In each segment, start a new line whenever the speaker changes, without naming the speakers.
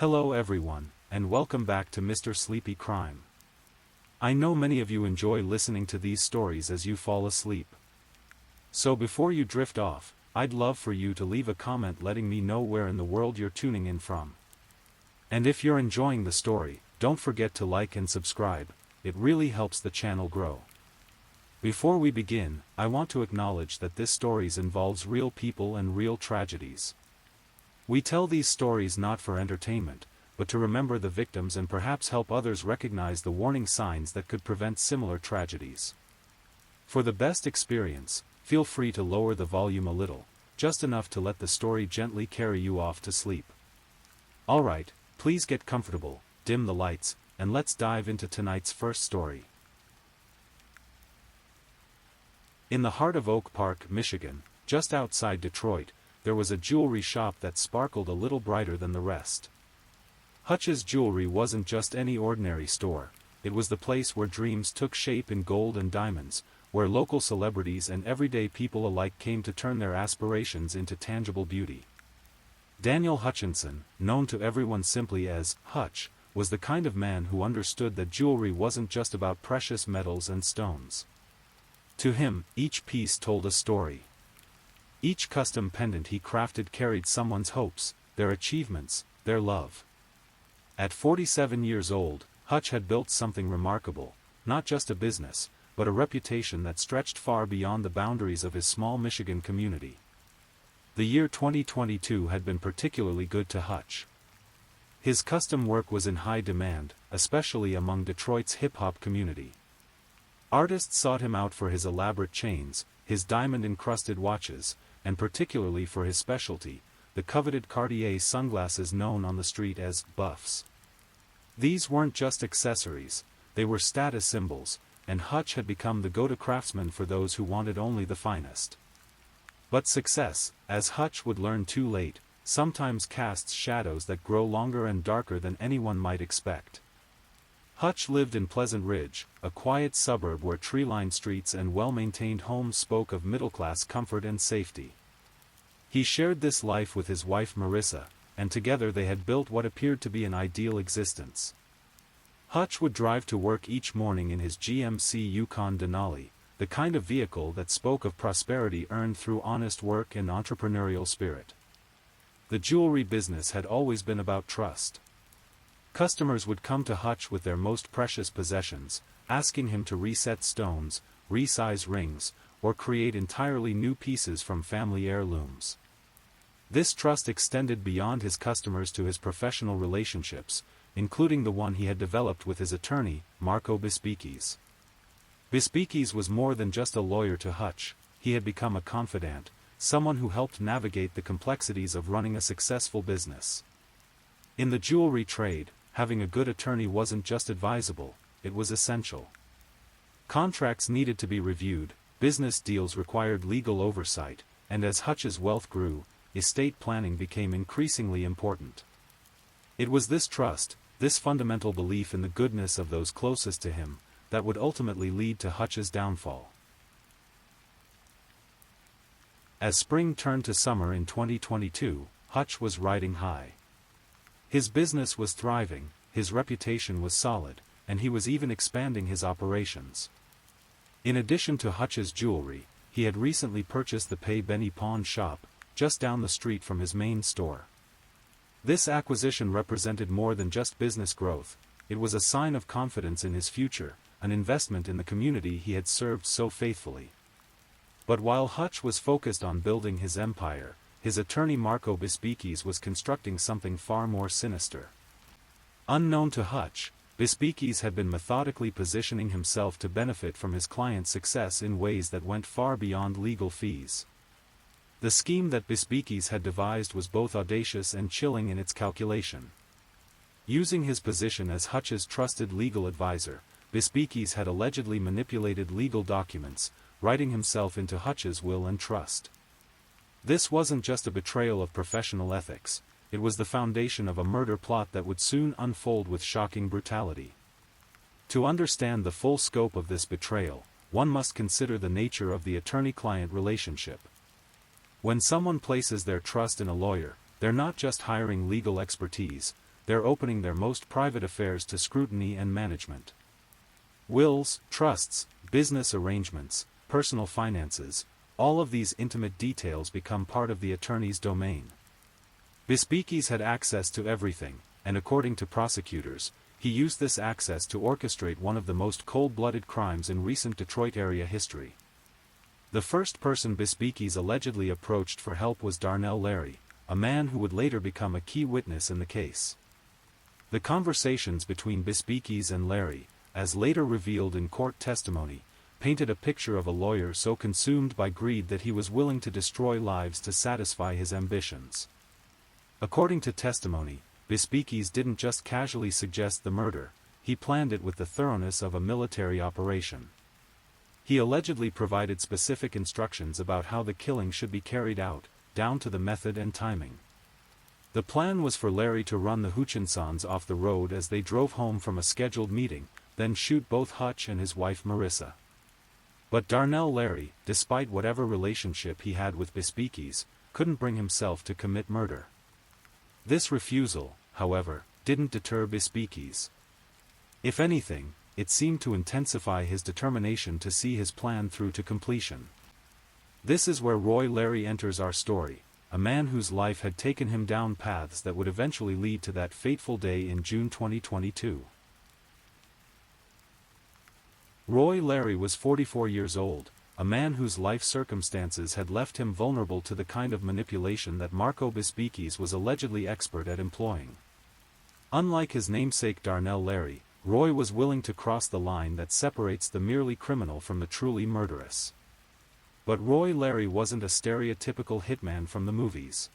Hello everyone, and welcome back to Mr. Sleepy Crime. I know many of you enjoy listening to these stories as you fall asleep. So before you drift off, I'd love for you to leave a comment letting me know where in the world you're tuning in from. And if you're enjoying the story, don't forget to like and subscribe, it really helps the channel grow. Before we begin, I want to acknowledge that this story involves real people and real tragedies. We tell these stories not for entertainment, but to remember the victims and perhaps help others recognize the warning signs that could prevent similar tragedies. For the best experience, feel free to lower the volume a little, just enough to let the story gently carry you off to sleep. Alright, please get comfortable, dim the lights, and let's dive into tonight's first story. In the heart of Oak Park, Michigan, just outside Detroit, there was a jewelry shop that sparkled a little brighter than the rest. Hutch's Jewelry wasn't just any ordinary store, it was the place where dreams took shape in gold and diamonds, where local celebrities and everyday people alike came to turn their aspirations into tangible beauty. Daniel Hutchinson, known to everyone simply as Hutch, was the kind of man who understood that jewelry wasn't just about precious metals and stones. To him, each piece told a story. Each custom pendant he crafted carried someone's hopes, their achievements, their love. At 47 years old, Hutch had built something remarkable, not just a business, but a reputation that stretched far beyond the boundaries of his small Michigan community. The year 2022 had been particularly good to Hutch. His custom work was in high demand, especially among Detroit's hip-hop community. Artists sought him out for his elaborate chains, his diamond-encrusted watches, and particularly for his specialty, the coveted Cartier sunglasses known on the street as buffs. These weren't just accessories, they were status symbols, and Hutch had become the go-to craftsman for those who wanted only the finest. But success, as Hutch would learn too late, sometimes casts shadows that grow longer and darker than anyone might expect. Hutch lived in Pleasant Ridge, a quiet suburb where tree-lined streets and well-maintained homes spoke of middle-class comfort and safety. He shared this life with his wife Marissa, and together they had built what appeared to be an ideal existence. Hutch would drive to work each morning in his GMC Yukon Denali, the kind of vehicle that spoke of prosperity earned through honest work and entrepreneurial spirit. The jewelry business had always been about trust. Customers would come to Hutch with their most precious possessions, asking him to reset stones, resize rings, or create entirely new pieces from family heirlooms. This trust extended beyond his customers to his professional relationships, including the one he had developed with his attorney, Marco Bispikis. Bispikis was more than just a lawyer to Hutch, he had become a confidant, someone who helped navigate the complexities of running a successful business. In the jewelry trade, having a good attorney wasn't just advisable, it was essential. Contracts needed to be reviewed, business deals required legal oversight, and as Hutch's wealth grew, estate planning became increasingly important. It was this trust, this fundamental belief in the goodness of those closest to him, that would ultimately lead to Hutch's downfall. As spring turned to summer in 2022, Hutch was riding high. His business was thriving, his reputation was solid, and he was even expanding his operations. In addition to Hutch's jewelry, he had recently purchased the Pay Benny pawn shop, just down the street from his main store. This acquisition represented more than just business growth, it was a sign of confidence in his future, an investment in the community he had served so faithfully. But while Hutch was focused on building his empire, his attorney Marco Bispikis was constructing something far more sinister. Unknown to Hutch, Bispikis had been methodically positioning himself to benefit from his client's success in ways that went far beyond legal fees. The scheme that Bispikis had devised was both audacious and chilling in its calculation. Using his position as Hutch's trusted legal advisor, Bispikis had allegedly manipulated legal documents, writing himself into Hutch's will and trust. This wasn't just a betrayal of professional ethics, it was the foundation of a murder plot that would soon unfold with shocking brutality. To understand the full scope of this betrayal, one must consider the nature of the attorney-client relationship. When someone places their trust in a lawyer, they're not just hiring legal expertise, they're opening their most private affairs to scrutiny and management. Wills, trusts, business arrangements, personal finances, all of these intimate details become part of the attorney's domain. Bispiekis had access to everything, and according to prosecutors, he used this access to orchestrate one of the most cold-blooded crimes in recent Detroit area history. The first person Bispiekis allegedly approached for help was Darnell Larry, a man who would later become a key witness in the case. The conversations between Bispiekis and Larry, as later revealed in court testimony, painted a picture of a lawyer so consumed by greed that he was willing to destroy lives to satisfy his ambitions. According to testimony, Bispiekis didn't just casually suggest the murder, he planned it with the thoroughness of a military operation. He allegedly provided specific instructions about how the killing should be carried out, down to the method and timing. The plan was for Larry to run the Hutchinsons off the road as they drove home from a scheduled meeting, then shoot both Hutch and his wife Marissa. But Darnell Larry, despite whatever relationship he had with Bispiekis, couldn't bring himself to commit murder. This refusal, however, didn't deter Bispiekis. If anything, it seemed to intensify his determination to see his plan through to completion. This is where Roy Larry enters our story, a man whose life had taken him down paths that would eventually lead to that fateful day in June 2022. Roy Larry was 44 years old, a man whose life circumstances had left him vulnerable to the kind of manipulation that Marco Bispiekis was allegedly expert at employing. Unlike his namesake Darnell Larry, Roy was willing to cross the line that separates the merely criminal from the truly murderous. But Roy Larry wasn't a stereotypical hitman from the movies.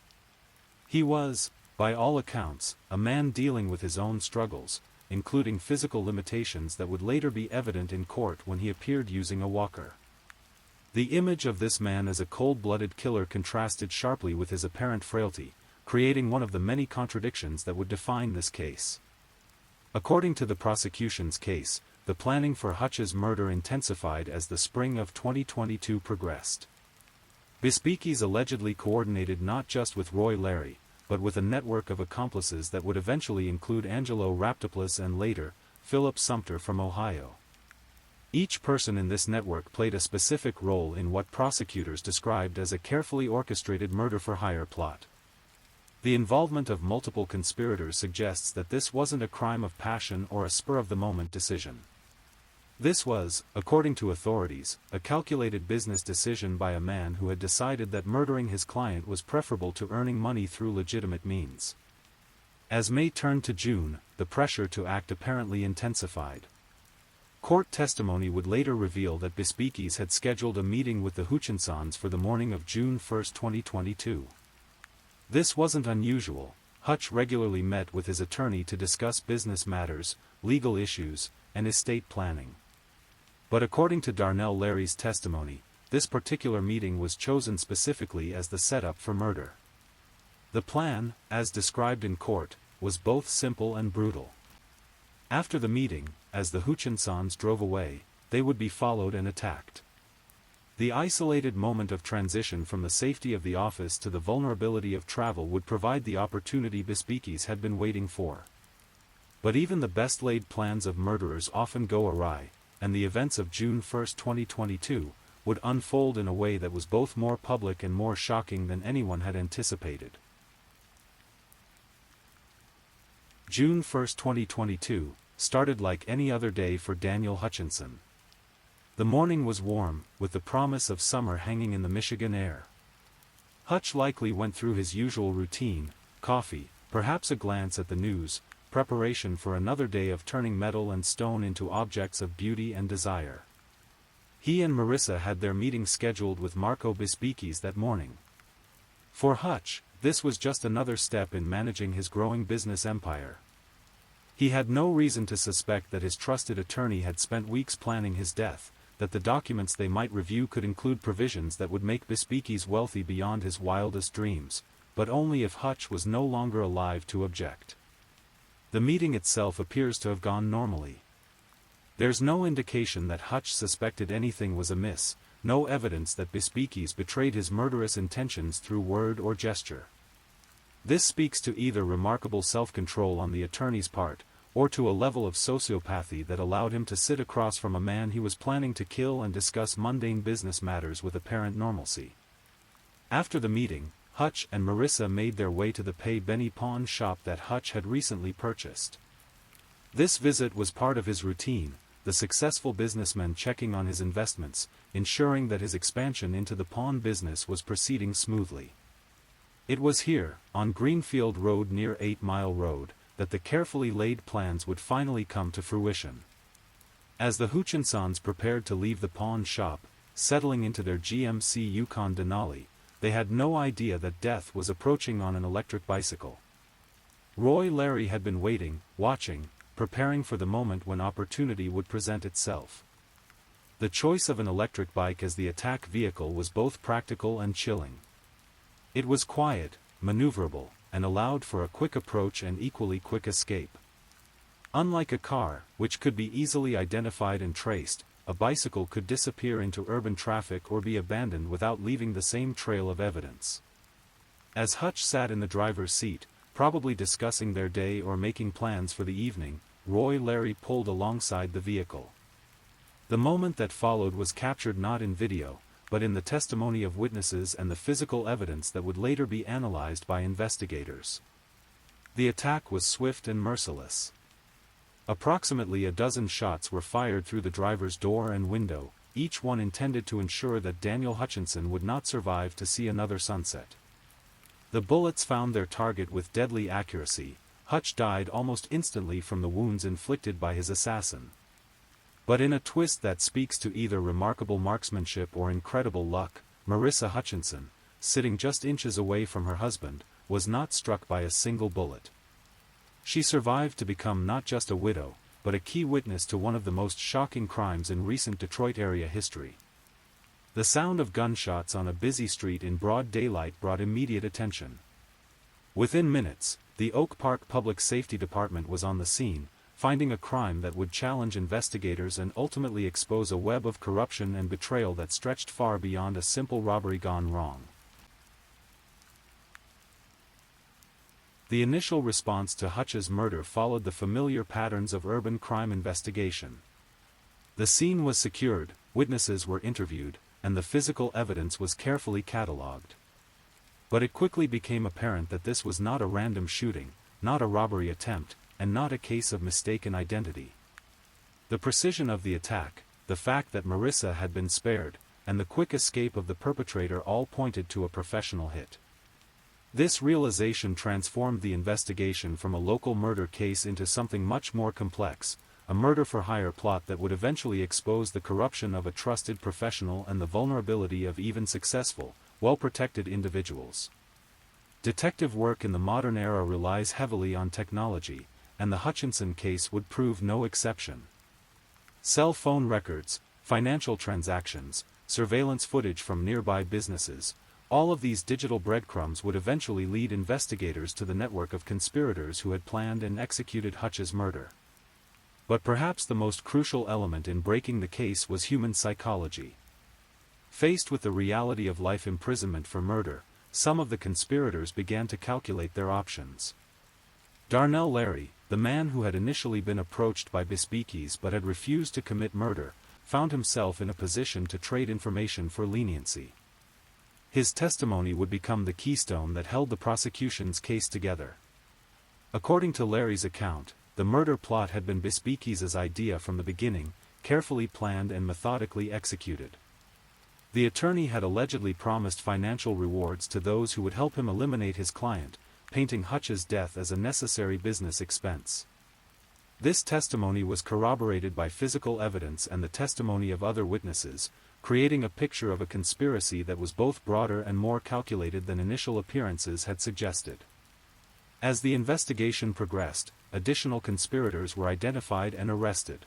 He was, by all accounts, a man dealing with his own struggles, including physical limitations that would later be evident in court when he appeared using a walker. The image of this man as a cold-blooded killer contrasted sharply with his apparent frailty, creating one of the many contradictions that would define this case. According to the prosecution's case, the planning for Hutch's murder intensified as the spring of 2022 progressed. Bispiekis allegedly coordinated not just with Roy Larry, but with a network of accomplices that would eventually include Angelo Raptopoulos and later, Philip Sumter from Ohio. Each person in this network played a specific role in what prosecutors described as a carefully orchestrated murder-for-hire plot. The involvement of multiple conspirators suggests that this wasn't a crime of passion or a spur-of-the-moment decision. This was, according to authorities, a calculated business decision by a man who had decided that murdering his client was preferable to earning money through legitimate means. As May turned to June, the pressure to act apparently intensified. Court testimony would later reveal that Bispiekis had scheduled a meeting with the Hutchinsons for the morning of June 1, 2022. This wasn't unusual. Hutch regularly met with his attorney to discuss business matters, legal issues, and estate planning. But according to Darnell Larry's testimony, this particular meeting was chosen specifically as the setup for murder. The plan, as described in court, was both simple and brutal. After the meeting, as the Hutchinsons drove away, they would be followed and attacked. The isolated moment of transition from the safety of the office to the vulnerability of travel would provide the opportunity Bispiekis had been waiting for. But even the best-laid plans of murderers often go awry, and the events of June 1, 2022, would unfold in a way that was both more public and more shocking than anyone had anticipated. June 1, 2022, started like any other day for Daniel Hutchinson. The morning was warm, with the promise of summer hanging in the Michigan air. Hutch likely went through his usual routine: coffee, perhaps a glance at the news, preparation for another day of turning metal and stone into objects of beauty and desire. He and Marissa had their meeting scheduled with Marco Bispiekis that morning. For Hutch, this was just another step in managing his growing business empire. He had no reason to suspect that his trusted attorney had spent weeks planning his death, that the documents they might review could include provisions that would make Bispiekis wealthy beyond his wildest dreams, but only if Hutch was no longer alive to object. The meeting itself appears to have gone normally. There's no indication that Hutch suspected anything was amiss, no evidence that Bispiekis betrayed his murderous intentions through word or gesture. This speaks to either remarkable self-control on the attorney's part, or to a level of sociopathy that allowed him to sit across from a man he was planning to kill and discuss mundane business matters with apparent normalcy. After the meeting, Hutch and Marissa made their way to the Pay Benny pawn shop that Hutch had recently purchased. This visit was part of his routine, the successful businessman checking on his investments, ensuring that his expansion into the pawn business was proceeding smoothly. It was here, on Greenfield Road near 8 Mile Road, that the carefully laid plans would finally come to fruition. As the Hutchinsons prepared to leave the pawn shop, settling into their GMC Yukon Denali, they had no idea that death was approaching on an electric bicycle. Roy Larry had been waiting, watching, preparing for the moment when opportunity would present itself. The choice of an electric bike as the attack vehicle was both practical and chilling. It was quiet, maneuverable, and allowed for a quick approach and equally quick escape. Unlike a car, which could be easily identified and traced, a bicycle could disappear into urban traffic or be abandoned without leaving the same trail of evidence. As Hutch sat in the driver's seat, probably discussing their day or making plans for the evening, Roy Larry pulled alongside the vehicle. The moment that followed was captured not in video, but in the testimony of witnesses and the physical evidence that would later be analyzed by investigators. The attack was swift and merciless. Approximately a dozen shots were fired through the driver's door and window, each one intended to ensure that Daniel Hutchinson would not survive to see another sunset. The bullets found their target with deadly accuracy. Hutch died almost instantly from the wounds inflicted by his assassin. But in a twist that speaks to either remarkable marksmanship or incredible luck, Marissa Hutchinson, sitting just inches away from her husband, was not struck by a single bullet. She survived to become not just a widow, but a key witness to one of the most shocking crimes in recent Detroit area history. The sound of gunshots on a busy street in broad daylight brought immediate attention. Within minutes, the Oak Park Public Safety Department was on the scene, finding a crime that would challenge investigators and ultimately expose a web of corruption and betrayal that stretched far beyond a simple robbery gone wrong. The initial response to Hutch's murder followed the familiar patterns of urban crime investigation. The scene was secured, witnesses were interviewed, and the physical evidence was carefully catalogued. But it quickly became apparent that this was not a random shooting, not a robbery attempt, and not a case of mistaken identity. The precision of the attack, the fact that Marissa had been spared, and the quick escape of the perpetrator all pointed to a professional hit. This realization transformed the investigation from a local murder case into something much more complex, a murder-for-hire plot that would eventually expose the corruption of a trusted professional and the vulnerability of even successful, well-protected individuals. Detective work in the modern era relies heavily on technology, and the Hutchinson case would prove no exception. Cell phone records, financial transactions, surveillance footage from nearby businesses, all of these digital breadcrumbs would eventually lead investigators to the network of conspirators who had planned and executed Hutch's murder. But perhaps the most crucial element in breaking the case was human psychology. Faced with the reality of life imprisonment for murder, some of the conspirators began to calculate their options. Darnell Larry, the man who had initially been approached by Bispikis but had refused to commit murder, found himself in a position to trade information for leniency. His testimony would become the keystone that held the prosecution's case together. According to Larry's account, the murder plot had been Bispikis' idea from the beginning, carefully planned and methodically executed. The attorney had allegedly promised financial rewards to those who would help him eliminate his client, painting Hutch's death as a necessary business expense. This testimony was corroborated by physical evidence and the testimony of other witnesses, creating a picture of a conspiracy that was both broader and more calculated than initial appearances had suggested. As the investigation progressed, additional conspirators were identified and arrested.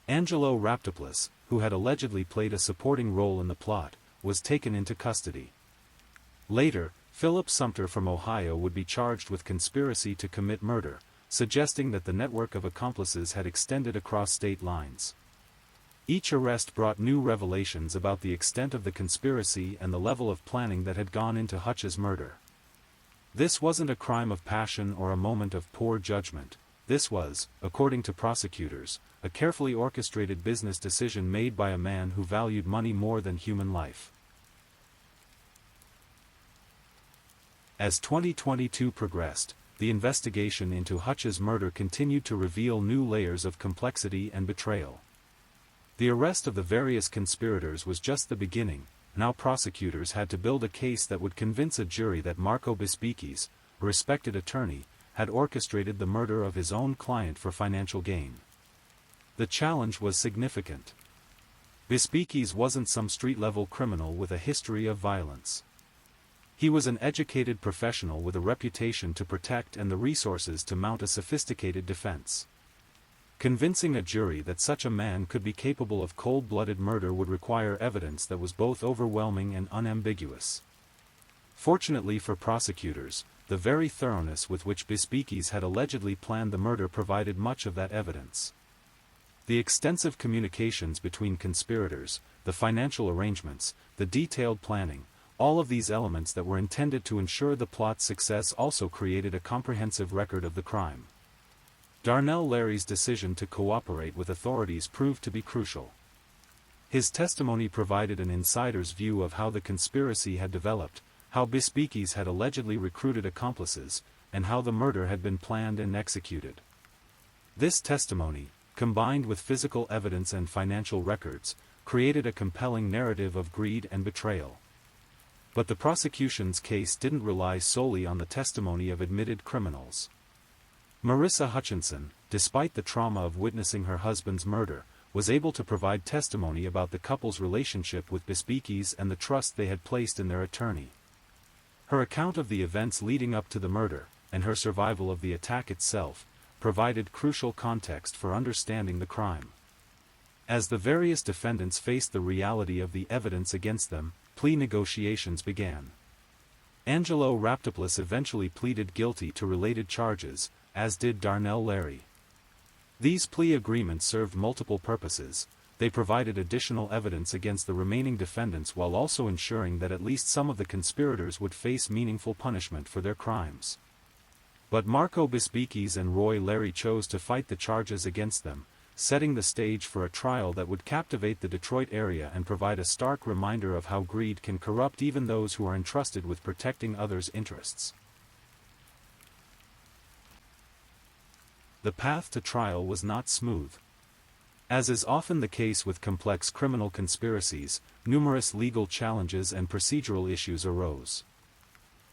Angelo Raptopoulos, who had allegedly played a supporting role in the plot, was taken into custody. Later, Philip Sumter from Ohio would be charged with conspiracy to commit murder, suggesting that the network of accomplices had extended across state lines. Each arrest brought new revelations about the extent of the conspiracy and the level of planning that had gone into Hutch's murder. This wasn't a crime of passion or a moment of poor judgment. This was, according to prosecutors, a carefully orchestrated business decision made by a man who valued money more than human life. As 2022 progressed, the investigation into Hutch's murder continued to reveal new layers of complexity and betrayal. The arrest of the various conspirators was just the beginning. Now prosecutors had to build a case that would convince a jury that Marco Bispicis, a respected attorney, had orchestrated the murder of his own client for financial gain. The challenge was significant. Bispicis wasn't some street-level criminal with a history of violence. He was an educated professional with a reputation to protect and the resources to mount a sophisticated defense. Convincing a jury that such a man could be capable of cold-blooded murder would require evidence that was both overwhelming and unambiguous. Fortunately for prosecutors, the very thoroughness with which Bispicis had allegedly planned the murder provided much of that evidence. The extensive communications between conspirators, the financial arrangements, the detailed planning, all of these elements that were intended to ensure the plot's success also created a comprehensive record of the crime. Darnell Larry's decision to cooperate with authorities proved to be crucial. His testimony provided an insider's view of how the conspiracy had developed, how Bispicis had allegedly recruited accomplices, and how the murder had been planned and executed. This testimony, combined with physical evidence and financial records, created a compelling narrative of greed and betrayal. But the prosecution's case didn't rely solely on the testimony of admitted criminals. Marissa Hutchinson, despite the trauma of witnessing her husband's murder, was able to provide testimony about the couple's relationship with Bispicis and the trust they had placed in their attorney. Her account of the events leading up to the murder, and her survival of the attack itself, provided crucial context for understanding the crime. As the various defendants faced the reality of the evidence against them, plea negotiations began. Angelo Raptopoulos eventually pleaded guilty to related charges, as did Darnell Larry. These plea agreements served multiple purposes. They provided additional evidence against the remaining defendants while also ensuring that at least some of the conspirators would face meaningful punishment for their crimes. But Marco Bispicis and Roy Larry chose to fight the charges against them, setting the stage for a trial that would captivate the Detroit area and provide a stark reminder of how greed can corrupt even those who are entrusted with protecting others' interests. The path to trial was not smooth. As is often the case with complex criminal conspiracies, numerous legal challenges and procedural issues arose.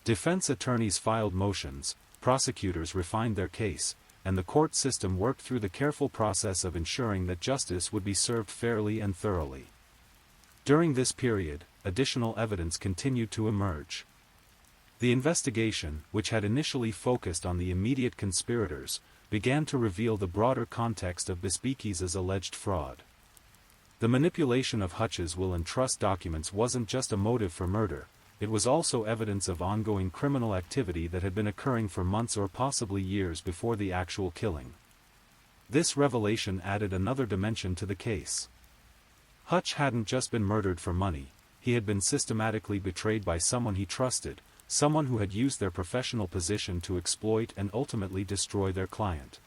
Defense attorneys filed motions, prosecutors refined their case, and the court system worked through the careful process of ensuring that justice would be served fairly and thoroughly. During this period, additional evidence continued to emerge. The investigation, which had initially focused on the immediate conspirators, began to reveal the broader context of Bispicis' alleged fraud. The manipulation of Hutch's will and trust documents wasn't just a motive for murder, it was also evidence of ongoing criminal activity that had been occurring for months or possibly years before the actual killing. This revelation added another dimension to the case. Hutch hadn't just been murdered for money, he had been systematically betrayed by someone he trusted, someone who had used their professional position to exploit and ultimately destroy their client.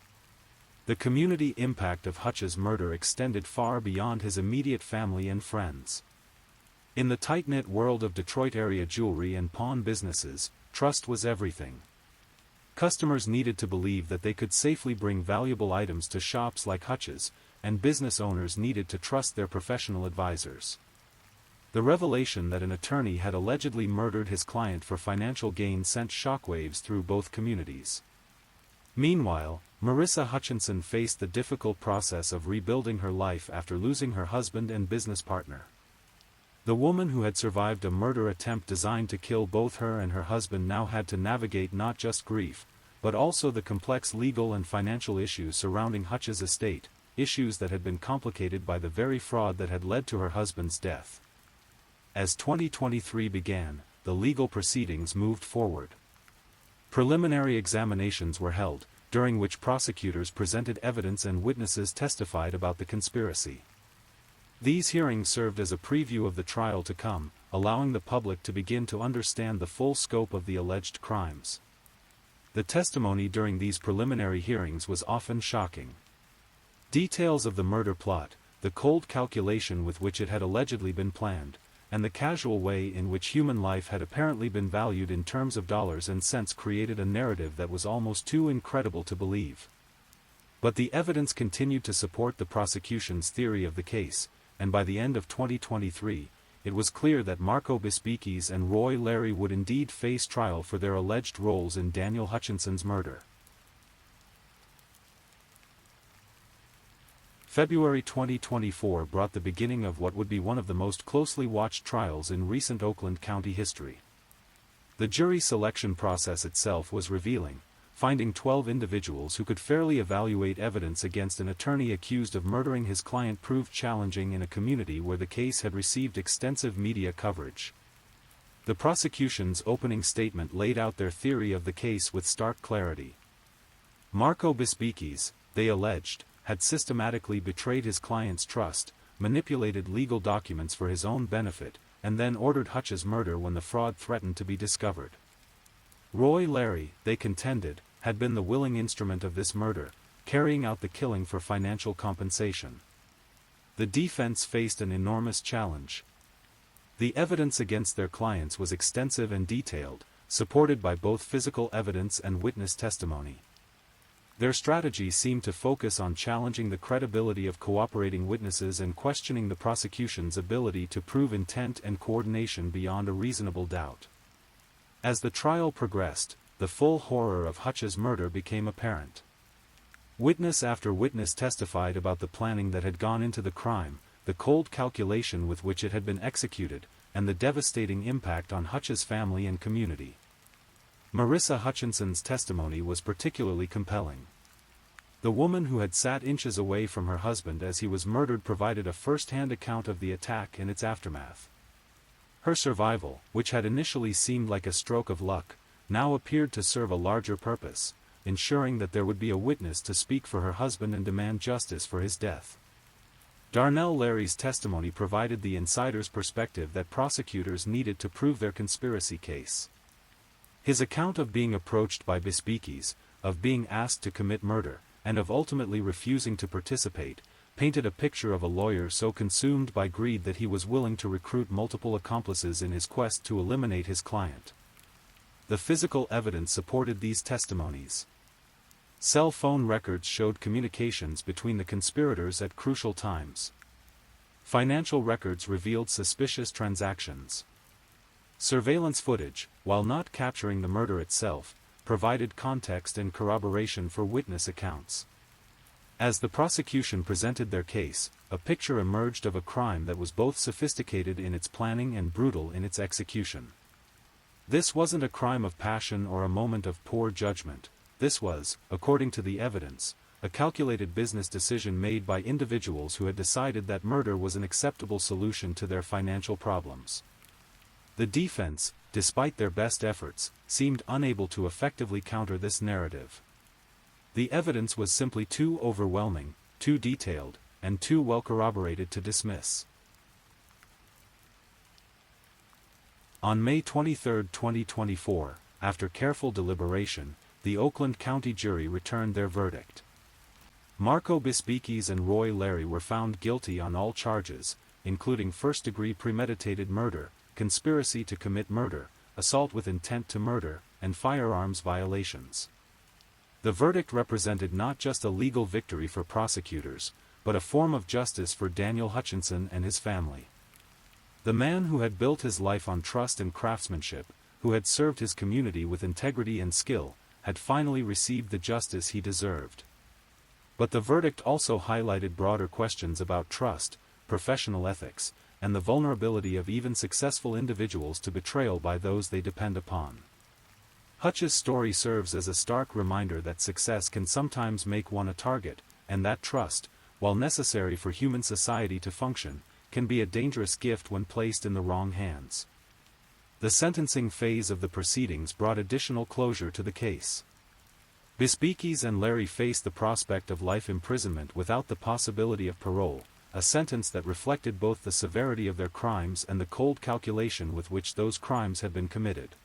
The community impact of Hutch's murder extended far beyond his immediate family and friends. In the tight-knit world of Detroit area jewelry and pawn businesses, trust was everything. Customers needed to believe that they could safely bring valuable items to shops like Hutch's, and business owners needed to trust their professional advisors. The revelation that an attorney had allegedly murdered his client for financial gain sent shockwaves through both communities. Meanwhile, Marissa Hutchinson faced the difficult process of rebuilding her life after losing her husband and business partner. The woman who had survived a murder attempt designed to kill both her and her husband now had to navigate not just grief, but also the complex legal and financial issues surrounding Hutch's estate, issues that had been complicated by the very fraud that had led to her husband's death. As 2023 began, the legal proceedings moved forward. Preliminary examinations were held, during which prosecutors presented evidence and witnesses testified about the conspiracy. These hearings served as a preview of the trial to come, allowing the public to begin to understand the full scope of the alleged crimes. The testimony during these preliminary hearings was often shocking. Details of the murder plot, the cold calculation with which it had allegedly been planned, and the casual way in which human life had apparently been valued in terms of dollars and cents created a narrative that was almost too incredible to believe. But the evidence continued to support the prosecution's theory of the case, and by the end of 2023, it was clear that Marco Bispicis and Roy Larry would indeed face trial for their alleged roles in Daniel Hutchinson's murder. February 2024 brought the beginning of what would be one of the most closely watched trials in recent Oakland County history. The jury selection process itself was revealing, finding 12 individuals who could fairly evaluate evidence against an attorney accused of murdering his client proved challenging in a community where the case had received extensive media coverage. The prosecution's opening statement laid out their theory of the case with stark clarity. Marco Bispicis, they alleged, had systematically betrayed his client's trust, manipulated legal documents for his own benefit, and then ordered Hutch's murder when the fraud threatened to be discovered. Roy Larry, they contended, had been the willing instrument of this murder, carrying out the killing for financial compensation. The defense faced an enormous challenge. The evidence against their clients was extensive and detailed, supported by both physical evidence and witness testimony. Their strategy seemed to focus on challenging the credibility of cooperating witnesses and questioning the prosecution's ability to prove intent and coordination beyond a reasonable doubt. As the trial progressed, the full horror of Hutch's murder became apparent. Witness after witness testified about the planning that had gone into the crime, the cold calculation with which it had been executed, and the devastating impact on Hutch's family and community. Marissa Hutchinson's testimony was particularly compelling. The woman who had sat inches away from her husband as he was murdered provided a first-hand account of the attack and its aftermath. Her survival, which had initially seemed like a stroke of luck, now appeared to serve a larger purpose, ensuring that there would be a witness to speak for her husband and demand justice for his death. Darnell Larry's testimony provided the insider's perspective that prosecutors needed to prove their conspiracy case. His account of being approached by Bispicis, of being asked to commit murder, and of ultimately refusing to participate, painted a picture of a lawyer so consumed by greed that he was willing to recruit multiple accomplices in his quest to eliminate his client. The physical evidence supported these testimonies. Cell phone records showed communications between the conspirators at crucial times. Financial records revealed suspicious transactions. Surveillance footage, while not capturing the murder itself, provided context and corroboration for witness accounts. As the prosecution presented their case, a picture emerged of a crime that was both sophisticated in its planning and brutal in its execution. This wasn't a crime of passion or a moment of poor judgment. This was, according to the evidence, a calculated business decision made by individuals who had decided that murder was an acceptable solution to their financial problems. The defense, despite their best efforts, seemed unable to effectively counter this narrative. The evidence was simply too overwhelming, too detailed, and too well corroborated to dismiss. On May 23, 2024, after careful deliberation, the Oakland County jury returned their verdict. Marco Bispicis and Roy Larry were found guilty on all charges, including first-degree premeditated murder, conspiracy to commit murder, assault with intent to murder, and firearms violations. The verdict represented not just a legal victory for prosecutors, but a form of justice for Daniel Hutchinson and his family. The man who had built his life on trust and craftsmanship, who had served his community with integrity and skill, had finally received the justice he deserved. But the verdict also highlighted broader questions about trust, professional ethics, and the vulnerability of even successful individuals to betrayal by those they depend upon. Hutch's story serves as a stark reminder that success can sometimes make one a target, and that trust, while necessary for human society to function, can be a dangerous gift when placed in the wrong hands. The sentencing phase of the proceedings brought additional closure to the case. Bispicis and Larry faced the prospect of life imprisonment without the possibility of parole, a sentence that reflected both the severity of their crimes and the cold calculation with which those crimes had been committed.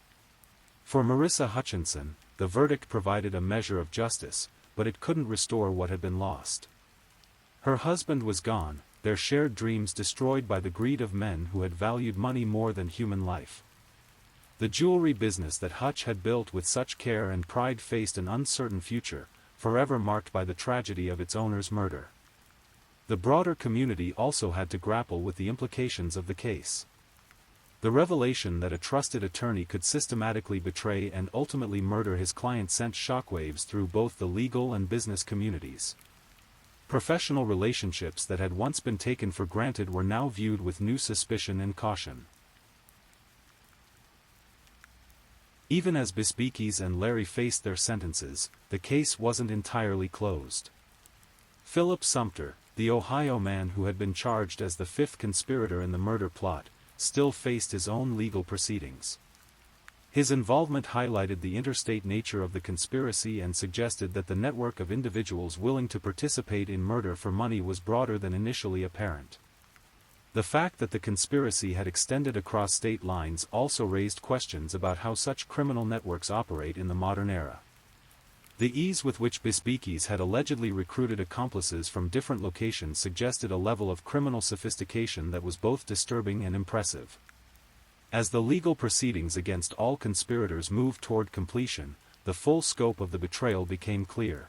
For Marissa Hutchinson, the verdict provided a measure of justice, but it couldn't restore what had been lost. Her husband was gone, their shared dreams destroyed by the greed of men who had valued money more than human life. The jewelry business that Hutch had built with such care and pride faced an uncertain future, forever marked by the tragedy of its owner's murder. The broader community also had to grapple with the implications of the case. The revelation that a trusted attorney could systematically betray and ultimately murder his client sent shockwaves through both the legal and business communities. Professional relationships that had once been taken for granted were now viewed with new suspicion and caution. Even as Bispiekis and Larry faced their sentences, the case wasn't entirely closed. Philip Sumter, the Ohio man who had been charged as the fifth conspirator in the murder plot, still faced his own legal proceedings. His involvement highlighted the interstate nature of the conspiracy and suggested that the network of individuals willing to participate in murder for money was broader than initially apparent. The fact that the conspiracy had extended across state lines also raised questions about how such criminal networks operate in the modern era. The ease with which Bispiekis had allegedly recruited accomplices from different locations suggested a level of criminal sophistication that was both disturbing and impressive. As the legal proceedings against all conspirators moved toward completion, the full scope of the betrayal became clear.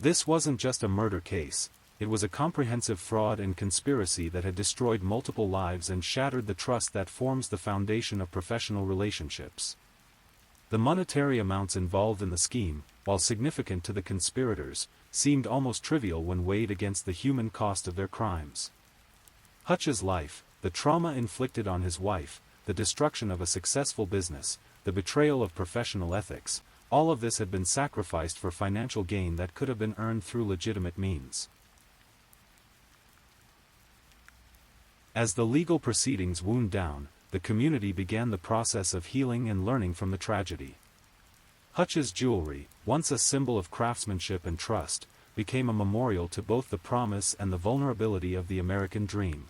This wasn't just a murder case. It was a comprehensive fraud and conspiracy that had destroyed multiple lives and shattered the trust that forms the foundation of professional relationships. The monetary amounts involved in the scheme, while significant to the conspirators, seemed almost trivial when weighed against the human cost of their crimes. Hutch's life, the trauma inflicted on his wife, the destruction of a successful business, the betrayal of professional ethics, all of this had been sacrificed for financial gain that could have been earned through legitimate means. As the legal proceedings wound down, the community began the process of healing and learning from the tragedy. Hutch's jewelry, once a symbol of craftsmanship and trust, became a memorial to both the promise and the vulnerability of the American dream.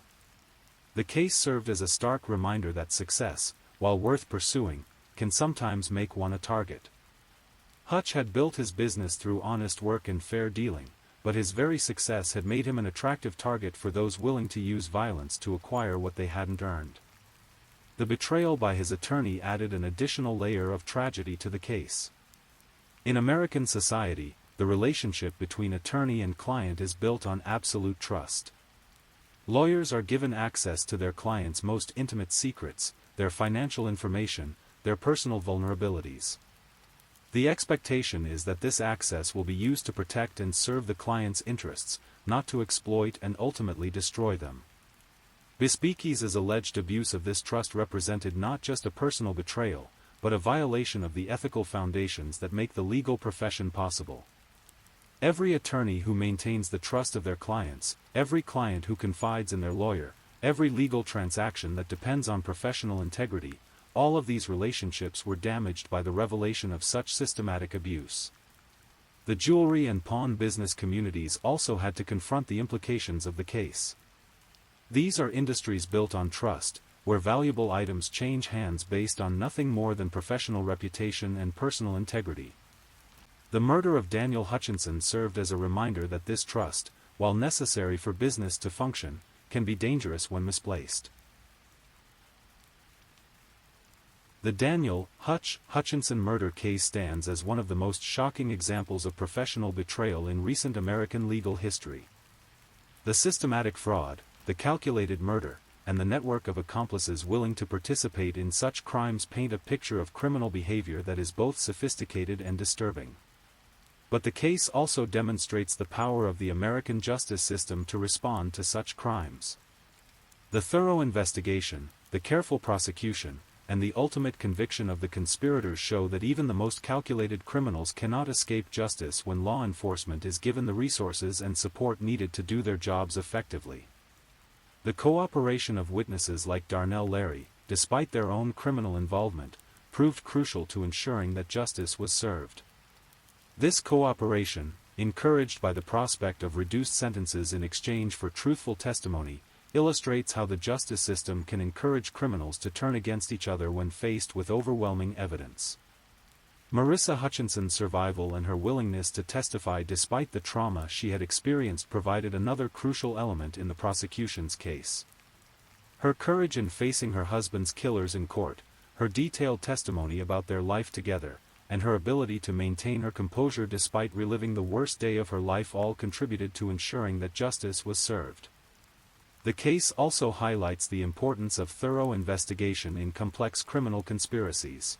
The case served as a stark reminder that success, while worth pursuing, can sometimes make one a target. Hutch had built his business through honest work and fair dealing, but his very success had made him an attractive target for those willing to use violence to acquire what they hadn't earned. The betrayal by his attorney added an additional layer of tragedy to the case. In American society, the relationship between attorney and client is built on absolute trust. Lawyers are given access to their clients' most intimate secrets, their financial information, their personal vulnerabilities. The expectation is that this access will be used to protect and serve the client's interests, not to exploit and ultimately destroy them. Bispiekis' alleged abuse of this trust represented not just a personal betrayal, but a violation of the ethical foundations that make the legal profession possible. Every attorney who maintains the trust of their clients, every client who confides in their lawyer, every legal transaction that depends on professional integrity, all of these relationships were damaged by the revelation of such systematic abuse. The jewelry and pawn business communities also had to confront the implications of the case. These are industries built on trust, where valuable items change hands based on nothing more than professional reputation and personal integrity. The murder of Daniel Hutchinson served as a reminder that this trust, while necessary for business to function, can be dangerous when misplaced. The Daniel Hutchinson murder case stands as one of the most shocking examples of professional betrayal in recent American legal history. The systematic fraud, the calculated murder, and the network of accomplices willing to participate in such crimes paint a picture of criminal behavior that is both sophisticated and disturbing. But the case also demonstrates the power of the American justice system to respond to such crimes. The thorough investigation, the careful prosecution, and the ultimate conviction of the conspirators show that even the most calculated criminals cannot escape justice when law enforcement is given the resources and support needed to do their jobs effectively. The cooperation of witnesses like Darnell Larry, despite their own criminal involvement, proved crucial to ensuring that justice was served. This cooperation, encouraged by the prospect of reduced sentences in exchange for truthful testimony, illustrates how the justice system can encourage criminals to turn against each other when faced with overwhelming evidence. Marissa Hutchinson's survival and her willingness to testify despite the trauma she had experienced provided another crucial element in the prosecution's case. Her courage in facing her husband's killers in court, her detailed testimony about their life together, and her ability to maintain her composure despite reliving the worst day of her life all contributed to ensuring that justice was served. The case also highlights the importance of thorough investigation in complex criminal conspiracies.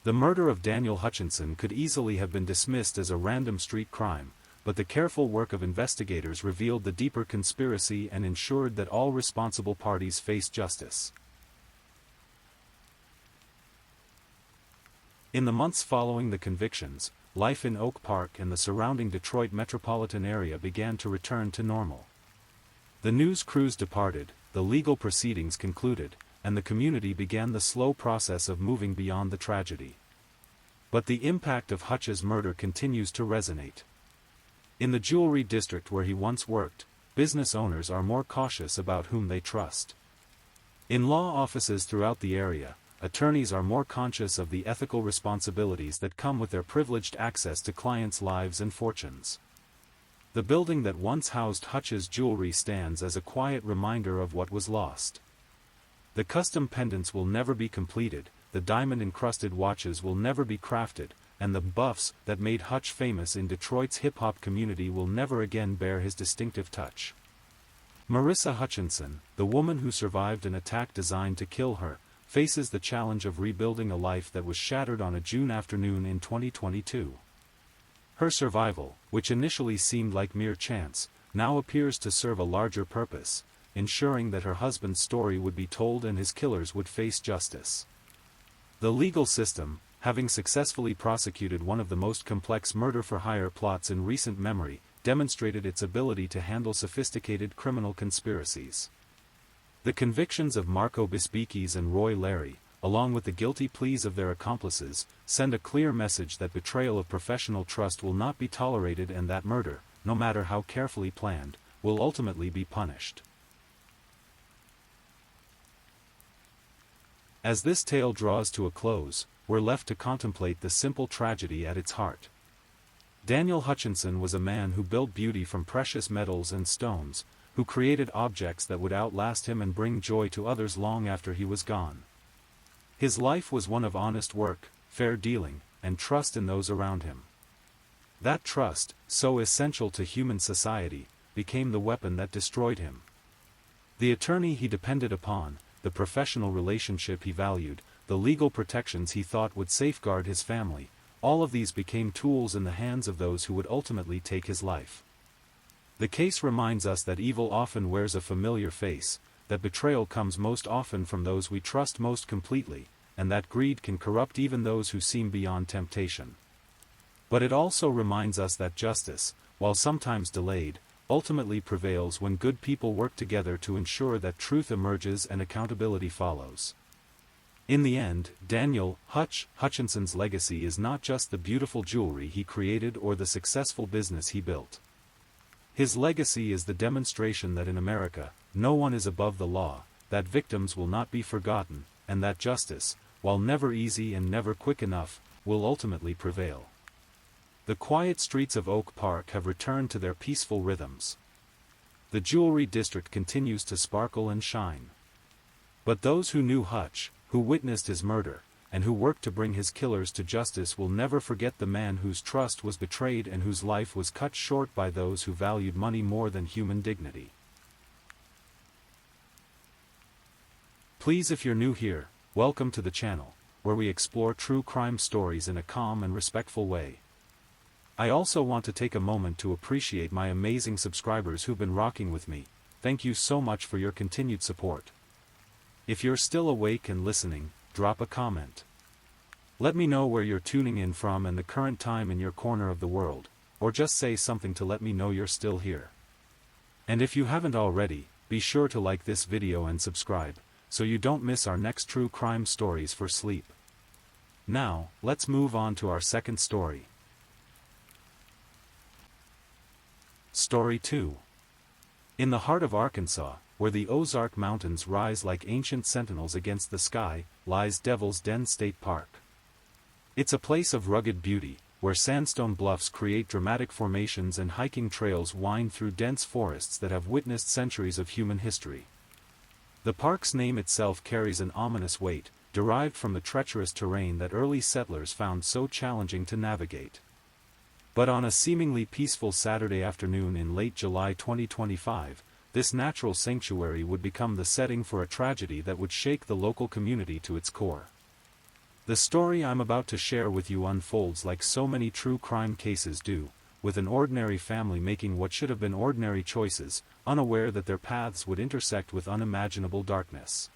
The murder of Daniel Hutchinson could easily have been dismissed as a random street crime, but the careful work of investigators revealed the deeper conspiracy and ensured that all responsible parties faced justice. In the months following the convictions, life in Oak Park and the surrounding Detroit metropolitan area began to return to normal. The news crews departed, the legal proceedings concluded, and the community began the slow process of moving beyond the tragedy. But the impact of Hutch's murder continues to resonate. In the jewelry district where he once worked, business owners are more cautious about whom they trust. In law offices throughout the area, attorneys are more conscious of the ethical responsibilities that come with their privileged access to clients' lives and fortunes. The building that once housed Hutch's jewelry stands as a quiet reminder of what was lost. The custom pendants will never be completed, the diamond-encrusted watches will never be crafted, and the buffs that made Hutch famous in Detroit's hip-hop community will never again bear his distinctive touch. Marissa Hutchinson, the woman who survived an attack designed to kill her, faces the challenge of rebuilding a life that was shattered on a June afternoon in 2022. Her survival, which initially seemed like mere chance, now appears to serve a larger purpose, ensuring that her husband's story would be told and his killers would face justice. The legal system, having successfully prosecuted one of the most complex murder-for-hire plots in recent memory, demonstrated its ability to handle sophisticated criminal conspiracies. The convictions of Marco Bispiekis and Roy Larry, along with the guilty pleas of their accomplices, send a clear message that betrayal of professional trust will not be tolerated and that murder, no matter how carefully planned, will ultimately be punished. As this tale draws to a close, we're left to contemplate the simple tragedy at its heart. Daniel Hutchinson was a man who built beauty from precious metals and stones, who created objects that would outlast him and bring joy to others long after he was gone. His life was one of honest work, fair dealing, and trust in those around him. That trust, so essential to human society, became the weapon that destroyed him. The attorney he depended upon, the professional relationship he valued, the legal protections he thought would safeguard his family, all of these became tools in the hands of those who would ultimately take his life. The case reminds us that evil often wears a familiar face, that betrayal comes most often from those we trust most completely, and that greed can corrupt even those who seem beyond temptation. But it also reminds us that justice, while sometimes delayed, ultimately prevails when good people work together to ensure that truth emerges and accountability follows. In the end, Daniel Hutchinson's legacy is not just the beautiful jewelry he created or the successful business he built. His legacy is the demonstration that in America, no one is above the law, that victims will not be forgotten, and that justice, while never easy and never quick enough, will ultimately prevail. The quiet streets of Oak Park have returned to their peaceful rhythms. The jewelry district continues to sparkle and shine. But those who knew Hutch, who witnessed his murder, and who worked to bring his killers to justice will never forget the man whose trust was betrayed and whose life was cut short by those who valued money more than human dignity. Please, if you're new here, welcome to the channel, where we explore true crime stories in a calm and respectful way. I also want to take a moment to appreciate my amazing subscribers who've been rocking with me. Thank you so much for your continued support. If you're still awake and listening, drop a comment. Let me know where you're tuning in from and the current time in your corner of the world, or just say something to let me know you're still here. And if you haven't already, be sure to like this video and subscribe, so you don't miss our next true crime stories for sleep. Now, let's move on to our second story. Story 2. In the heart of Arkansas, where the Ozark Mountains rise like ancient sentinels against the sky, lies Devil's Den State Park. It's a place of rugged beauty, where sandstone bluffs create dramatic formations and hiking trails wind through dense forests that have witnessed centuries of human history. The park's name itself carries an ominous weight, derived from the treacherous terrain that early settlers found so challenging to navigate. But on a seemingly peaceful Saturday afternoon in late July 2025, this natural sanctuary would become the setting for a tragedy that would shake the local community to its core. The story I'm about to share with you unfolds like so many true crime cases do, with an ordinary family making what should have been ordinary choices, unaware that their paths would intersect with unimaginable darkness.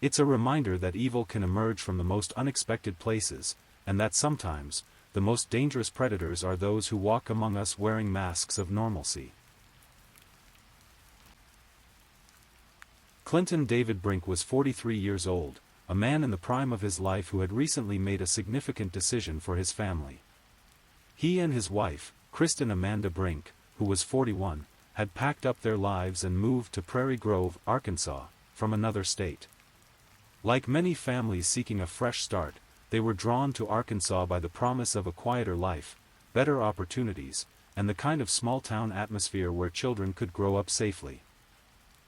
It's a reminder that evil can emerge from the most unexpected places, and that sometimes, the most dangerous predators are those who walk among us wearing masks of normalcy. Clinton David Brink was 43 years old, a man in the prime of his life who had recently made a significant decision for his family. He and his wife, Kristen Amanda Brink, who was 41, had packed up their lives and moved to Prairie Grove, Arkansas, from another state. Like many families seeking a fresh start, they were drawn to Arkansas by the promise of a quieter life, better opportunities, and the kind of small-town atmosphere where children could grow up safely.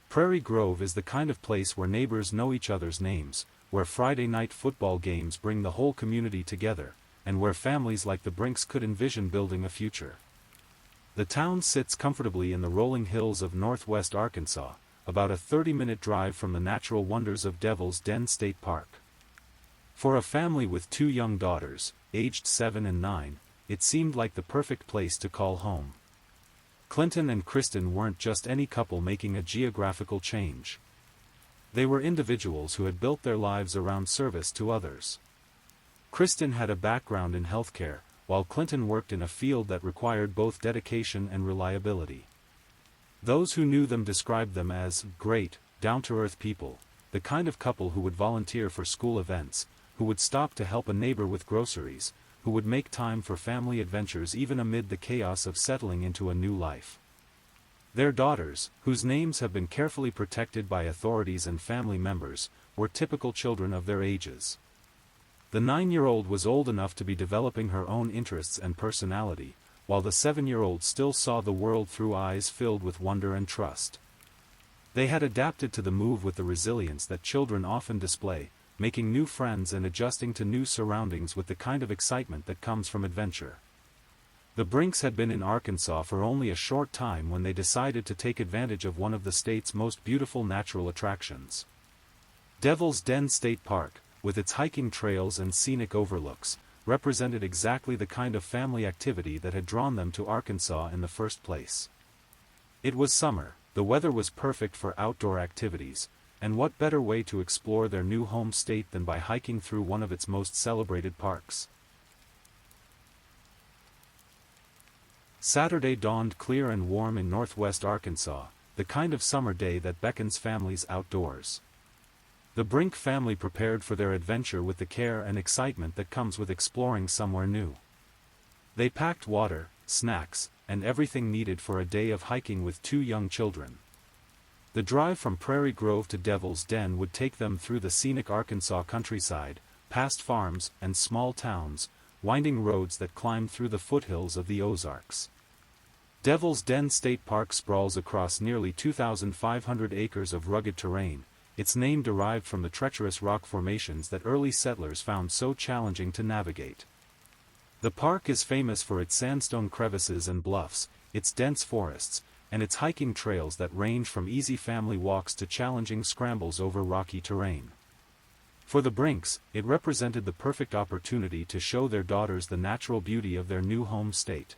Prairie Grove is the kind of place where neighbors know each other's names, where Friday night football games bring the whole community together, and where families like the Brinks could envision building a future. The town sits comfortably in the rolling hills of northwest Arkansas, about a 30-minute drive from the natural wonders of Devil's Den State Park. For a family with two young daughters, aged 7 and 9, it seemed like the perfect place to call home. Clinton and Kristen weren't just any couple making a geographical change. They were individuals who had built their lives around service to others. Kristen had a background in healthcare, while Clinton worked in a field that required both dedication and reliability. Those who knew them described them as great, down-to-earth people, the kind of couple who would volunteer for school events, who would stop to help a neighbor with groceries, who would make time for family adventures even amid the chaos of settling into a new life. Their daughters, whose names have been carefully protected by authorities and family members, were typical children of their ages. The 9-year-old was old enough to be developing her own interests and personality, while the 7-year-old still saw the world through eyes filled with wonder and trust. They had adapted to the move with the resilience that children often display, making new friends and adjusting to new surroundings with the kind of excitement that comes from adventure. The Brinks had been in Arkansas for only a short time when they decided to take advantage of one of the state's most beautiful natural attractions. Devil's Den State Park, with its hiking trails and scenic overlooks, represented exactly the kind of family activity that had drawn them to Arkansas in the first place. It was summer, the weather was perfect for outdoor activities, and what better way to explore their new home state than by hiking through one of its most celebrated parks? Saturday dawned clear and warm in northwest Arkansas, the kind of summer day that beckons families outdoors. The Brink family prepared for their adventure with the care and excitement that comes with exploring somewhere new. They packed water, snacks, and everything needed for a day of hiking with two young children. The drive from Prairie Grove to Devil's Den would take them through the scenic Arkansas countryside, past farms and small towns, winding roads that climb through the foothills of the Ozarks. Devil's Den State Park sprawls across nearly 2,500 acres of rugged terrain, its name derived from the treacherous rock formations that early settlers found so challenging to navigate. The park is famous for its sandstone crevices and bluffs, its dense forests, and its hiking trails that range from easy family walks to challenging scrambles over rocky terrain. For the Brinks, it represented the perfect opportunity to show their daughters the natural beauty of their new home state.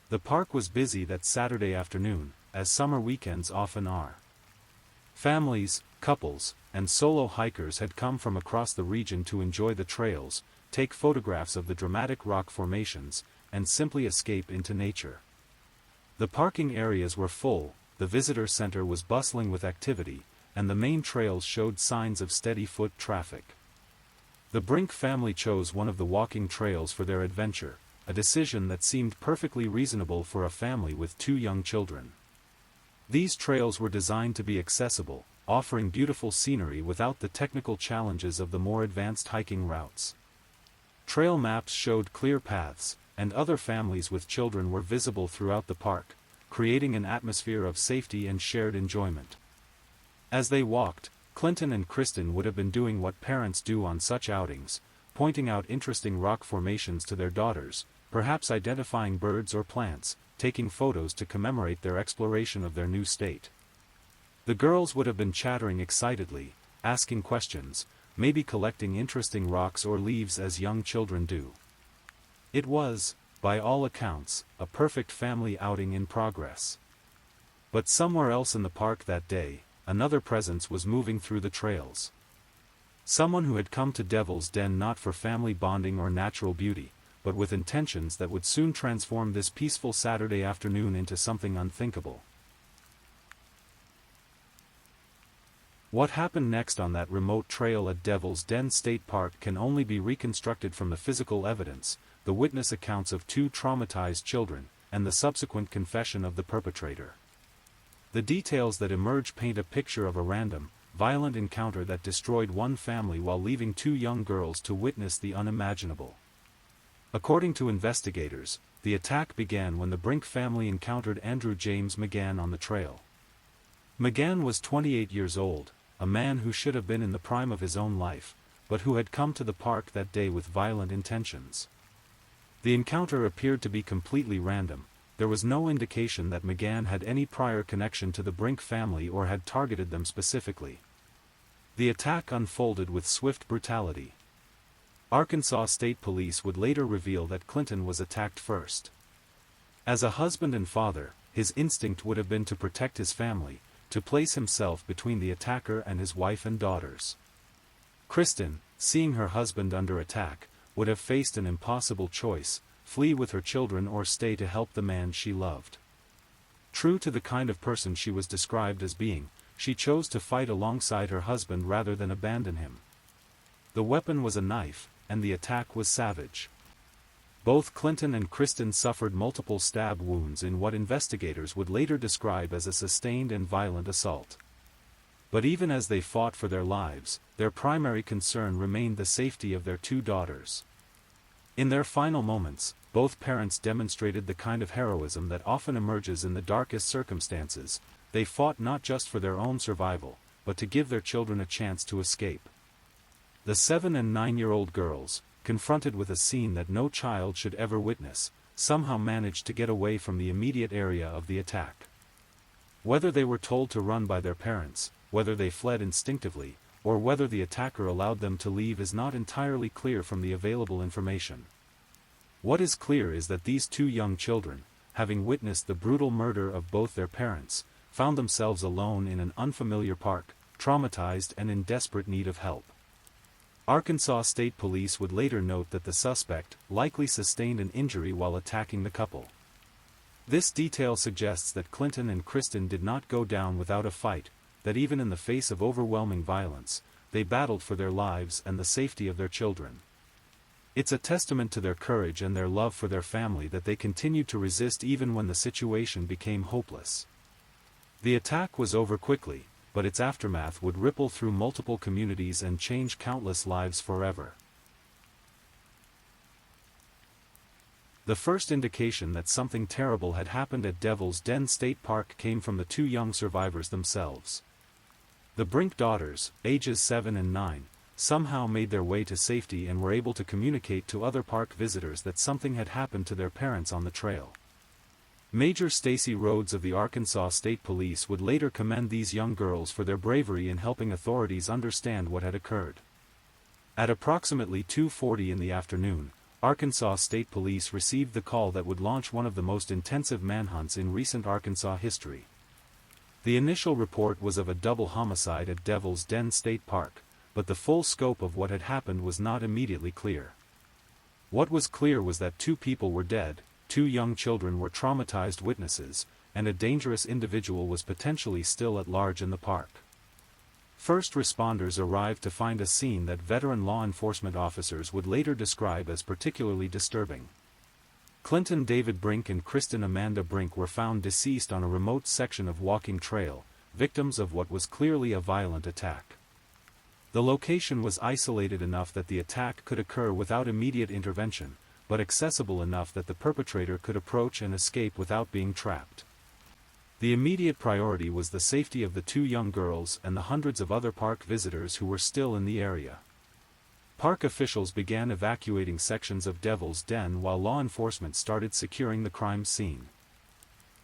The park was busy that Saturday afternoon, as summer weekends often are. Families, couples, and solo hikers had come from across the region to enjoy the trails, take photographs of the dramatic rock formations, and simply escape into nature. The parking areas were full, the visitor center was bustling with activity, and the main trails showed signs of steady foot traffic. The Brink family chose one of the walking trails for their adventure, a decision that seemed perfectly reasonable for a family with two young children. These trails were designed to be accessible, offering beautiful scenery without the technical challenges of the more advanced hiking routes. Trail maps showed clear paths, and other families with children were visible throughout the park, creating an atmosphere of safety and shared enjoyment. As they walked, Clinton and Kristen would have been doing what parents do on such outings, pointing out interesting rock formations to their daughters, perhaps identifying birds or plants, taking photos to commemorate their exploration of their new state. The girls would have been chattering excitedly, asking questions, maybe collecting interesting rocks or leaves as young children do. It was, by all accounts, a perfect family outing in progress. But somewhere else in the park that day, another presence was moving through the trails. Someone who had come to Devil's Den not for family bonding or natural beauty, but with intentions that would soon transform this peaceful Saturday afternoon into something unthinkable. What happened next on that remote trail at Devil's Den State Park can only be reconstructed from the physical evidence, the witness accounts of two traumatized children, and the subsequent confession of the perpetrator. The details that emerge paint a picture of a random, violent encounter that destroyed one family while leaving two young girls to witness the unimaginable. According to investigators, the attack began when the Brink family encountered Andrew James McGann on the trail. McGann was 28 years old, a man who should have been in the prime of his own life, but who had come to the park that day with violent intentions. The encounter appeared to be completely random. There was no indication that McGann had any prior connection to the Brink family or had targeted them specifically. The attack unfolded with swift brutality. Arkansas State Police would later reveal that Clinton was attacked first. As a husband and father, his instinct would have been to protect his family, to place himself between the attacker and his wife and daughters. Kristen, seeing her husband under attack, would have faced an impossible choice: flee with her children or stay to help the man she loved. True to the kind of person she was described as being, she chose to fight alongside her husband rather than abandon him. The weapon was a knife, and the attack was savage. Both Clinton and Kristen suffered multiple stab wounds in what investigators would later describe as a sustained and violent assault. But even as they fought for their lives, their primary concern remained the safety of their two daughters. In their final moments, both parents demonstrated the kind of heroism that often emerges in the darkest circumstances. They fought not just for their own survival, but to give their children a chance to escape. The 7- and 9-year-old girls, confronted with a scene that no child should ever witness, somehow managed to get away from the immediate area of the attack. Whether they were told to run by their parents, whether they fled instinctively, or whether the attacker allowed them to leave is not entirely clear from the available information. What is clear is that these two young children, having witnessed the brutal murder of both their parents, found themselves alone in an unfamiliar park, traumatized and in desperate need of help. Arkansas State Police would later note that the suspect likely sustained an injury while attacking the couple. This detail suggests that Clinton and Kristen did not go down without a fight, that even in the face of overwhelming violence, they battled for their lives and the safety of their children. It's a testament to their courage and their love for their family that they continued to resist even when the situation became hopeless. The attack was over quickly, but its aftermath would ripple through multiple communities and change countless lives forever. The first indication that something terrible had happened at Devil's Den State Park came from the two young survivors themselves. The Brink daughters, ages 7 and 9, somehow made their way to safety and were able to communicate to other park visitors that something had happened to their parents on the trail. Major Stacy Rhodes of the Arkansas State Police would later commend these young girls for their bravery in helping authorities understand what had occurred. At approximately 2:40 in the afternoon, Arkansas State Police received the call that would launch one of the most intensive manhunts in recent Arkansas history. The initial report was of a double homicide at Devil's Den State Park, but the full scope of what had happened was not immediately clear. What was clear was that two people were dead, two young children were traumatized witnesses, and a dangerous individual was potentially still at large in the park. First responders arrived to find a scene that veteran law enforcement officers would later describe as particularly disturbing. Clinton David Brink and Kristen Amanda Brink were found deceased on a remote section of walking trail, victims of what was clearly a violent attack. The location was isolated enough that the attack could occur without immediate intervention, but accessible enough that the perpetrator could approach and escape without being trapped. The immediate priority was the safety of the 2 young girls and the hundreds of other park visitors who were still in the area. Park officials began evacuating sections of Devil's Den while law enforcement started securing the crime scene.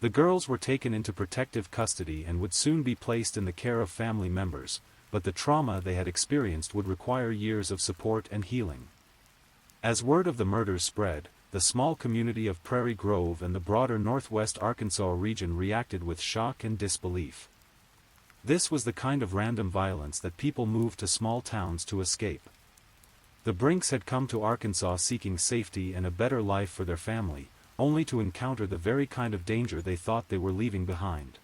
The girls were taken into protective custody and would soon be placed in the care of family members, but the trauma they had experienced would require years of support and healing. As word of the murders spread, the small community of Prairie Grove and the broader northwest Arkansas region reacted with shock and disbelief. This was the kind of random violence that people moved to small towns to escape. The Brinks had come to Arkansas seeking safety and a better life for their family, only to encounter the very kind of danger they thought they were leaving behind.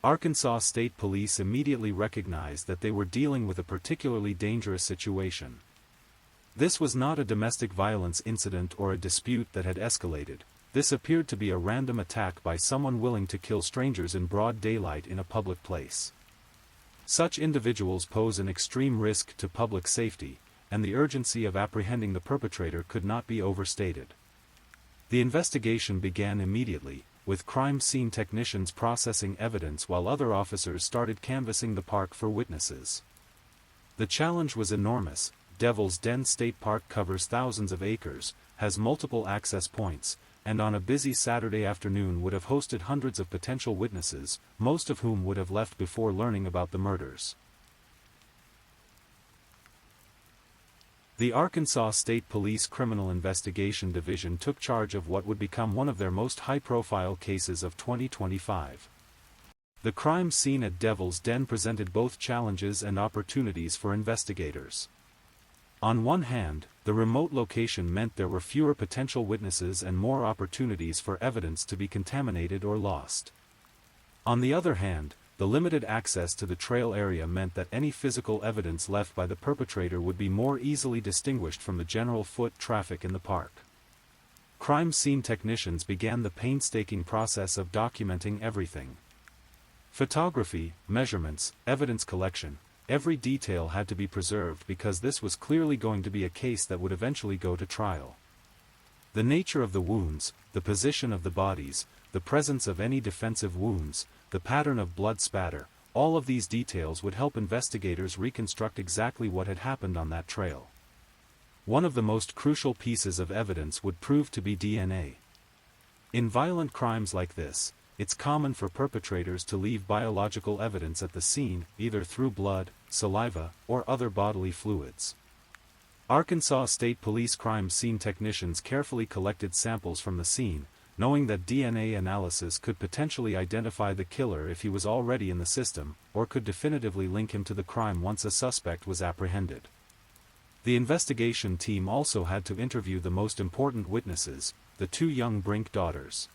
Arkansas State Police immediately recognized that they were dealing with a particularly dangerous situation. This was not a domestic violence incident or a dispute that had escalated. This appeared to be a random attack by someone willing to kill strangers in broad daylight in a public place. Such individuals pose an extreme risk to public safety, and the urgency of apprehending the perpetrator could not be overstated. The investigation began immediately, with crime scene technicians processing evidence while other officers started canvassing the park for witnesses. The challenge was enormous. Devil's Den State Park covers thousands of acres, has multiple access points, and on a busy Saturday afternoon would have hosted hundreds of potential witnesses, most of whom would have left before learning about the murders. The Arkansas State Police Criminal Investigation Division took charge of what would become one of their most high-profile cases of 2025. The crime scene at Devil's Den presented both challenges and opportunities for investigators. On one hand, the remote location meant there were fewer potential witnesses and more opportunities for evidence to be contaminated or lost. On the other hand, the limited access to the trail area meant that any physical evidence left by the perpetrator would be more easily distinguished from the general foot traffic in the park. Crime scene technicians began the painstaking process of documenting everything. Photography, measurements, evidence collection, every detail had to be preserved because this was clearly going to be a case that would eventually go to trial. The nature of the wounds, the position of the bodies, the presence of any defensive wounds, the pattern of blood spatter, all of these details would help investigators reconstruct exactly what had happened on that trail. One of the most crucial pieces of evidence would prove to be DNA. In violent crimes like this, it's common for perpetrators to leave biological evidence at the scene, either through blood, saliva, or other bodily fluids. Arkansas State Police crime scene technicians carefully collected samples from the scene, knowing that DNA analysis could potentially identify the killer if he was already in the system, or could definitively link him to the crime once a suspect was apprehended. The investigation team also had to interview the most important witnesses, the 2 young Brink daughters.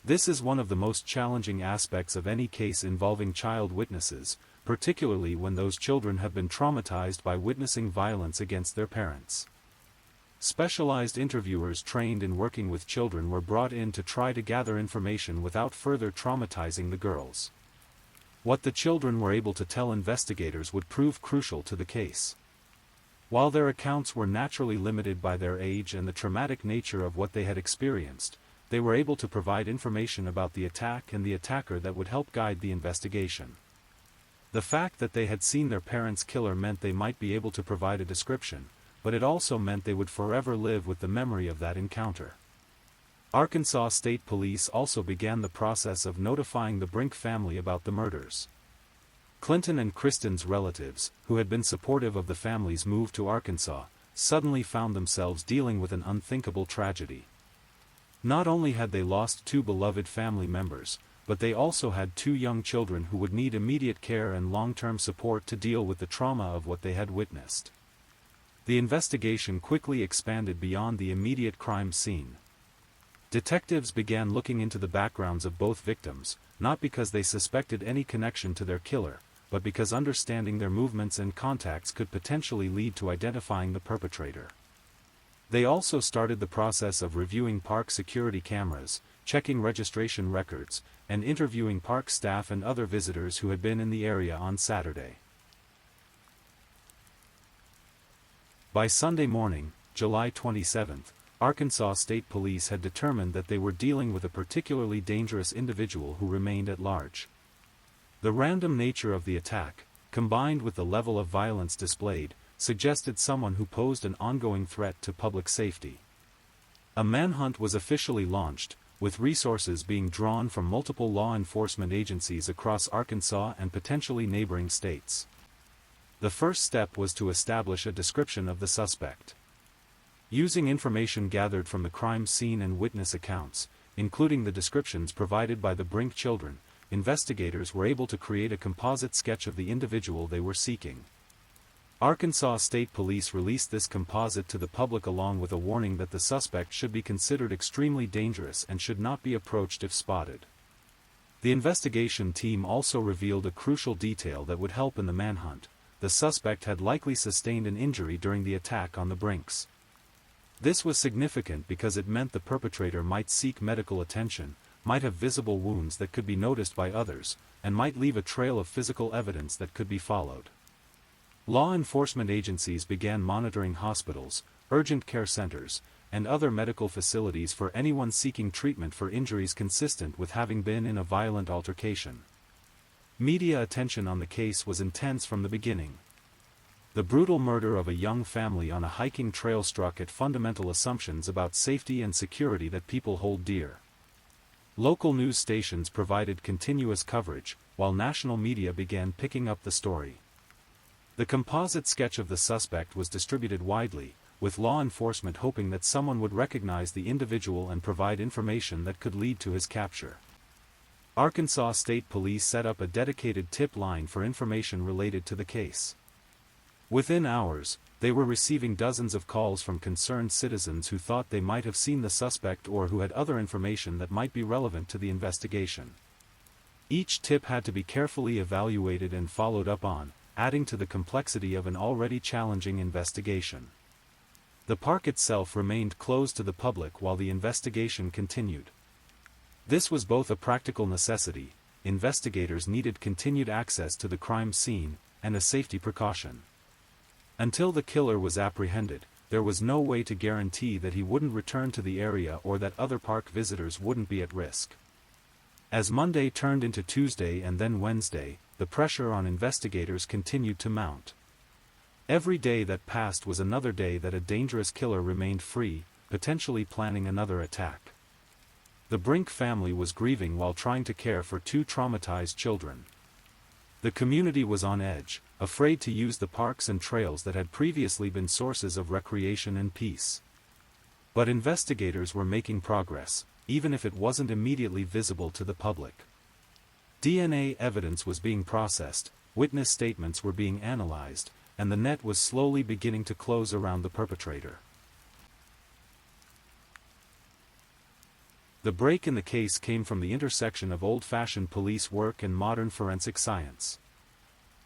This is one of the most challenging aspects of any case involving child witnesses, particularly when those children have been traumatized by witnessing violence against their parents. Specialized interviewers trained in working with children were brought in to try to gather information without further traumatizing the girls. What the children were able to tell investigators would prove crucial to the case. While their accounts were naturally limited by their age and the traumatic nature of what they had experienced, they were able to provide information about the attack and the attacker that would help guide the investigation. The fact that they had seen their parents' killer meant they might be able to provide a description, but it also meant they would forever live with the memory of that encounter. Arkansas State Police also began the process of notifying the Brink family about the murders. Clinton and Kristen's relatives, who had been supportive of the family's move to Arkansas, suddenly found themselves dealing with an unthinkable tragedy. Not only had they lost 2 beloved family members, but they also had 2 young children who would need immediate care and long-term support to deal with the trauma of what they had witnessed. The investigation quickly expanded beyond the immediate crime scene. Detectives began looking into the backgrounds of both victims, not because they suspected any connection to their killer, but because understanding their movements and contacts could potentially lead to identifying the perpetrator. They also started the process of reviewing park security cameras, checking registration records, and interviewing park staff and other visitors who had been in the area on Saturday. By Sunday morning, July 27, Arkansas State Police had determined that they were dealing with a particularly dangerous individual who remained at large. The random nature of the attack, combined with the level of violence displayed, suggested someone who posed an ongoing threat to public safety. A manhunt was officially launched, with resources being drawn from multiple law enforcement agencies across Arkansas and potentially neighboring states. The first step was to establish a description of the suspect. Using information gathered from the crime scene and witness accounts, including the descriptions provided by the Brink children, investigators were able to create a composite sketch of the individual they were seeking. Arkansas State Police released this composite to the public along with a warning that the suspect should be considered extremely dangerous and should not be approached if spotted. The investigation team also revealed a crucial detail that would help in the manhunt: the suspect had likely sustained an injury during the attack on the Brinks. This was significant because it meant the perpetrator might seek medical attention, might have visible wounds that could be noticed by others, and might leave a trail of physical evidence that could be followed. Law enforcement agencies began monitoring hospitals, urgent care centers, and other medical facilities for anyone seeking treatment for injuries consistent with having been in a violent altercation. Media attention on the case was intense from the beginning. The brutal murder of a young family on a hiking trail struck at fundamental assumptions about safety and security that people hold dear. Local news stations provided continuous coverage, while national media began picking up the story. The composite sketch of the suspect was distributed widely, with law enforcement hoping that someone would recognize the individual and provide information that could lead to his capture. Arkansas State Police set up a dedicated tip line for information related to the case. Within hours, they were receiving dozens of calls from concerned citizens who thought they might have seen the suspect or who had other information that might be relevant to the investigation. Each tip had to be carefully evaluated and followed up on, adding to the complexity of an already challenging investigation. The park itself remained closed to the public while the investigation continued. This was both a practical necessity: investigators needed continued access to the crime scene, and a safety precaution. Until the killer was apprehended, there was no way to guarantee that he wouldn't return to the area or that other park visitors wouldn't be at risk. As Monday turned into Tuesday and then Wednesday, the pressure on investigators continued to mount. Every day that passed was another day that a dangerous killer remained free, potentially planning another attack. The Brink family was grieving while trying to care for two traumatized children. The community was on edge, afraid to use the parks and trails that had previously been sources of recreation and peace. But investigators were making progress, even if it wasn't immediately visible to the public. DNA evidence was being processed, witness statements were being analyzed, and the net was slowly beginning to close around the perpetrator. The break in the case came from the intersection of old-fashioned police work and modern forensic science.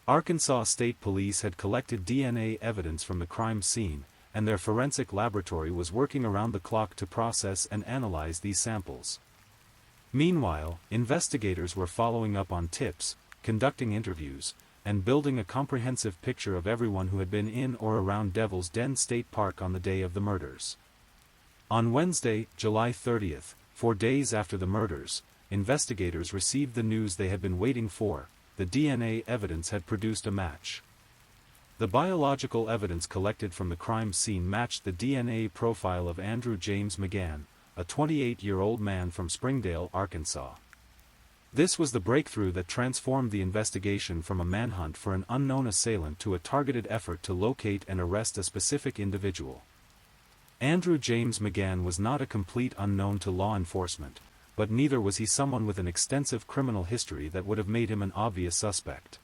Arkansas State Police had collected DNA evidence from the crime scene, and their forensic laboratory was working around the clock to process and analyze these samples. Meanwhile, investigators were following up on tips, conducting interviews, and building a comprehensive picture of everyone who had been in or around Devil's Den State Park on the day of the murders. On Wednesday, July 30th, 4 days after the murders, investigators received the news they had been waiting for: the DNA evidence had produced a match. The biological evidence collected from the crime scene matched the DNA profile of Andrew James McGann, a 28-year-old man from Springdale, Arkansas. This was the breakthrough that transformed the investigation from a manhunt for an unknown assailant to a targeted effort to locate and arrest a specific individual. Andrew James McGann was not a complete unknown to law enforcement, but neither was he someone with an extensive criminal history that would have made him an obvious suspect.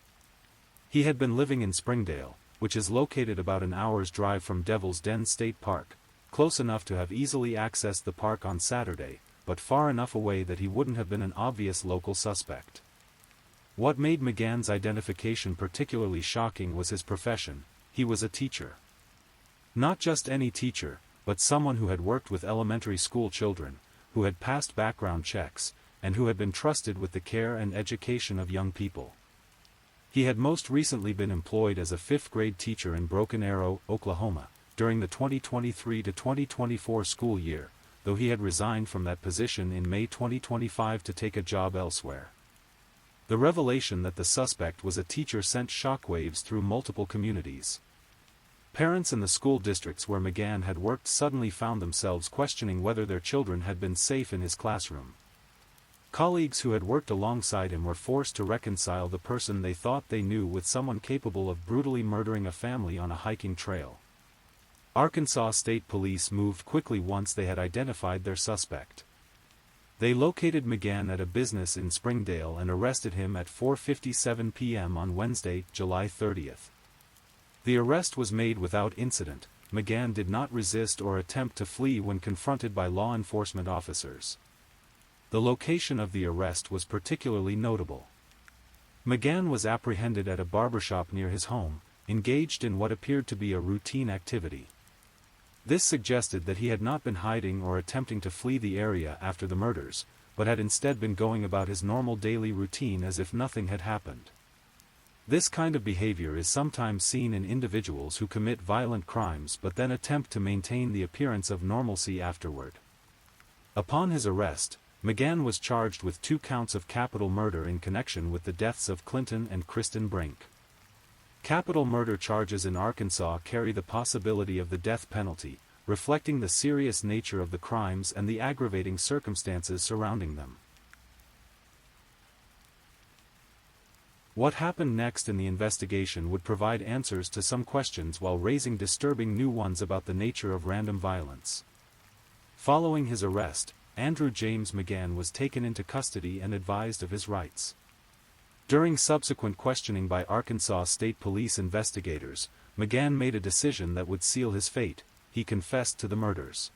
He had been living in Springdale, which is located about an hour's drive from Devil's Den State Park, close enough to have easily accessed the park on Saturday, but far enough away that he wouldn't have been an obvious local suspect. What made McGann's identification particularly shocking was his profession: he was a teacher. Not just any teacher, but someone who had worked with elementary school children, who had passed background checks, and who had been trusted with the care and education of young people. He had most recently been employed as a 5th-grade teacher in Broken Arrow, Oklahoma, during the 2023-2024 school year, though he had resigned from that position in May 2025 to take a job elsewhere. The revelation that the suspect was a teacher sent shockwaves through multiple communities. Parents in the school districts where McGann had worked suddenly found themselves questioning whether their children had been safe in his classroom. Colleagues who had worked alongside him were forced to reconcile the person they thought they knew with someone capable of brutally murdering a family on a hiking trail. Arkansas State Police moved quickly once they had identified their suspect. They located McGann at a business in Springdale and arrested him at 4:57 p.m. on Wednesday, July 30th. The arrest was made without incident. McGann did not resist or attempt to flee when confronted by law enforcement officers. The location of the arrest was particularly notable. McGann was apprehended at a barbershop near his home, engaged in what appeared to be a routine activity. This suggested that he had not been hiding or attempting to flee the area after the murders, but had instead been going about his normal daily routine as if nothing had happened. This kind of behavior is sometimes seen in individuals who commit violent crimes but then attempt to maintain the appearance of normalcy afterward. Upon his arrest, McGann was charged with 2 counts of capital murder in connection with the deaths of Clinton and Kristen Brink. Capital murder charges in Arkansas carry the possibility of the death penalty, reflecting the serious nature of the crimes and the aggravating circumstances surrounding them. What happened next in the investigation would provide answers to some questions while raising disturbing new ones about the nature of random violence. Following his arrest, Andrew James McGann was taken into custody and advised of his rights. During subsequent questioning by Arkansas State Police investigators, McGann made a decision that would seal his fate. He confessed to the murders.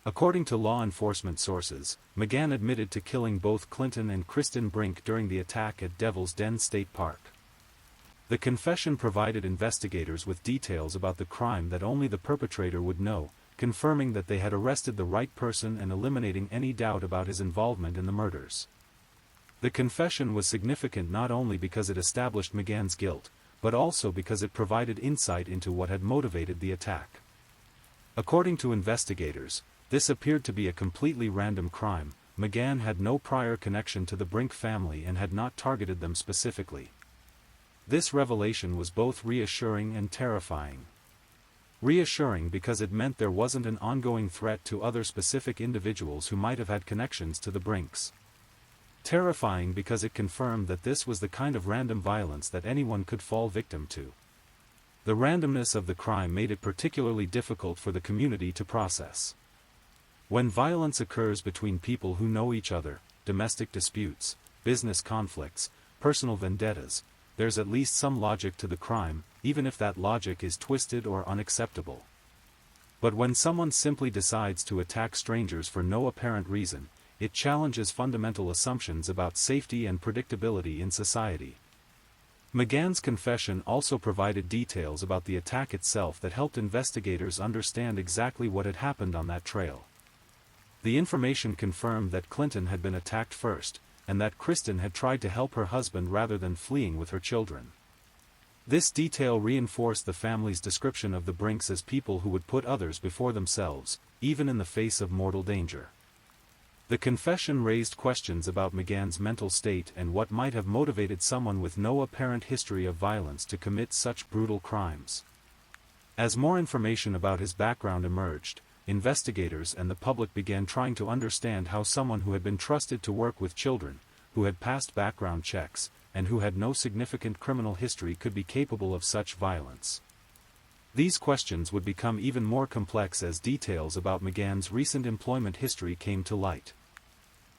According to law enforcement sources, McGann admitted to killing both Clinton and Kristen Brink during the attack at Devil's Den State Park. The confession provided investigators with details about the crime that only the perpetrator would know, confirming that they had arrested the right person and eliminating any doubt about his involvement in the murders. The confession was significant not only because it established McGann's guilt, but also because it provided insight into what had motivated the attack. According to investigators, this appeared to be a completely random crime. McGann had no prior connection to the Brink family and had not targeted them specifically. This revelation was both reassuring and terrifying. Reassuring because it meant there wasn't an ongoing threat to other specific individuals who might have had connections to the Brinks. Terrifying because it confirmed that this was the kind of random violence that anyone could fall victim to. The randomness of the crime made it particularly difficult for the community to process. When violence occurs between people who know each other, domestic disputes, business conflicts, personal vendettas, there's at least some logic to the crime, even if that logic is twisted or unacceptable. But when someone simply decides to attack strangers for no apparent reason, it challenges fundamental assumptions about safety and predictability in society. McGann's confession also provided details about the attack itself that helped investigators understand exactly what had happened on that trail. The information confirmed that Clinton had been attacked first, and that Kristen had tried to help her husband rather than fleeing with her children. This detail reinforced the family's description of the Brinks as people who would put others before themselves, even in the face of mortal danger. The confession raised questions about McGann's mental state and what might have motivated someone with no apparent history of violence to commit such brutal crimes. As more information about his background emerged, investigators and the public began trying to understand how someone who had been trusted to work with children, who had passed background checks, and who had no significant criminal history could be capable of such violence. These questions would become even more complex as details about McGann's recent employment history came to light.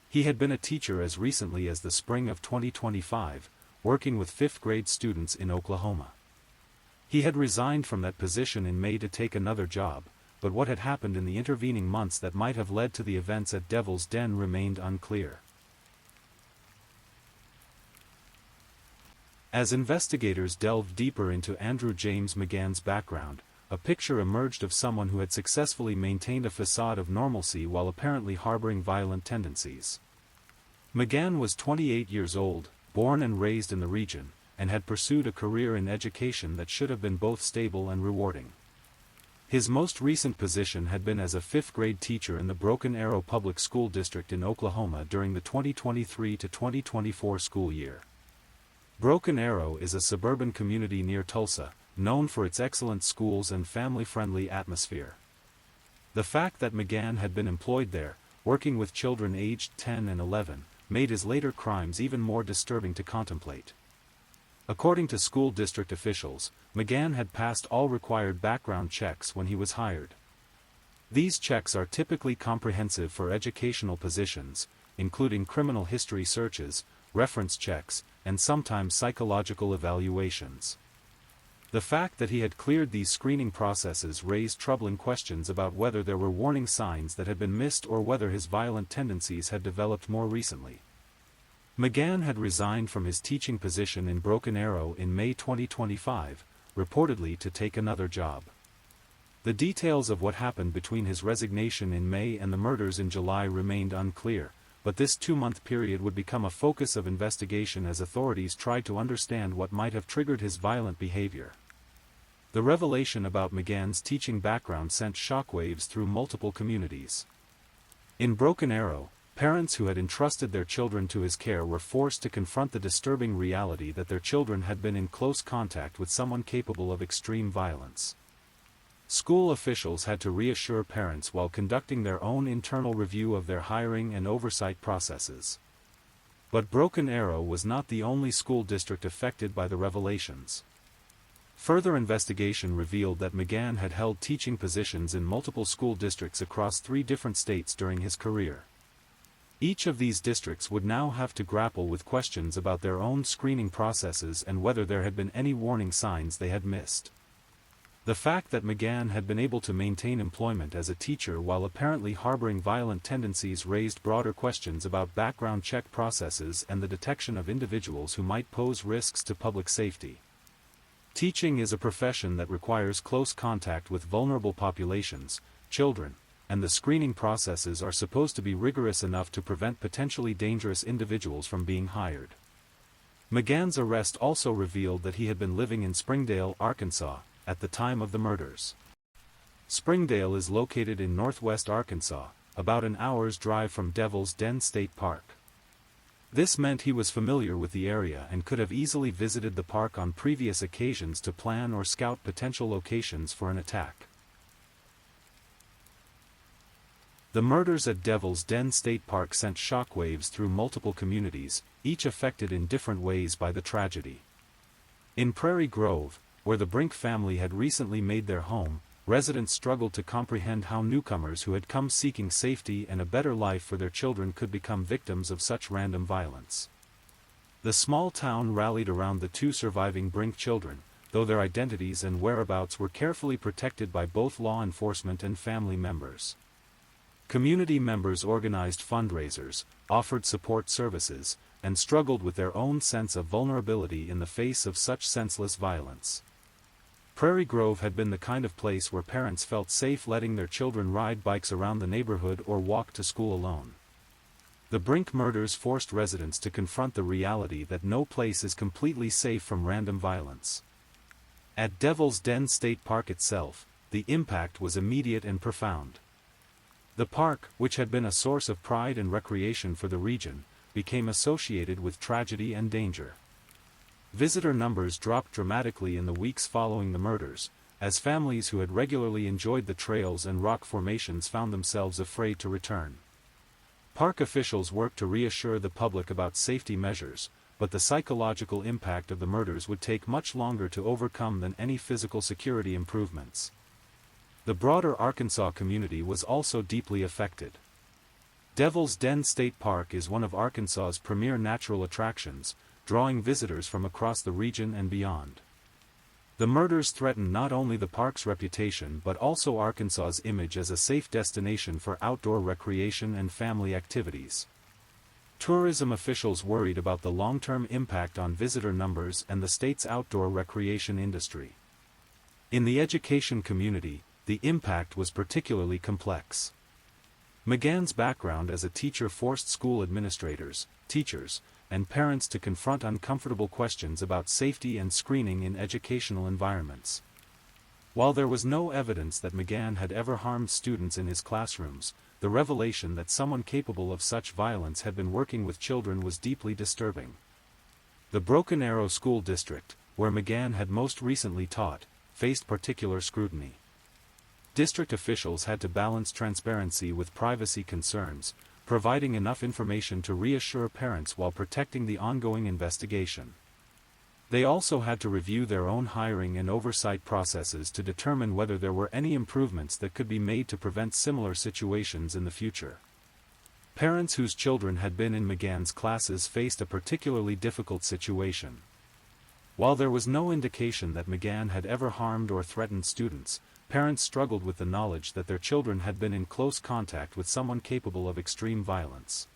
He had been a teacher as recently as the spring of 2025, working with 5th-grade students in Oklahoma. He had resigned from that position in May to take another job, but what had happened in the intervening months that might have led to the events at Devil's Den remained unclear. As investigators delved deeper into Andrew James McGann's background, a picture emerged of someone who had successfully maintained a facade of normalcy while apparently harboring violent tendencies. McGann was 28 years old, born and raised in the region, and had pursued a career in education that should have been both stable and rewarding. His most recent position had been as a fifth-grade teacher in the Broken Arrow Public School District in Oklahoma during the 2023 to 2024 school year. Broken Arrow is a suburban community near Tulsa, known for its excellent schools and family-friendly atmosphere. The fact that McGann had been employed there, working with children aged 10 and 11, made his later crimes even more disturbing to contemplate. According to school district officials, McGann had passed all required background checks when he was hired. These checks are typically comprehensive for educational positions, including criminal history searches, reference checks, and sometimes psychological evaluations. The fact that he had cleared these screening processes raised troubling questions about whether there were warning signs that had been missed or whether his violent tendencies had developed more recently. McGann had resigned from his teaching position in Broken Arrow in May 2025, reportedly to take another job. The details of what happened between his resignation in May and the murders in July remained unclear, but this 2-month period would become a focus of investigation as authorities tried to understand what might have triggered his violent behavior. The revelation about McGann's teaching background sent shockwaves through multiple communities. In Broken Arrow, parents who had entrusted their children to his care were forced to confront the disturbing reality that their children had been in close contact with someone capable of extreme violence. School officials had to reassure parents while conducting their own internal review of their hiring and oversight processes. But Broken Arrow was not the only school district affected by the revelations. Further investigation revealed that McGann had held teaching positions in multiple school districts across 3 different states during his career. Each of these districts would now have to grapple with questions about their own screening processes and whether there had been any warning signs they had missed. The fact that McGann had been able to maintain employment as a teacher while apparently harboring violent tendencies raised broader questions about background check processes and the detection of individuals who might pose risks to public safety. Teaching is a profession that requires close contact with vulnerable populations, children, and the screening processes are supposed to be rigorous enough to prevent potentially dangerous individuals from being hired. McGann's arrest also revealed that he had been living in Springdale, Arkansas, at the time of the murders. Springdale is located in northwest Arkansas, about an hour's drive from Devil's Den State Park. This meant he was familiar with the area and could have easily visited the park on previous occasions to plan or scout potential locations for an attack. The murders at Devil's Den State Park sent shockwaves through multiple communities, each affected in different ways by the tragedy. In Prairie Grove, where the Brink family had recently made their home, residents struggled to comprehend how newcomers who had come seeking safety and a better life for their children could become victims of such random violence. The small town rallied around the 2 surviving Brink children, though their identities and whereabouts were carefully protected by both law enforcement and family members. Community members organized fundraisers, offered support services, and struggled with their own sense of vulnerability in the face of such senseless violence. Prairie Grove had been the kind of place where parents felt safe letting their children ride bikes around the neighborhood or walk to school alone. The Brink murders forced residents to confront the reality that no place is completely safe from random violence. At Devil's Den State Park itself, the impact was immediate and profound. The park, which had been a source of pride and recreation for the region, became associated with tragedy and danger. Visitor numbers dropped dramatically in the weeks following the murders, as families who had regularly enjoyed the trails and rock formations found themselves afraid to return. Park officials worked to reassure the public about safety measures, but the psychological impact of the murders would take much longer to overcome than any physical security improvements. The broader Arkansas community was also deeply affected. Devil's Den State Park is one of Arkansas's premier natural attractions, drawing visitors from across the region and beyond. The murders threaten not only the park's reputation but also Arkansas's image as a safe destination for outdoor recreation and family activities. Tourism officials worried about the long-term impact on visitor numbers and the state's outdoor recreation industry. In the education community, the impact was particularly complex. McGann's background as a teacher forced school administrators, teachers, and parents to confront uncomfortable questions about safety and screening in educational environments. While there was no evidence that McGann had ever harmed students in his classrooms, the revelation that someone capable of such violence had been working with children was deeply disturbing. The Broken Arrow School District, where McGann had most recently taught, faced particular scrutiny. District officials had to balance transparency with privacy concerns, providing enough information to reassure parents while protecting the ongoing investigation. They also had to review their own hiring and oversight processes to determine whether there were any improvements that could be made to prevent similar situations in the future. Parents whose children had been in McGann's classes faced a particularly difficult situation. While there was no indication that McGann had ever harmed or threatened students, parents struggled with the knowledge that their children had been in close contact with someone capable of extreme violence.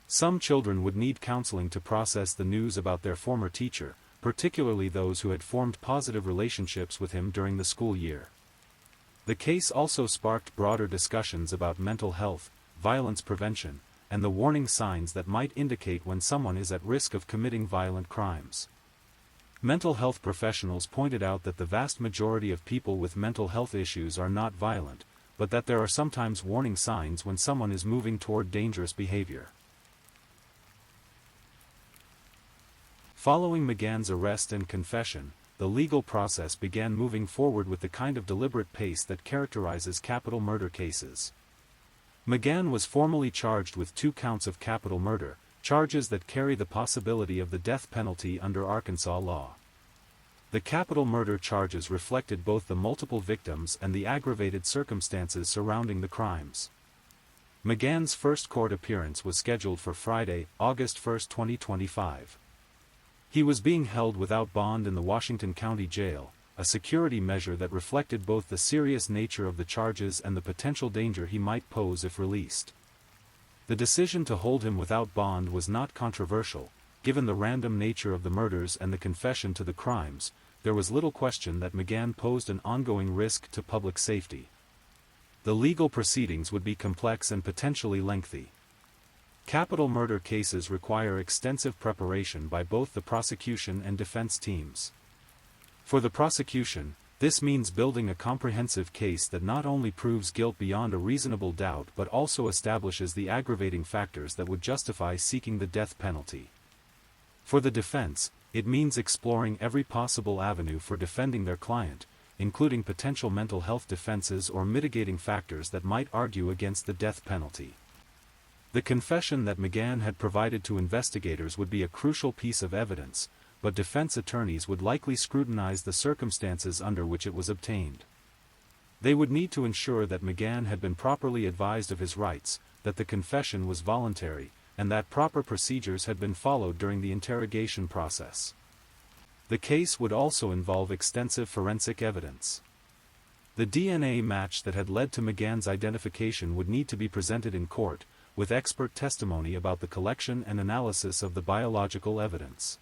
Some children would need counseling to process the news about their former teacher, particularly those who had formed positive relationships with him during the school year. The case also sparked broader discussions about mental health, violence prevention, and the warning signs that might indicate when someone is at risk of committing violent crimes. Mental health professionals pointed out that the vast majority of people with mental health issues are not violent, but that there are sometimes warning signs when someone is moving toward dangerous behavior. Following McGann's arrest and confession, the legal process began moving forward with the kind of deliberate pace that characterizes capital murder cases. McGann was formally charged with 2 counts of capital murder, charges that carry the possibility of the death penalty under Arkansas law. The capital murder charges reflected both the multiple victims and the aggravated circumstances surrounding the crimes. McGann's first court appearance was scheduled for Friday, August 1, 2025. He was being held without bond in the Washington County Jail, a security measure that reflected both the serious nature of the charges and the potential danger he might pose if released. The decision to hold him without bond was not controversial. Given the random nature of the murders and the confession to the crimes, there was little question that McGann posed an ongoing risk to public safety. The legal proceedings would be complex and potentially lengthy. Capital murder cases require extensive preparation by both the prosecution and defense teams. For the prosecution, this means building a comprehensive case that not only proves guilt beyond a reasonable doubt but also establishes the aggravating factors that would justify seeking the death penalty. For the defense, it means exploring every possible avenue for defending their client, including potential mental health defenses or mitigating factors that might argue against the death penalty. The confession that McGann had provided to investigators would be a crucial piece of evidence, but defense attorneys would likely scrutinize the circumstances under which it was obtained. They would need to ensure that McGann had been properly advised of his rights, that the confession was voluntary, and that proper procedures had been followed during the interrogation process. The case would also involve extensive forensic evidence. The DNA match that had led to McGann's identification would need to be presented in court, with expert testimony about the collection and analysis of the biological evidence.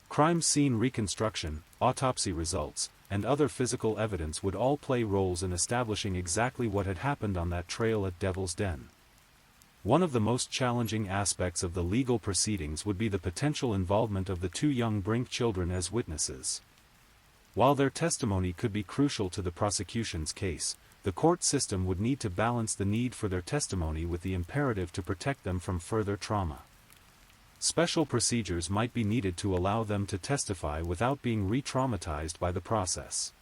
Crime scene reconstruction, autopsy results, and other physical evidence would all play roles in establishing exactly what had happened on that trail at Devil's Den. One of the most challenging aspects of the legal proceedings would be the potential involvement of the 2 young Brink children as witnesses. While their testimony could be crucial to the prosecution's case, the court system would need to balance the need for their testimony with the imperative to protect them from further trauma. Special procedures might be needed to allow them to testify without being re-traumatized by the process.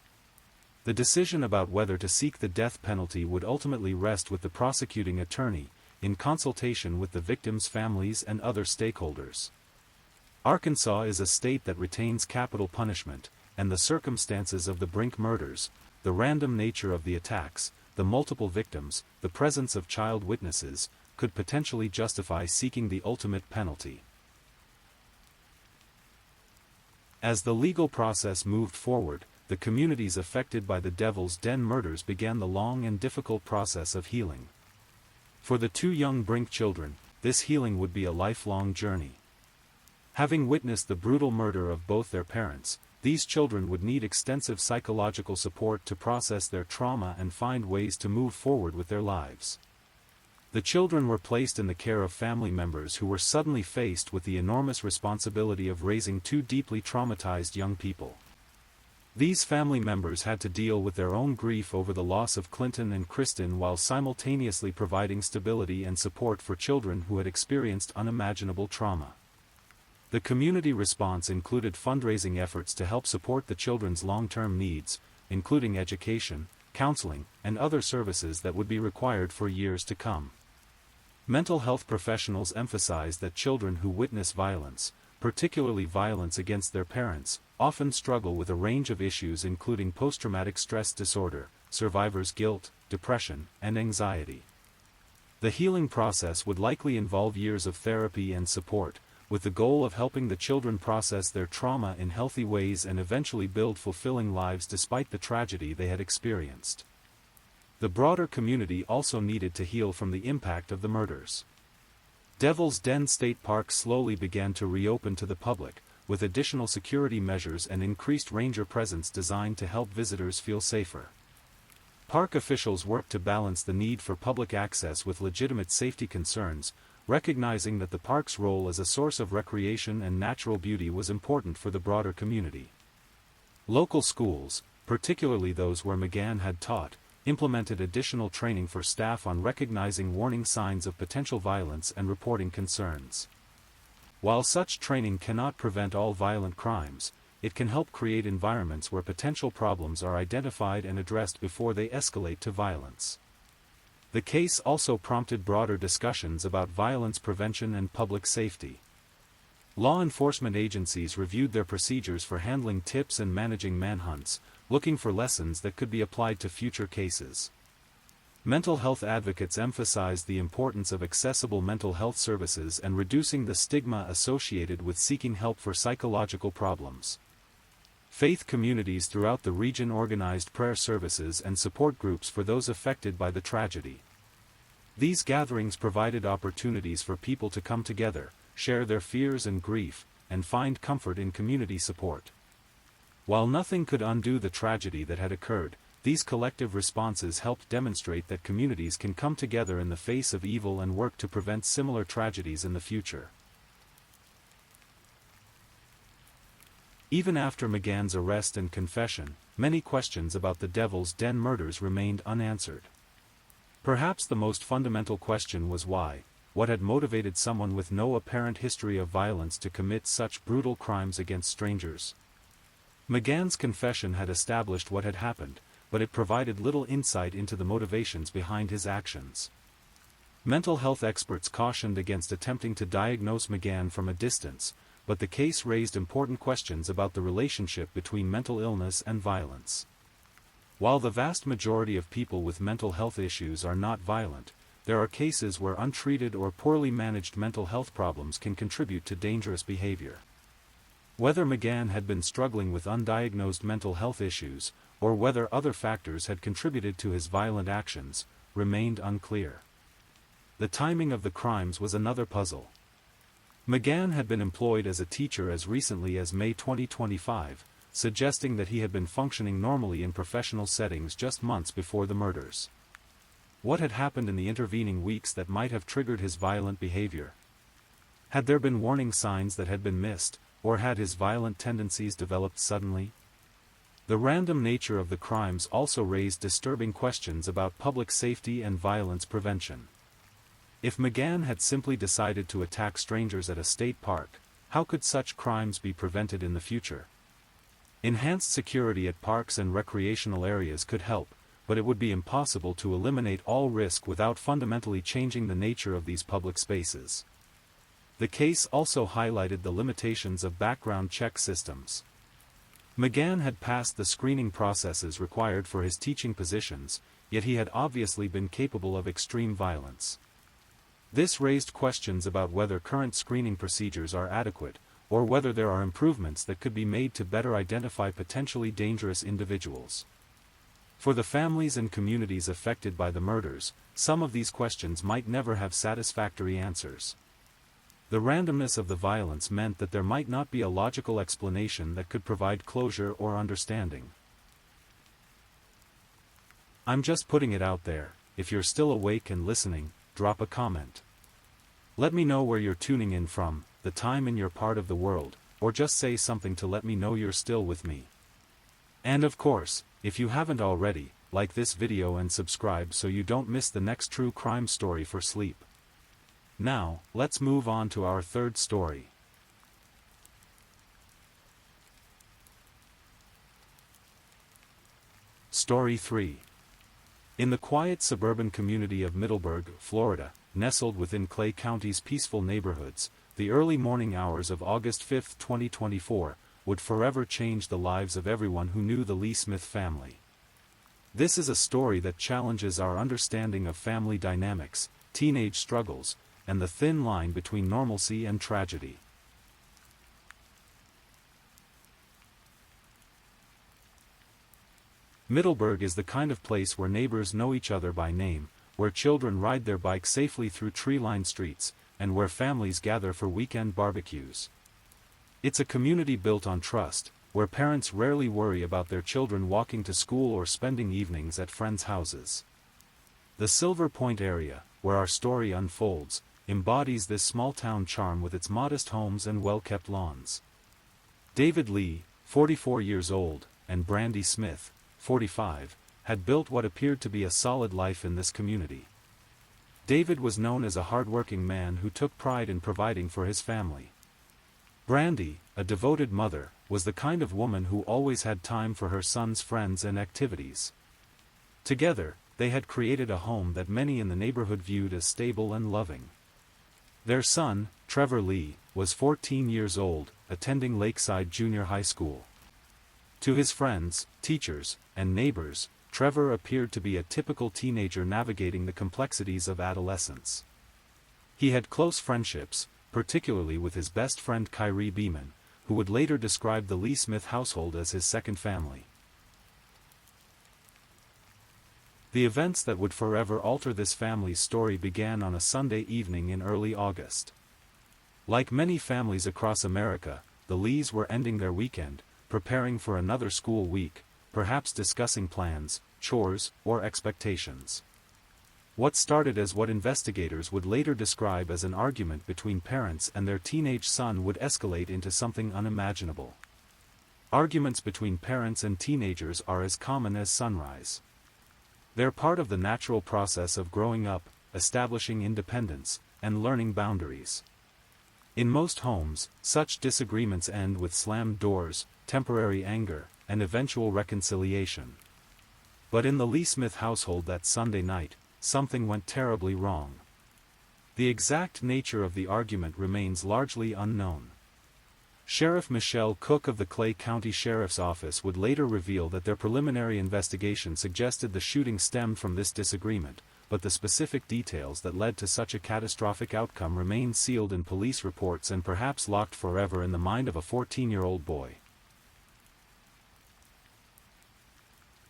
The decision about whether to seek the death penalty would ultimately rest with the prosecuting attorney, in consultation with the victims' families and other stakeholders. Arkansas is a state that retains capital punishment, and the circumstances of the Brink murders, the random nature of the attacks, the multiple victims, the presence of child witnesses, could potentially justify seeking the ultimate penalty. As the legal process moved forward, the communities affected by the Devil's Den murders began the long and difficult process of healing. For the 2 young Brink children, this healing would be a lifelong journey. Having witnessed the brutal murder of both their parents, these children would need extensive psychological support to process their trauma and find ways to move forward with their lives. The children were placed in the care of family members who were suddenly faced with the enormous responsibility of raising 2 deeply traumatized young people. These family members had to deal with their own grief over the loss of Clinton and Kristen while simultaneously providing stability and support for children who had experienced unimaginable trauma. The community response included fundraising efforts to help support the children's long-term needs, including education, counseling, and other services that would be required for years to come. Mental health professionals emphasized that children who witness violence, particularly violence against their parents, often struggle with a range of issues including post-traumatic stress disorder, survivor's guilt, depression, and anxiety. The healing process would likely involve years of therapy and support, with the goal of helping the children process their trauma in healthy ways and eventually build fulfilling lives despite the tragedy they had experienced. The broader community also needed to heal from the impact of the murders. Devil's Den State Park slowly began to reopen to the public, with additional security measures and increased ranger presence designed to help visitors feel safer. Park officials worked to balance the need for public access with legitimate safety concerns, recognizing that the park's role as a source of recreation and natural beauty was important for the broader community. Local schools, particularly those where McGann had taught, implemented additional training for staff on recognizing warning signs of potential violence and reporting concerns. While such training cannot prevent all violent crimes, it can help create environments where potential problems are identified and addressed before they escalate to violence. The case also prompted broader discussions about violence prevention and public safety. Law enforcement agencies reviewed their procedures for handling tips and managing manhunts, looking for lessons that could be applied to future cases. Mental health advocates emphasized the importance of accessible mental health services and reducing the stigma associated with seeking help for psychological problems. Faith communities throughout the region organized prayer services and support groups for those affected by the tragedy. These gatherings provided opportunities for people to come together, share their fears and grief, and find comfort in community support. While nothing could undo the tragedy that had occurred, these collective responses helped demonstrate that communities can come together in the face of evil and work to prevent similar tragedies in the future. Even after McGann's arrest and confession, many questions about the Devil's Den murders remained unanswered. Perhaps the most fundamental question was why, what had motivated someone with no apparent history of violence to commit such brutal crimes against strangers? McGann's confession had established what had happened, but it provided little insight into the motivations behind his actions. Mental health experts cautioned against attempting to diagnose McGann from a distance, but the case raised important questions about the relationship between mental illness and violence. While the vast majority of people with mental health issues are not violent, there are cases where untreated or poorly managed mental health problems can contribute to dangerous behavior. Whether McGann had been struggling with undiagnosed mental health issues, or whether other factors had contributed to his violent actions, remained unclear. The timing of the crimes was another puzzle. McGann had been employed as a teacher as recently as May 2025, suggesting that he had been functioning normally in professional settings just months before the murders. What had happened in the intervening weeks that might have triggered his violent behavior? Had there been warning signs that had been missed, or had his violent tendencies developed suddenly? The random nature of the crimes also raised disturbing questions about public safety and violence prevention. If McGann had simply decided to attack strangers at a state park, how could such crimes be prevented in the future? Enhanced security at parks and recreational areas could help, but it would be impossible to eliminate all risk without fundamentally changing the nature of these public spaces. The case also highlighted the limitations of background check systems. McGann had passed the screening processes required for his teaching positions, yet he had obviously been capable of extreme violence. This raised questions about whether current screening procedures are adequate, or whether there are improvements that could be made to better identify potentially dangerous individuals. For the families and communities affected by the murders, some of these questions might never have satisfactory answers. The randomness of the violence meant that there might not be a logical explanation that could provide closure or understanding. I'm just putting it out there. If you're still awake and listening, drop a comment. Let me know where you're tuning in from, the time in your part of the world, or just say something to let me know you're still with me. And of course, if you haven't already, like this video and subscribe so you don't miss the next true crime story for sleep. Now, let's move on to our third story. Story 3. In the quiet suburban community of Middleburg, Florida, nestled within Clay County's peaceful neighborhoods, the early morning hours of August 5, 2024, would forever change the lives of everyone who knew the Lee Smith family. This is a story that challenges our understanding of family dynamics, teenage struggles, and the thin line between normalcy and tragedy. Middleburg is the kind of place where neighbors know each other by name, where children ride their bikes safely through tree-lined streets, and where families gather for weekend barbecues. It's a community built on trust, where parents rarely worry about their children walking to school or spending evenings at friends' houses. The Silver Point area, where our story unfolds, embodies this small-town charm with its modest homes and well-kept lawns. David Lee, 44 years old, and Brandy Smith, 45, had built what appeared to be a solid life in this community. David was known as a hard-working man who took pride in providing for his family. Brandy, a devoted mother, was the kind of woman who always had time for her son's friends and activities. Together, they had created a home that many in the neighborhood viewed as stable and loving. Their son, Trevor Lee, was 14 years old, attending Lakeside Junior High School. To his friends, teachers, and neighbors, Trevor appeared to be a typical teenager navigating the complexities of adolescence. He had close friendships, particularly with his best friend Kyrie Beeman, who would later describe the Lee Smith household as his second family. The events that would forever alter this family's story began on a Sunday evening in early August. Like many families across America, the Lees were ending their weekend, preparing for another school week, perhaps discussing plans, chores, or expectations. What started as what investigators would later describe as an argument between parents and their teenage son would escalate into something unimaginable. Arguments between parents and teenagers are as common as sunrise. They're part of the natural process of growing up, establishing independence, and learning boundaries. In most homes, such disagreements end with slammed doors, temporary anger, and eventual reconciliation. But in the Lee Smith household that Sunday night, something went terribly wrong. The exact nature of the argument remains largely unknown. Sheriff Michelle Cook of the Clay County Sheriff's Office would later reveal that their preliminary investigation suggested the shooting stemmed from this disagreement, but the specific details that led to such a catastrophic outcome remain sealed in police reports and perhaps locked forever in the mind of a 14-year-old boy.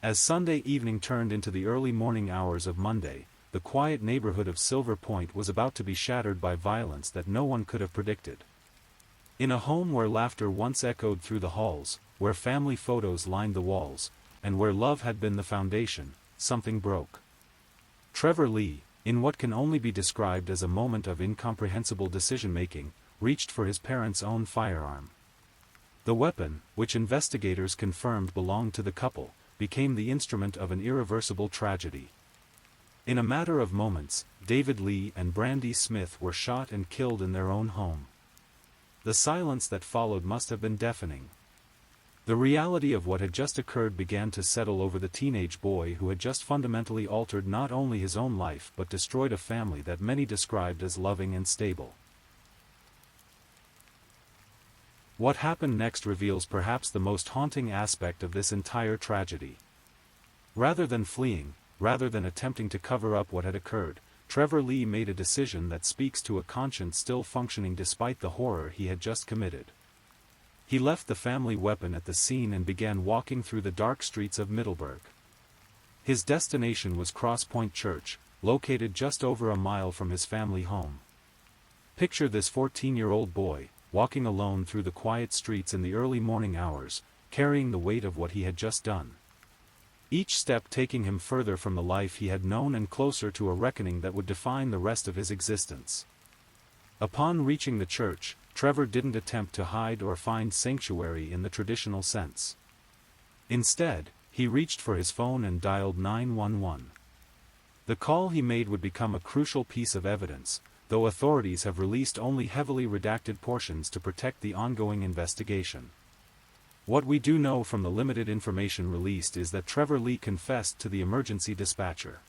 As Sunday evening turned into the early morning hours of Monday, the quiet neighborhood of Silver Point was about to be shattered by violence that no one could have predicted. In a home where laughter once echoed through the halls, where family photos lined the walls, and where love had been the foundation, something broke. Trevor Lee, in what can only be described as a moment of incomprehensible decision-making, reached for his parents' own firearm. The weapon, which investigators confirmed belonged to the couple, became the instrument of an irreversible tragedy. In a matter of moments, David Lee and Brandy Smith were shot and killed in their own home. The silence that followed must have been deafening. The reality of what had just occurred began to settle over the teenage boy who had just fundamentally altered not only his own life but destroyed a family that many described as loving and stable. What happened next reveals perhaps the most haunting aspect of this entire tragedy. Rather than fleeing, rather than attempting to cover up what had occurred, Trevor Lee made a decision that speaks to a conscience still functioning despite the horror he had just committed. He left the family weapon at the scene and began walking through the dark streets of Middleburg. His destination was Cross Point Church, located just over a mile from his family home. Picture this 14-year-old boy, walking alone through the quiet streets in the early morning hours, carrying the weight of what he had just done. Each step taking him further from the life he had known and closer to a reckoning that would define the rest of his existence. Upon reaching the church, Trevor didn't attempt to hide or find sanctuary in the traditional sense. Instead, he reached for his phone and dialed 911. The call he made would become a crucial piece of evidence, though authorities have released only heavily redacted portions to protect the ongoing investigation. What we do know from the limited information released is that Trevor Lee confessed to the emergency dispatcher.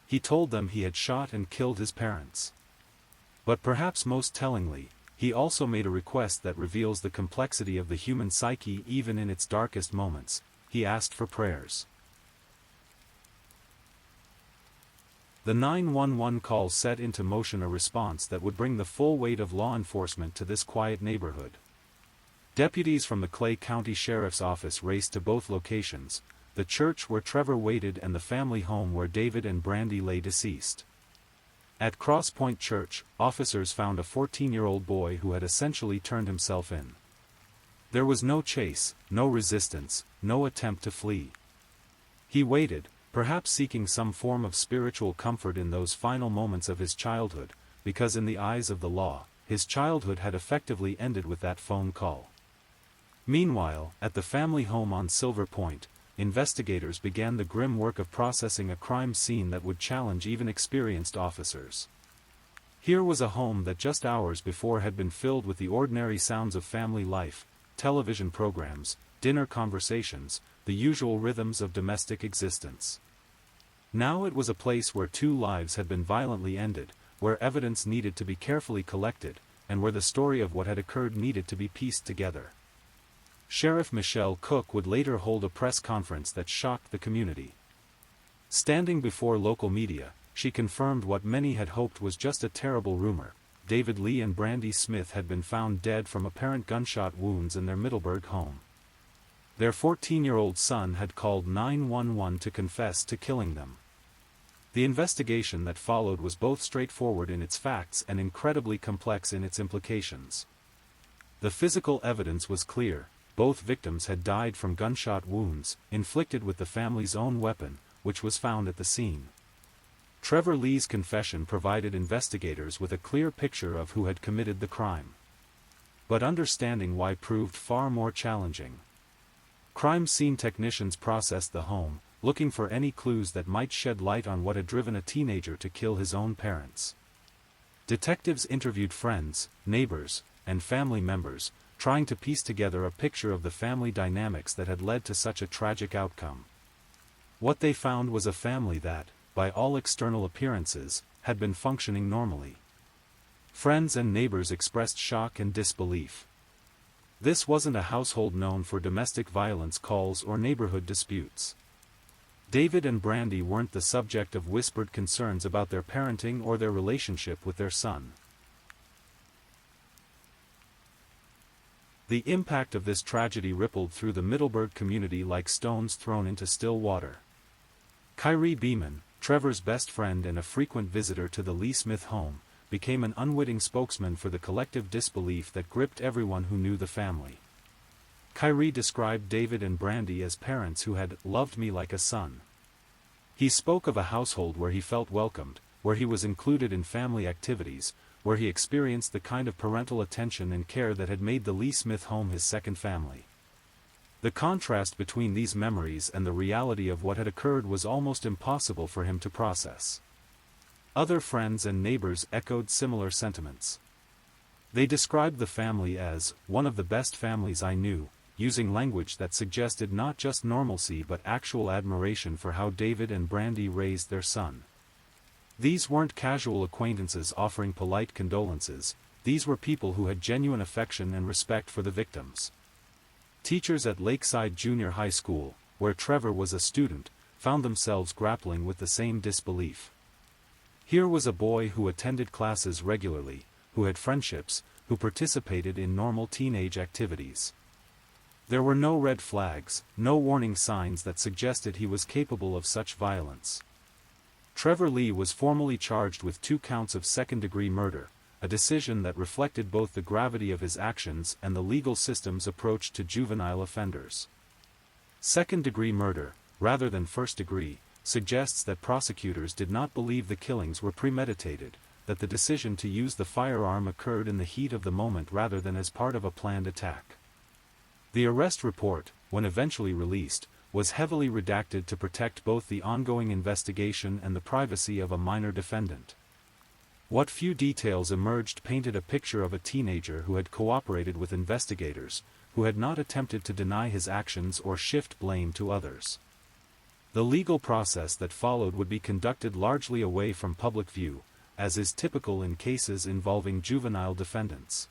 He told them he had shot and killed his parents. But perhaps most tellingly, he also made a request that reveals the complexity of the human psyche even in its darkest moments. He asked for prayers. The 911 call set into motion a response that would bring the full weight of law enforcement to this quiet neighborhood. Deputies from the Clay County Sheriff's Office raced to both locations, the church where Trevor waited and the family home where David and Brandy lay deceased. At Cross Point Church, officers found a 14-year-old boy who had essentially turned himself in. There was no chase, no resistance, no attempt to flee. He waited, perhaps seeking some form of spiritual comfort in those final moments of his childhood, because in the eyes of the law, his childhood had effectively ended with that phone call. Meanwhile, at the family home on Silver Point, investigators began the grim work of processing a crime scene that would challenge even experienced officers. Here was a home that just hours before had been filled with the ordinary sounds of family life, television programs, dinner conversations, the usual rhythms of domestic existence. Now it was a place where two lives had been violently ended, where evidence needed to be carefully collected, and where the story of what had occurred needed to be pieced together. Sheriff Michelle Cook would later hold a press conference that shocked the community. Standing before local media, she confirmed what many had hoped was just a terrible rumor. David Lee and Brandy Smith had been found dead from apparent gunshot wounds in their Middleburg home. Their 14-year-old son had called 911 to confess to killing them. The investigation that followed was both straightforward in its facts and incredibly complex in its implications. The physical evidence was clear. Both victims had died from gunshot wounds, inflicted with the family's own weapon, which was found at the scene. Trevor Lee's confession provided investigators with a clear picture of who had committed the crime. But understanding why proved far more challenging. Crime scene technicians processed the home, looking for any clues that might shed light on what had driven a teenager to kill his own parents. Detectives interviewed friends, neighbors, and family members, trying to piece together a picture of the family dynamics that had led to such a tragic outcome. What they found was a family that, by all external appearances, had been functioning normally. Friends and neighbors expressed shock and disbelief. This wasn't a household known for domestic violence calls or neighborhood disputes. David and Brandy weren't the subject of whispered concerns about their parenting or their relationship with their son. The impact of this tragedy rippled through the Middleburg community like stones thrown into still water. Kyrie Beeman, Trevor's best friend and a frequent visitor to the Lee Smith home, became an unwitting spokesman for the collective disbelief that gripped everyone who knew the family. Kyrie described David and Brandy as parents who had loved me like a son. He spoke of a household where he felt welcomed, where he was included in family activities, where he experienced the kind of parental attention and care that had made the Lee Smith home his second family. The contrast between these memories and the reality of what had occurred was almost impossible for him to process. Other friends and neighbors echoed similar sentiments. They described the family as one of the best families I knew, using language that suggested not just normalcy but actual admiration for how David and Brandy raised their son. These weren't casual acquaintances offering polite condolences, these were people who had genuine affection and respect for the victims. Teachers at Lakeside Junior High School, where Trevor was a student, found themselves grappling with the same disbelief. Here was a boy who attended classes regularly, who had friendships, who participated in normal teenage activities. There were no red flags, no warning signs that suggested he was capable of such violence. Trevor Lee was formally charged with 2 counts of second-degree murder, a decision that reflected both the gravity of his actions and the legal system's approach to juvenile offenders. Second-degree murder, rather than first-degree, suggests that prosecutors did not believe the killings were premeditated, that the decision to use the firearm occurred in the heat of the moment rather than as part of a planned attack. The arrest report, when eventually released, was heavily redacted to protect both the ongoing investigation and the privacy of a minor defendant. What few details emerged painted a picture of a teenager who had cooperated with investigators, who had not attempted to deny his actions or shift blame to others. The legal process that followed would be conducted largely away from public view, as is typical in cases involving juvenile defendants.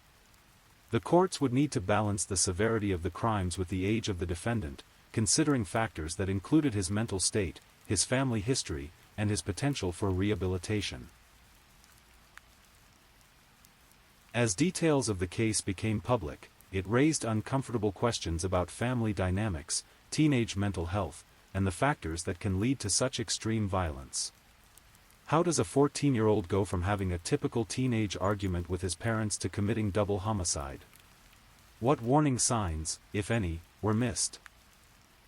The courts would need to balance the severity of the crimes with the age of the defendant, considering factors that included his mental state, his family history, and his potential for rehabilitation. As details of the case became public, it raised uncomfortable questions about family dynamics, teenage mental health, and the factors that can lead to such extreme violence. How does a 14-year-old go from having a typical teenage argument with his parents to committing double homicide? What warning signs, if any, were missed?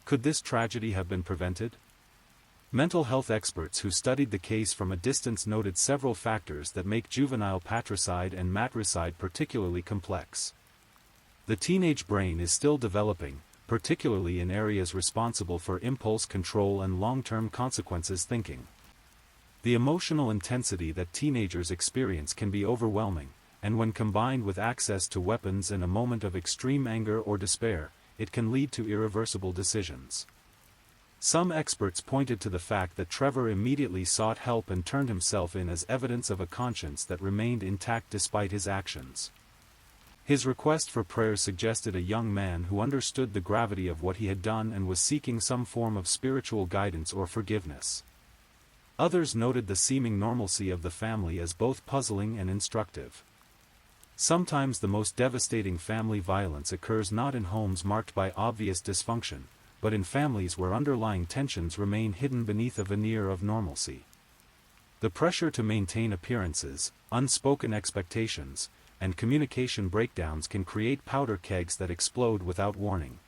Could this tragedy have been prevented? Mental health experts who studied the case from a distance noted several factors that make juvenile patricide and matricide particularly complex. The teenage brain is still developing, particularly in areas responsible for impulse control and long-term consequences thinking. The emotional intensity that teenagers experience can be overwhelming, and when combined with access to weapons and a moment of extreme anger or despair, it can lead to irreversible decisions. Some experts pointed to the fact that Trevor immediately sought help and turned himself in as evidence of a conscience that remained intact despite his actions. His request for prayer suggested a young man who understood the gravity of what he had done and was seeking some form of spiritual guidance or forgiveness. Others noted the seeming normalcy of the family as both puzzling and instructive. Sometimes the most devastating family violence occurs not in homes marked by obvious dysfunction, but in families where underlying tensions remain hidden beneath a veneer of normalcy. The pressure to maintain appearances, unspoken expectations, and communication breakdowns can create powder kegs that explode without warning.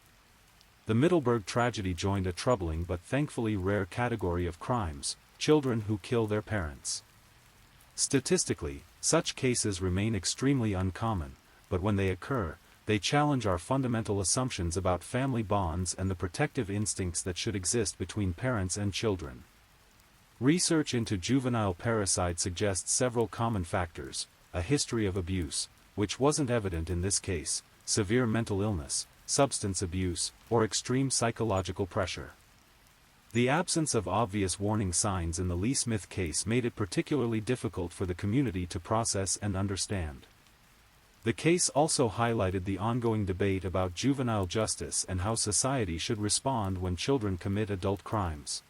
The Middleburg tragedy joined a troubling but thankfully rare category of crimes: children who kill their parents. Statistically, such cases remain extremely uncommon, but when they occur, they challenge our fundamental assumptions about family bonds and the protective instincts that should exist between parents and children. Research into juvenile parricide suggests several common factors: a history of abuse, which wasn't evident in this case, severe mental illness, substance abuse, or extreme psychological pressure. The absence of obvious warning signs in the Lee Smith case made it particularly difficult for the community to process and understand. The case also highlighted the ongoing debate about juvenile justice and how society should respond when children commit adult crimes.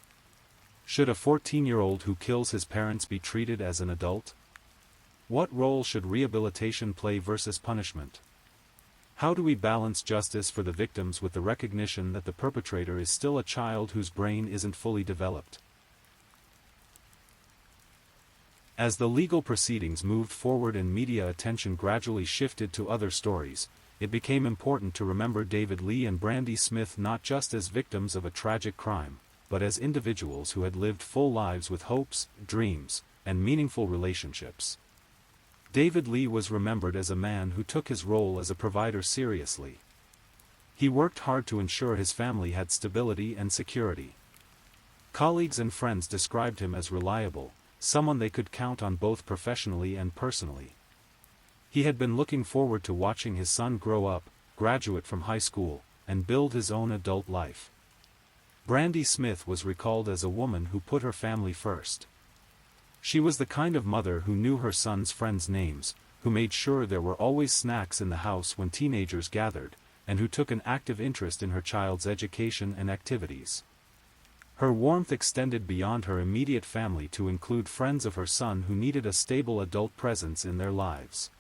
Should a 14-year-old who kills his parents be treated as an adult? What role should rehabilitation play versus punishment? How do we balance justice for the victims with the recognition that the perpetrator is still a child whose brain isn't fully developed? As the legal proceedings moved forward and media attention gradually shifted to other stories, it became important to remember David Lee and Brandy Smith not just as victims of a tragic crime, but as individuals who had lived full lives with hopes, dreams, and meaningful relationships. David Lee was remembered as a man who took his role as a provider seriously. He worked hard to ensure his family had stability and security. Colleagues and friends described him as reliable, someone they could count on both professionally and personally. He had been looking forward to watching his son grow up, graduate from high school, and build his own adult life. Brandy Smith was recalled as a woman who put her family first. She was the kind of mother who knew her son's friends' names, who made sure there were always snacks in the house when teenagers gathered, and who took an active interest in her child's education and activities. Her warmth extended beyond her immediate family to include friends of her son who needed a stable adult presence in their lives.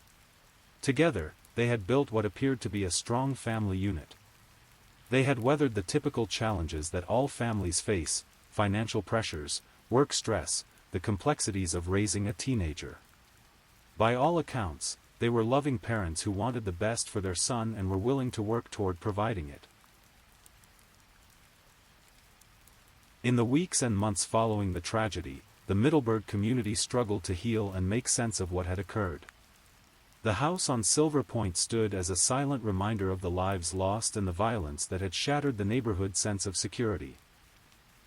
Together, they had built what appeared to be a strong family unit. They had weathered the typical challenges that all families face: financial pressures, work stress, the complexities of raising a teenager. By all accounts, they were loving parents who wanted the best for their son and were willing to work toward providing it. In the weeks and months following the tragedy, the Middleburg community struggled to heal and make sense of what had occurred. The house on Silver Point stood as a silent reminder of the lives lost and the violence that had shattered the neighborhood's sense of security.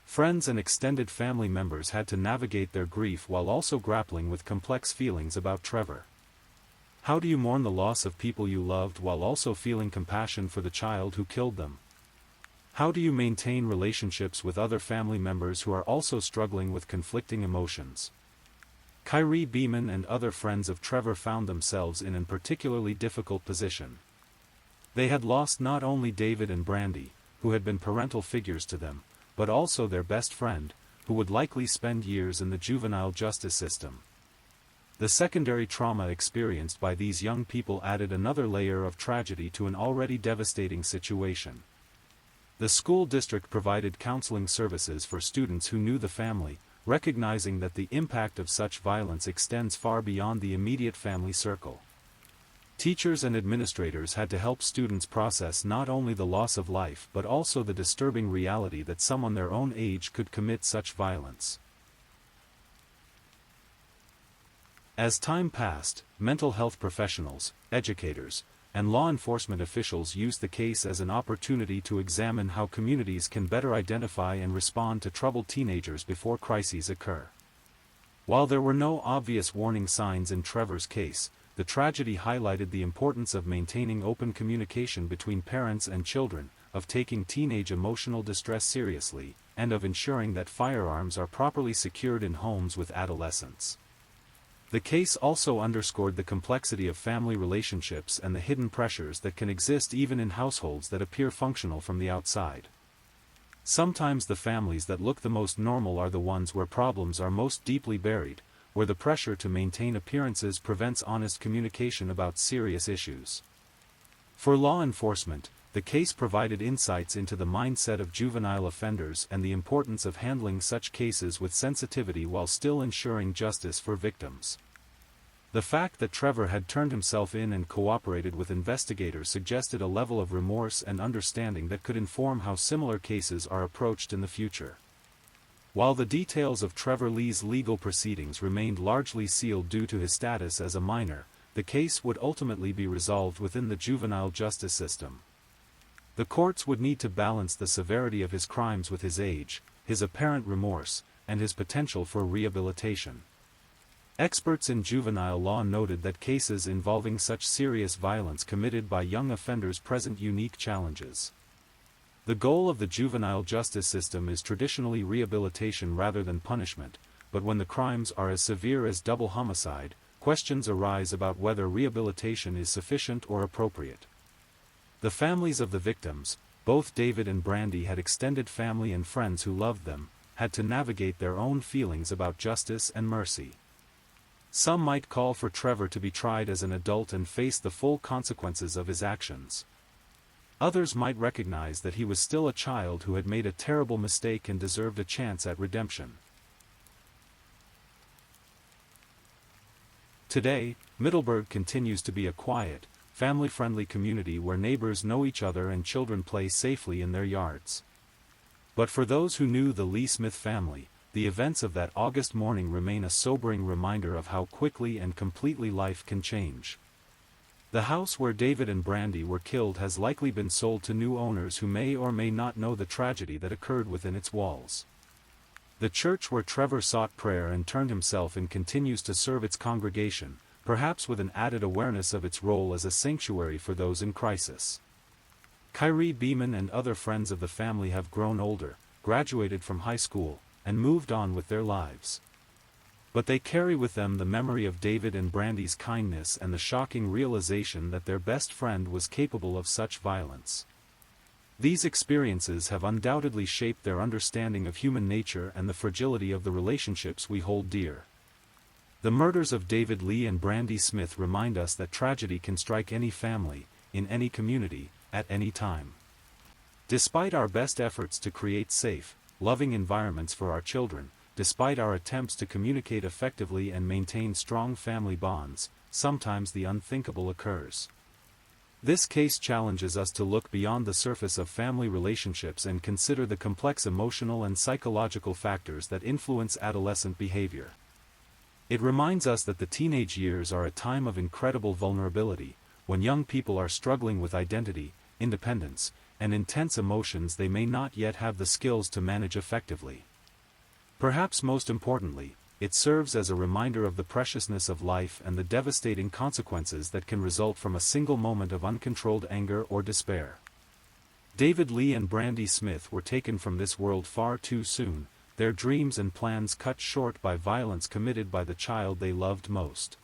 Friends and extended family members had to navigate their grief while also grappling with complex feelings about Trevor. How do you mourn the loss of people you loved while also feeling compassion for the child who killed them? How do you maintain relationships with other family members who are also struggling with conflicting emotions? Kyrie Beeman and other friends of Trevor found themselves in a particularly difficult position. They had lost not only David and Brandy, who had been parental figures to them, but also their best friend, who would likely spend years in the juvenile justice system. The secondary trauma experienced by these young people added another layer of tragedy to an already devastating situation. The school district provided counseling services for students who knew the family, recognizing that the impact of such violence extends far beyond the immediate family circle. Teachers and administrators had to help students process not only the loss of life but also the disturbing reality that someone their own age could commit such violence. As time passed, mental health professionals, educators, and law enforcement officials used the case as an opportunity to examine how communities can better identify and respond to troubled teenagers before crises occur. While there were no obvious warning signs in Trevor's case, the tragedy highlighted the importance of maintaining open communication between parents and children, of taking teenage emotional distress seriously, and of ensuring that firearms are properly secured in homes with adolescents. The case also underscored the complexity of family relationships and the hidden pressures that can exist even in households that appear functional from the outside. Sometimes the families that look the most normal are the ones where problems are most deeply buried, where the pressure to maintain appearances prevents honest communication about serious issues. For law enforcement, the case provided insights into the mindset of juvenile offenders and the importance of handling such cases with sensitivity while still ensuring justice for victims. The fact that Trevor had turned himself in and cooperated with investigators suggested a level of remorse and understanding that could inform how similar cases are approached in the future. While the details of Trevor Lee's legal proceedings remained largely sealed due to his status as a minor, the case would ultimately be resolved within the juvenile justice system. The courts would need to balance the severity of his crimes with his age, his apparent remorse, and his potential for rehabilitation. Experts in juvenile law noted that cases involving such serious violence committed by young offenders present unique challenges. The goal of the juvenile justice system is traditionally rehabilitation rather than punishment, but when the crimes are as severe as double homicide, questions arise about whether rehabilitation is sufficient or appropriate. The families of the victims, both David and Brandy had extended family and friends who loved them, had to navigate their own feelings about justice and mercy. Some might call for Trevor to be tried as an adult and face the full consequences of his actions. Others might recognize that he was still a child who had made a terrible mistake and deserved a chance at redemption. Today, Middleburg continues to be a quiet, family-friendly community where neighbors know each other and children play safely in their yards. But for those who knew the Lee Smith family, the events of that August morning remain a sobering reminder of how quickly and completely life can change. The house where David and Brandy were killed has likely been sold to new owners who may or may not know the tragedy that occurred within its walls. The church where Trevor sought prayer and turned himself in continues to serve its congregation, perhaps with an added awareness of its role as a sanctuary for those in crisis. Kyrie Beeman and other friends of the family have grown older, graduated from high school, and moved on with their lives. But they carry with them the memory of David and Brandy's kindness and the shocking realization that their best friend was capable of such violence. These experiences have undoubtedly shaped their understanding of human nature and the fragility of the relationships we hold dear. The murders of David Lee and Brandy Smith remind us that tragedy can strike any family, in any community, at any time. Despite our best efforts to create safe, loving environments for our children, despite our attempts to communicate effectively and maintain strong family bonds, sometimes the unthinkable occurs. This case challenges us to look beyond the surface of family relationships and consider the complex emotional and psychological factors that influence adolescent behavior. It reminds us that the teenage years are a time of incredible vulnerability, when young people are struggling with identity, independence, and intense emotions they may not yet have the skills to manage effectively. Perhaps most importantly, it serves as a reminder of the preciousness of life and the devastating consequences that can result from a single moment of uncontrolled anger or despair. David Lee and Brandy Smith were taken from this world far too soon, their dreams and plans cut short by violence committed by the child they loved most.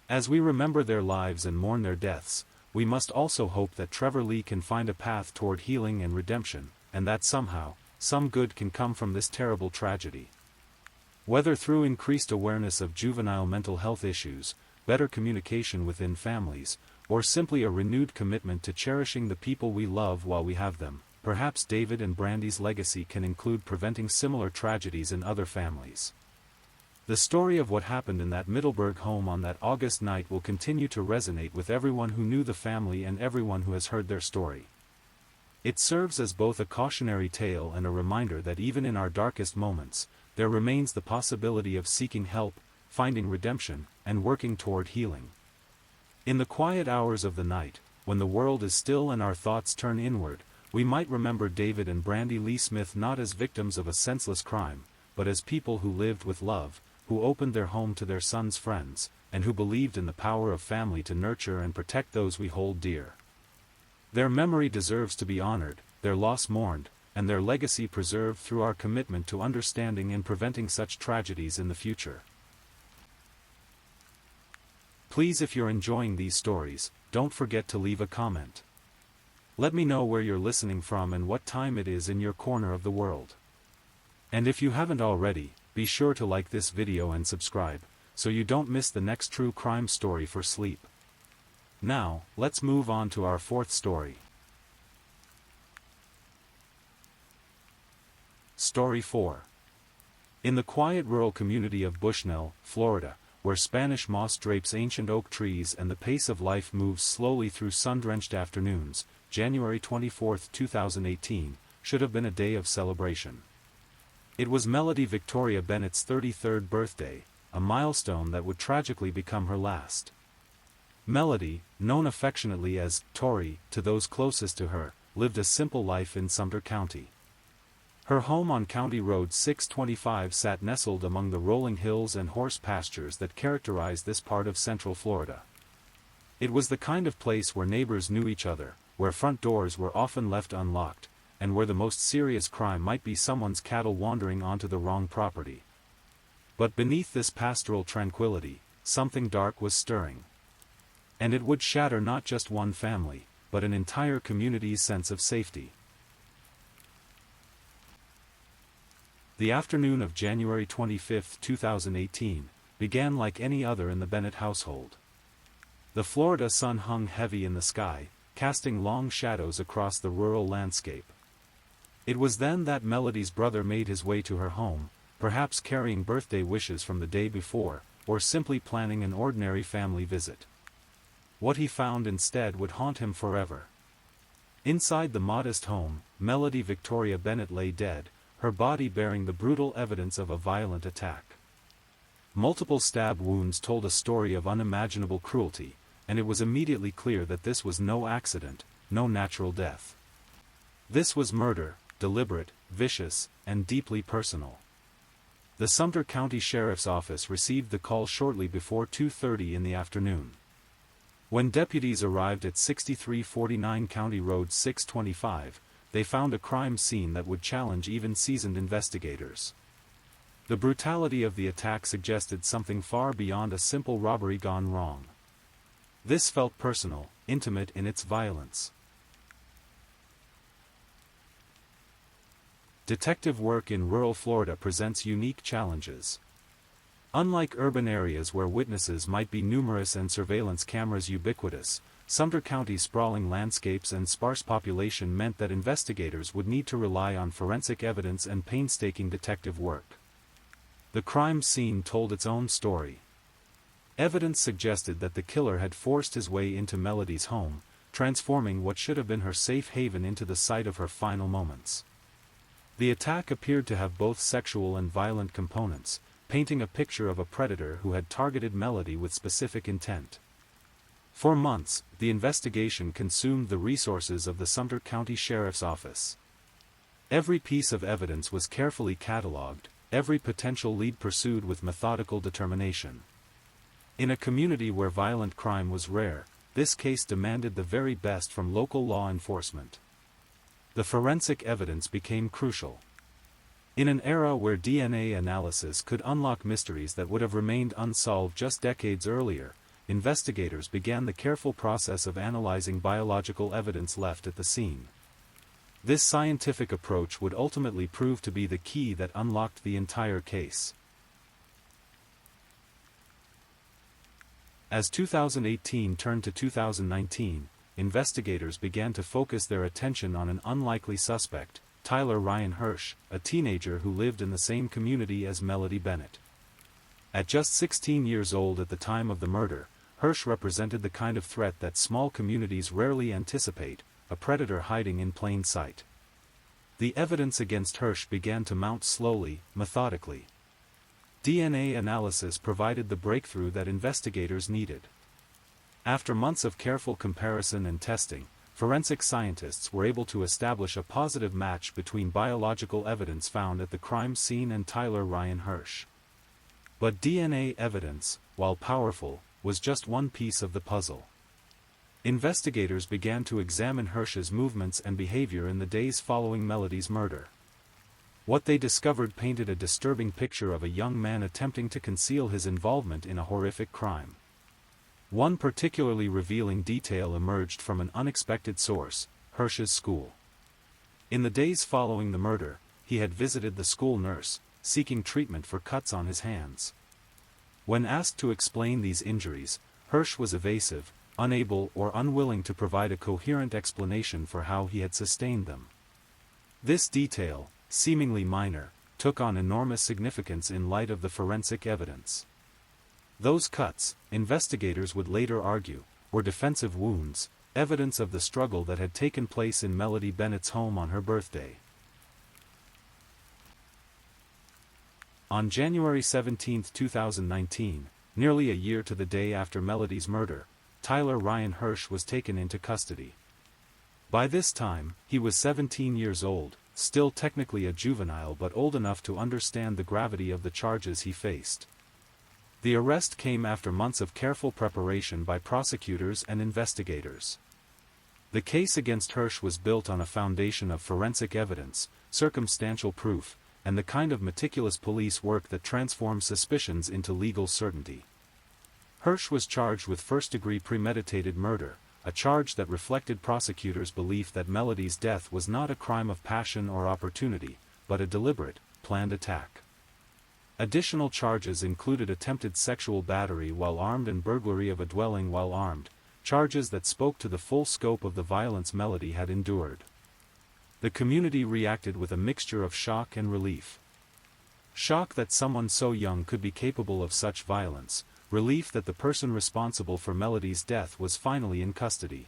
As we remember their lives and mourn their deaths, we must also hope that Trevor Lee can find a path toward healing and redemption, and that somehow, some good can come from this terrible tragedy. Whether through increased awareness of juvenile mental health issues, better communication within families, or simply a renewed commitment to cherishing the people we love while we have them, perhaps David and Brandy's legacy can include preventing similar tragedies in other families. The story of what happened in that Middleburg home on that August night will continue to resonate with everyone who knew the family and everyone who has heard their story. It serves as both a cautionary tale and a reminder that even in our darkest moments, there remains the possibility of seeking help, finding redemption, and working toward healing. In the quiet hours of the night, when the world is still and our thoughts turn inward, we might remember David and Brandy Lee Smith not as victims of a senseless crime, but as people who lived with love, who opened their home to their son's friends, and who believed in the power of family to nurture and protect those we hold dear. Their memory deserves to be honored, their loss mourned, and their legacy preserved through our commitment to understanding and preventing such tragedies in the future. Please, if you're enjoying these stories, don't forget to leave a comment. Let me know where you're listening from and what time it is in your corner of the world. And if you haven't already, be sure to like this video and subscribe, so you don't miss the next true crime story for sleep. Now, let's move on to our fourth story. Story 4. In the quiet rural community of Bushnell, Florida, where Spanish moss drapes ancient oak trees and the pace of life moves slowly through sun-drenched afternoons, January 24, 2018, should have been a day of celebration. It was Melody Victoria Bennett's 33rd birthday, a milestone that would tragically become her last. Melody, known affectionately as Tori to those closest to her, lived a simple life in Sumter County. Her home on County Road 625 sat nestled among the rolling hills and horse pastures that characterize this part of Central Florida. It was the kind of place where neighbors knew each other, where front doors were often left unlocked, and where the most serious crime might be someone's cattle wandering onto the wrong property. But beneath this pastoral tranquility, something dark was stirring. And it would shatter not just one family, but an entire community's sense of safety. The afternoon of January 25, 2018, began like any other in the Bennett household. The Florida sun hung heavy in the sky, casting long shadows across the rural landscape. It was then that Melody's brother made his way to her home, perhaps carrying birthday wishes from the day before, or simply planning an ordinary family visit. What he found instead would haunt him forever. Inside the modest home, Melody Victoria Bennett lay dead, her body bearing the brutal evidence of a violent attack. Multiple stab wounds told a story of unimaginable cruelty, and it was immediately clear that this was no accident, no natural death. This was murder, deliberate, vicious, and deeply personal. The Sumter County Sheriff's Office received the call shortly before 2:30 in the afternoon. When deputies arrived at 6349 County Road 625, they found a crime scene that would challenge even seasoned investigators. The brutality of the attack suggested something far beyond a simple robbery gone wrong. This felt personal, intimate in its violence. Detective work in rural Florida presents unique challenges. Unlike urban areas where witnesses might be numerous and surveillance cameras ubiquitous, Sumter County's sprawling landscapes and sparse population meant that investigators would need to rely on forensic evidence and painstaking detective work. The crime scene told its own story. Evidence suggested that the killer had forced his way into Melody's home, transforming what should have been her safe haven into the site of her final moments. The attack appeared to have both sexual and violent components, painting a picture of a predator who had targeted Melody with specific intent. For months, the investigation consumed the resources of the Sumter County Sheriff's Office. Every piece of evidence was carefully catalogued, every potential lead pursued with methodical determination. In a community where violent crime was rare, this case demanded the very best from local law enforcement. The forensic evidence became crucial. In an era where DNA analysis could unlock mysteries that would have remained unsolved just decades earlier, investigators began the careful process of analyzing biological evidence left at the scene. This scientific approach would ultimately prove to be the key that unlocked the entire case. As 2018 turned to 2019, investigators began to focus their attention on an unlikely suspect, Tyler Ryan Hirsch, a teenager who lived in the same community as Melody Bennett. At just 16 years old at the time of the murder, Hirsch represented the kind of threat that small communities rarely anticipate, a predator hiding in plain sight. The evidence against Hirsch began to mount slowly, methodically. DNA analysis provided the breakthrough that investigators needed. After months of careful comparison and testing, forensic scientists were able to establish a positive match between biological evidence found at the crime scene and Tyler Ryan Hirsch. But DNA evidence, while powerful, was just one piece of the puzzle. Investigators began to examine Hirsch's movements and behavior in the days following Melody's murder. What they discovered painted a disturbing picture of a young man attempting to conceal his involvement in a horrific crime. One particularly revealing detail emerged from an unexpected source: Hirsch's school. In the days following the murder, he had visited the school nurse, seeking treatment for cuts on his hands. When asked to explain these injuries, Hirsch was evasive, unable or unwilling to provide a coherent explanation for how he had sustained them. This detail, seemingly minor, took on enormous significance in light of the forensic evidence. Those cuts, investigators would later argue, were defensive wounds, evidence of the struggle that had taken place in Melody Bennett's home on her birthday. On January 17, 2019, nearly a year to the day after Melody's murder, Tyler Ryan Hirsch was taken into custody. By this time, he was 17 years old, still technically a juvenile but old enough to understand the gravity of the charges he faced. The arrest came after months of careful preparation by prosecutors and investigators. The case against Hirsch was built on a foundation of forensic evidence, circumstantial proof, and the kind of meticulous police work that transforms suspicions into legal certainty. Hirsch was charged with first-degree premeditated murder, a charge that reflected prosecutors' belief that Melody's death was not a crime of passion or opportunity, but a deliberate, planned attack. Additional charges included attempted sexual battery while armed and burglary of a dwelling while armed, charges that spoke to the full scope of the violence Melody had endured. The community reacted with a mixture of shock and relief. Shock that someone so young could be capable of such violence, relief that the person responsible for Melody's death was finally in custody.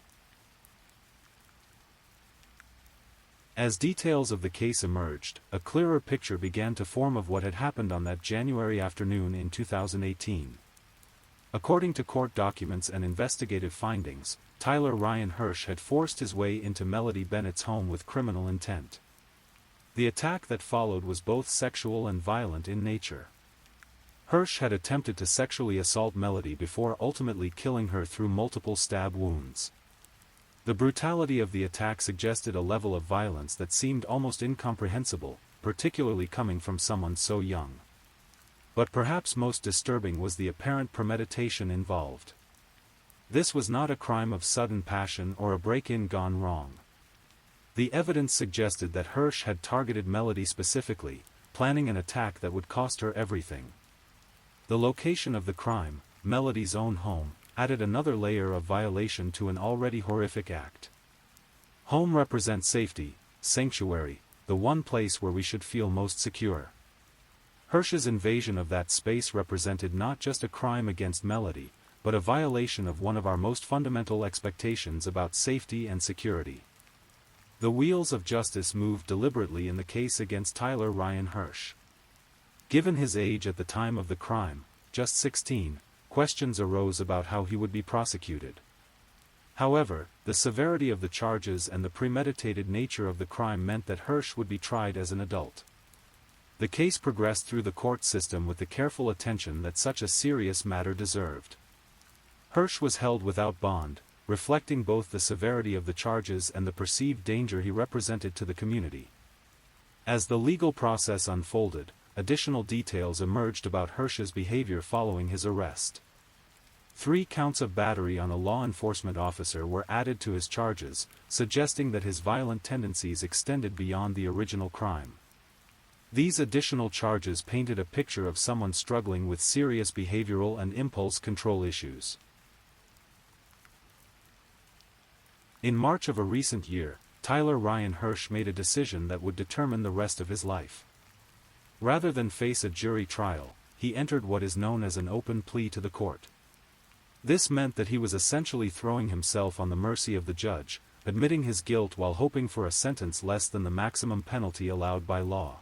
As details of the case emerged, a clearer picture began to form of what had happened on that January afternoon in 2018. According to court documents and investigative findings, Tyler Ryan Hirsch had forced his way into Melody Bennett's home with criminal intent. The attack that followed was both sexual and violent in nature. Hirsch had attempted to sexually assault Melody before ultimately killing her through multiple stab wounds. The brutality of the attack suggested a level of violence that seemed almost incomprehensible, particularly coming from someone so young. But perhaps most disturbing was the apparent premeditation involved. This was not a crime of sudden passion or a break-in gone wrong. The evidence suggested that Hirsch had targeted Melody specifically, planning an attack that would cost her everything. The location of the crime, Melody's own home, added another layer of violation to an already horrific act. Home represents safety, sanctuary, the one place where we should feel most secure. Hirsch's invasion of that space represented not just a crime against Melody, but a violation of one of our most fundamental expectations about safety and security. The wheels of justice moved deliberately in the case against Tyler Ryan Hirsch. Given his age at the time of the crime, just 16, questions arose about how he would be prosecuted. However, the severity of the charges and the premeditated nature of the crime meant that Hirsch would be tried as an adult. The case progressed through the court system with the careful attention that such a serious matter deserved. Hirsch was held without bond, reflecting both the severity of the charges and the perceived danger he represented to the community. As the legal process unfolded, additional details emerged about Hirsch's behavior following his arrest. 3 counts of battery on a law enforcement officer were added to his charges, suggesting that his violent tendencies extended beyond the original crime. These additional charges painted a picture of someone struggling with serious behavioral and impulse control issues. In March of a recent year, Tyler Ryan Hirsch made a decision that would determine the rest of his life. Rather than face a jury trial, he entered what is known as an open plea to the court. This meant that he was essentially throwing himself on the mercy of the judge, admitting his guilt while hoping for a sentence less than the maximum penalty allowed by law.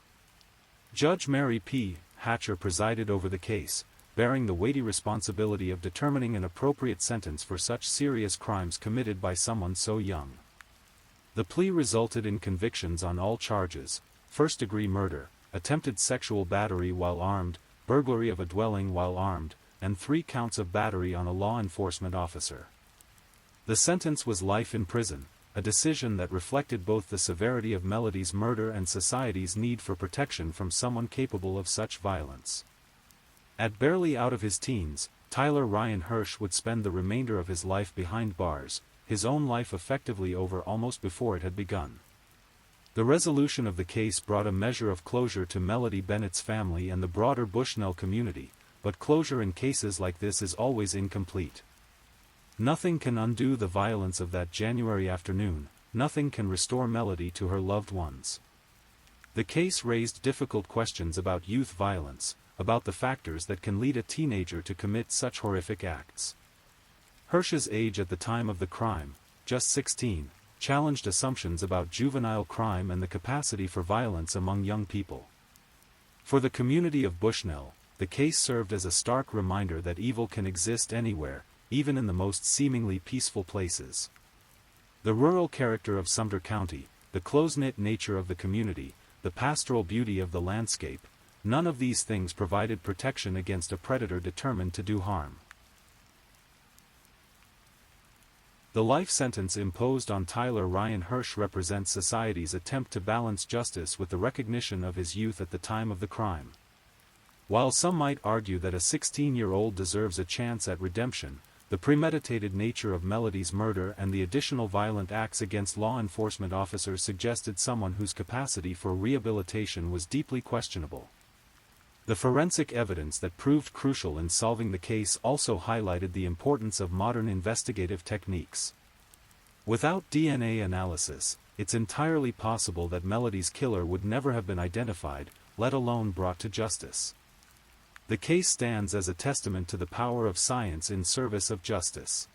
Judge Mary P. Hatcher presided over the case, bearing the weighty responsibility of determining an appropriate sentence for such serious crimes committed by someone so young. The plea resulted in convictions on all charges: first-degree murder, attempted sexual battery while armed, burglary of a dwelling while armed, and 3 counts of battery on a law enforcement officer. The sentence was life in prison, a decision that reflected both the severity of Melody's murder and society's need for protection from someone capable of such violence. At barely out of his teens, Tyler Ryan Hirsch would spend the remainder of his life behind bars, his own life effectively over almost before it had begun. The resolution of the case brought a measure of closure to Melody Bennett's family and the broader Bushnell community, but closure in cases like this is always incomplete. Nothing can undo the violence of that January afternoon, nothing can restore Melody to her loved ones. The case raised difficult questions about youth violence, about the factors that can lead a teenager to commit such horrific acts. Hirsch's age at the time of the crime, just 16, challenged assumptions about juvenile crime and the capacity for violence among young people. For the community of Bushnell, the case served as a stark reminder that evil can exist anywhere, even in the most seemingly peaceful places. The rural character of Sumter County, the close-knit nature of the community, the pastoral beauty of the landscape, none of these things provided protection against a predator determined to do harm. The life sentence imposed on Tyler Ryan Hirsch represents society's attempt to balance justice with the recognition of his youth at the time of the crime. While some might argue that a 16-year-old deserves a chance at redemption, the premeditated nature of Melody's murder and the additional violent acts against law enforcement officers suggested someone whose capacity for rehabilitation was deeply questionable. The forensic evidence that proved crucial in solving the case also highlighted the importance of modern investigative techniques. Without DNA analysis, it's entirely possible that Melody's killer would never have been identified, let alone brought to justice. The case stands as a testament to the power of science in service of justice.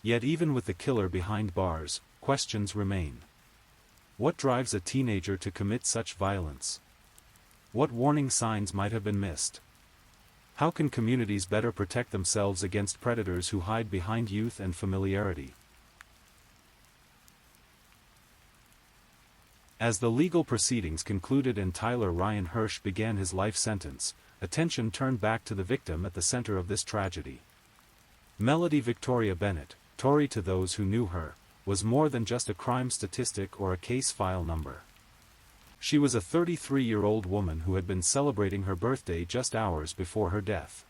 Yet even with the killer behind bars, questions remain. What drives a teenager to commit such violence? What warning signs might have been missed? How can communities better protect themselves against predators who hide behind youth and familiarity? As the legal proceedings concluded and Tyler Ryan Hirsch began his life sentence, attention turned back to the victim at the center of this tragedy. Melody Victoria Bennett, Tori to those who knew her, was more than just a crime statistic or a case file number. She was a 33-year-old woman who had been celebrating her birthday just hours before her death.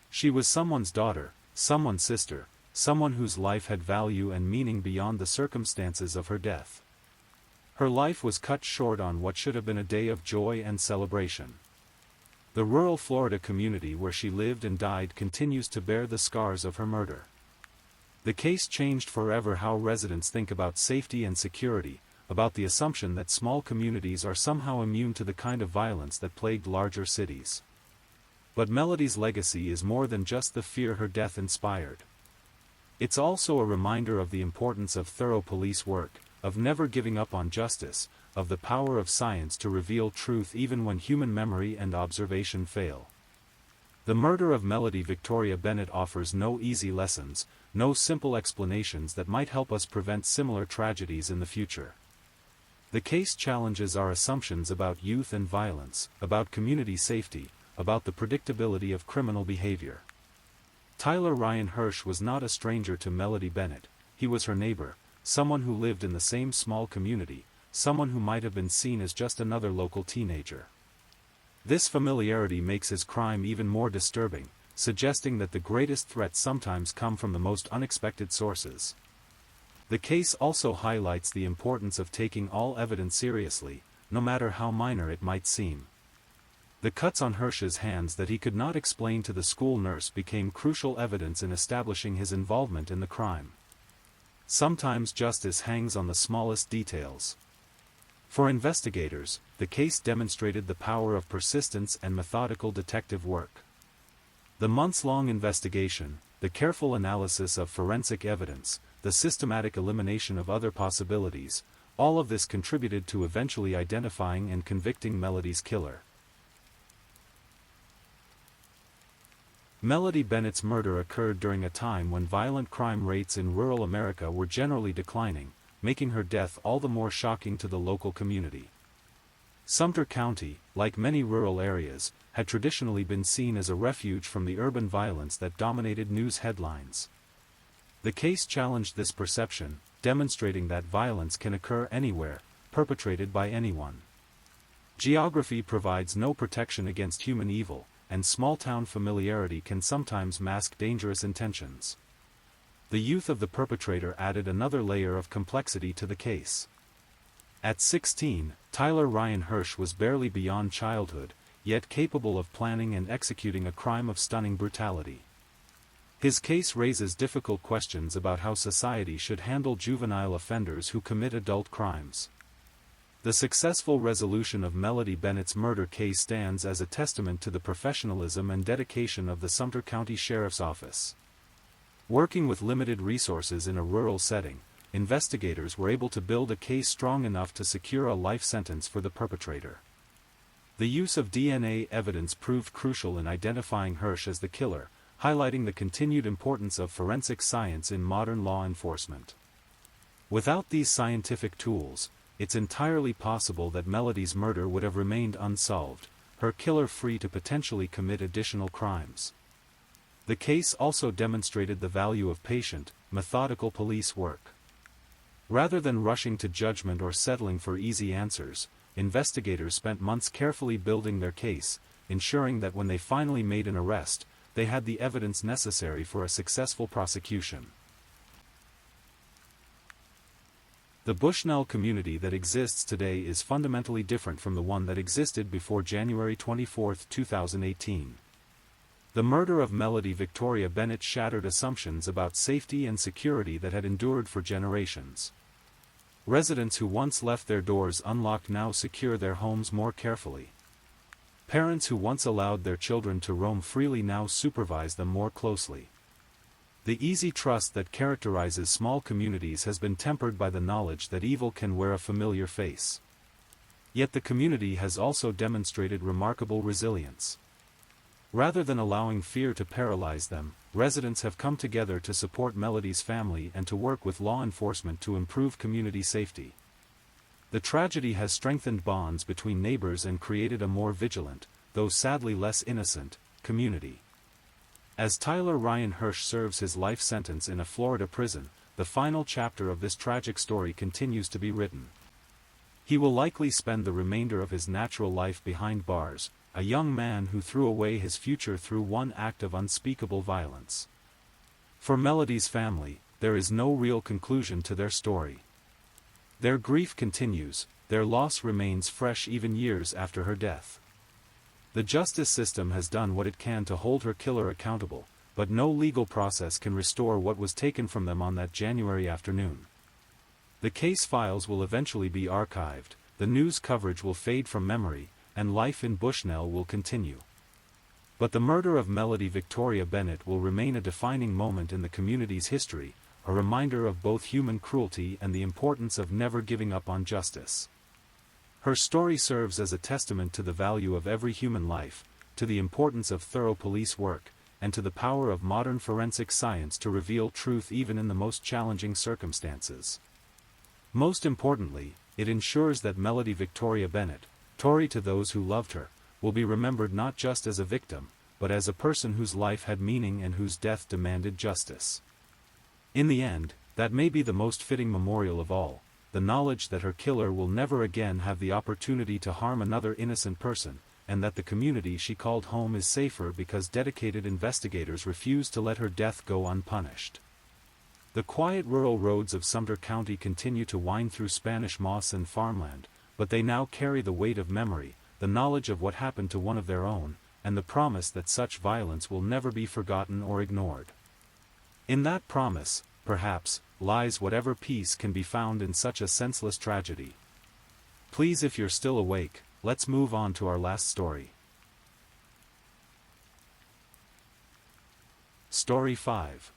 She was someone's daughter, someone's sister, someone whose life had value and meaning beyond the circumstances of her death. Her life was cut short on what should have been a day of joy and celebration. The rural Florida community where she lived and died continues to bear the scars of her murder. The case changed forever how residents think about safety and security, about the assumption that small communities are somehow immune to the kind of violence that plagued larger cities. But Melody's legacy is more than just the fear her death inspired. It's also a reminder of the importance of thorough police work, of never giving up on justice, of the power of science to reveal truth even when human memory and observation fail. The murder of Melody Victoria Bennett offers no easy lessons, no simple explanations that might help us prevent similar tragedies in the future. The case challenges our assumptions about youth and violence, about community safety, about the predictability of criminal behavior. Tyler Ryan Hirsch was not a stranger to Melody Bennett. He was her neighbor, someone who lived in the same small community, someone who might have been seen as just another local teenager. This familiarity makes his crime even more disturbing, suggesting that the greatest threats sometimes come from the most unexpected sources. The case also highlights the importance of taking all evidence seriously, no matter how minor it might seem. The cuts on Hirsch's hands that he could not explain to the school nurse became crucial evidence in establishing his involvement in the crime. Sometimes justice hangs on the smallest details. For investigators, the case demonstrated the power of persistence and methodical detective work. The months-long investigation, the careful analysis of forensic evidence, the systematic elimination of other possibilities, all of this contributed to eventually identifying and convicting Melody's killer. Melody Bennett's murder occurred during a time when violent crime rates in rural America were generally declining, making her death all the more shocking to the local community. Sumter County, like many rural areas, had traditionally been seen as a refuge from the urban violence that dominated news headlines. The case challenged this perception, demonstrating that violence can occur anywhere, perpetrated by anyone. Geography provides no protection against human evil, and small-town familiarity can sometimes mask dangerous intentions. The youth of the perpetrator added another layer of complexity to the case. At 16, Tyler Ryan Hirsch was barely beyond childhood, yet capable of planning and executing a crime of stunning brutality. His case raises difficult questions about how society should handle juvenile offenders who commit adult crimes. The successful resolution of Melody Bennett's murder case stands as a testament to the professionalism and dedication of the Sumter County Sheriff's Office. Working with limited resources in a rural setting, investigators were able to build a case strong enough to secure a life sentence for the perpetrator. The use of DNA evidence proved crucial in identifying Hirsch as the killer, highlighting the continued importance of forensic science in modern law enforcement. Without these scientific tools, it's entirely possible that Melody's murder would have remained unsolved, her killer free to potentially commit additional crimes. The case also demonstrated the value of patient, methodical police work. Rather than rushing to judgment or settling for easy answers, investigators spent months carefully building their case, ensuring that when they finally made an arrest, they had the evidence necessary for a successful prosecution. The Bushnell community that exists today is fundamentally different from the one that existed before January 24, 2018. The murder of Melody Victoria Bennett shattered assumptions about safety and security that had endured for generations. Residents who once left their doors unlocked now secure their homes more carefully. Parents who once allowed their children to roam freely now supervise them more closely. The easy trust that characterizes small communities has been tempered by the knowledge that evil can wear a familiar face. Yet the community has also demonstrated remarkable resilience. Rather than allowing fear to paralyze them, residents have come together to support Melody's family and to work with law enforcement to improve community safety. The tragedy has strengthened bonds between neighbors and created a more vigilant, though sadly less innocent, community. As Tyler Ryan Hirsch serves his life sentence in a Florida prison, the final chapter of this tragic story continues to be written. He will likely spend the remainder of his natural life behind bars, a young man who threw away his future through one act of unspeakable violence. For Melody's family, there is no real conclusion to their story. Their grief continues, their loss remains fresh even years after her death. The justice system has done what it can to hold her killer accountable, but no legal process can restore what was taken from them on that January afternoon. The case files will eventually be archived, the news coverage will fade from memory, and life in Bushnell will continue. But the murder of Melody Victoria Bennett will remain a defining moment in the community's history, a reminder of both human cruelty and the importance of never giving up on justice. Her story serves as a testament to the value of every human life, to the importance of thorough police work, and to the power of modern forensic science to reveal truth even in the most challenging circumstances. Most importantly, it ensures that Melody Victoria Bennett, Tori to those who loved her, will be remembered not just as a victim, but as a person whose life had meaning and whose death demanded justice. In the end, that may be the most fitting memorial of all, the knowledge that her killer will never again have the opportunity to harm another innocent person, and that the community she called home is safer because dedicated investigators refuse to let her death go unpunished. The quiet rural roads of Sumter County continue to wind through Spanish moss and farmland, but they now carry the weight of memory, the knowledge of what happened to one of their own, and the promise that such violence will never be forgotten or ignored. In that promise, perhaps, lies whatever peace can be found in such a senseless tragedy. Please, if you're still awake, let's move on to our last story. Story 5.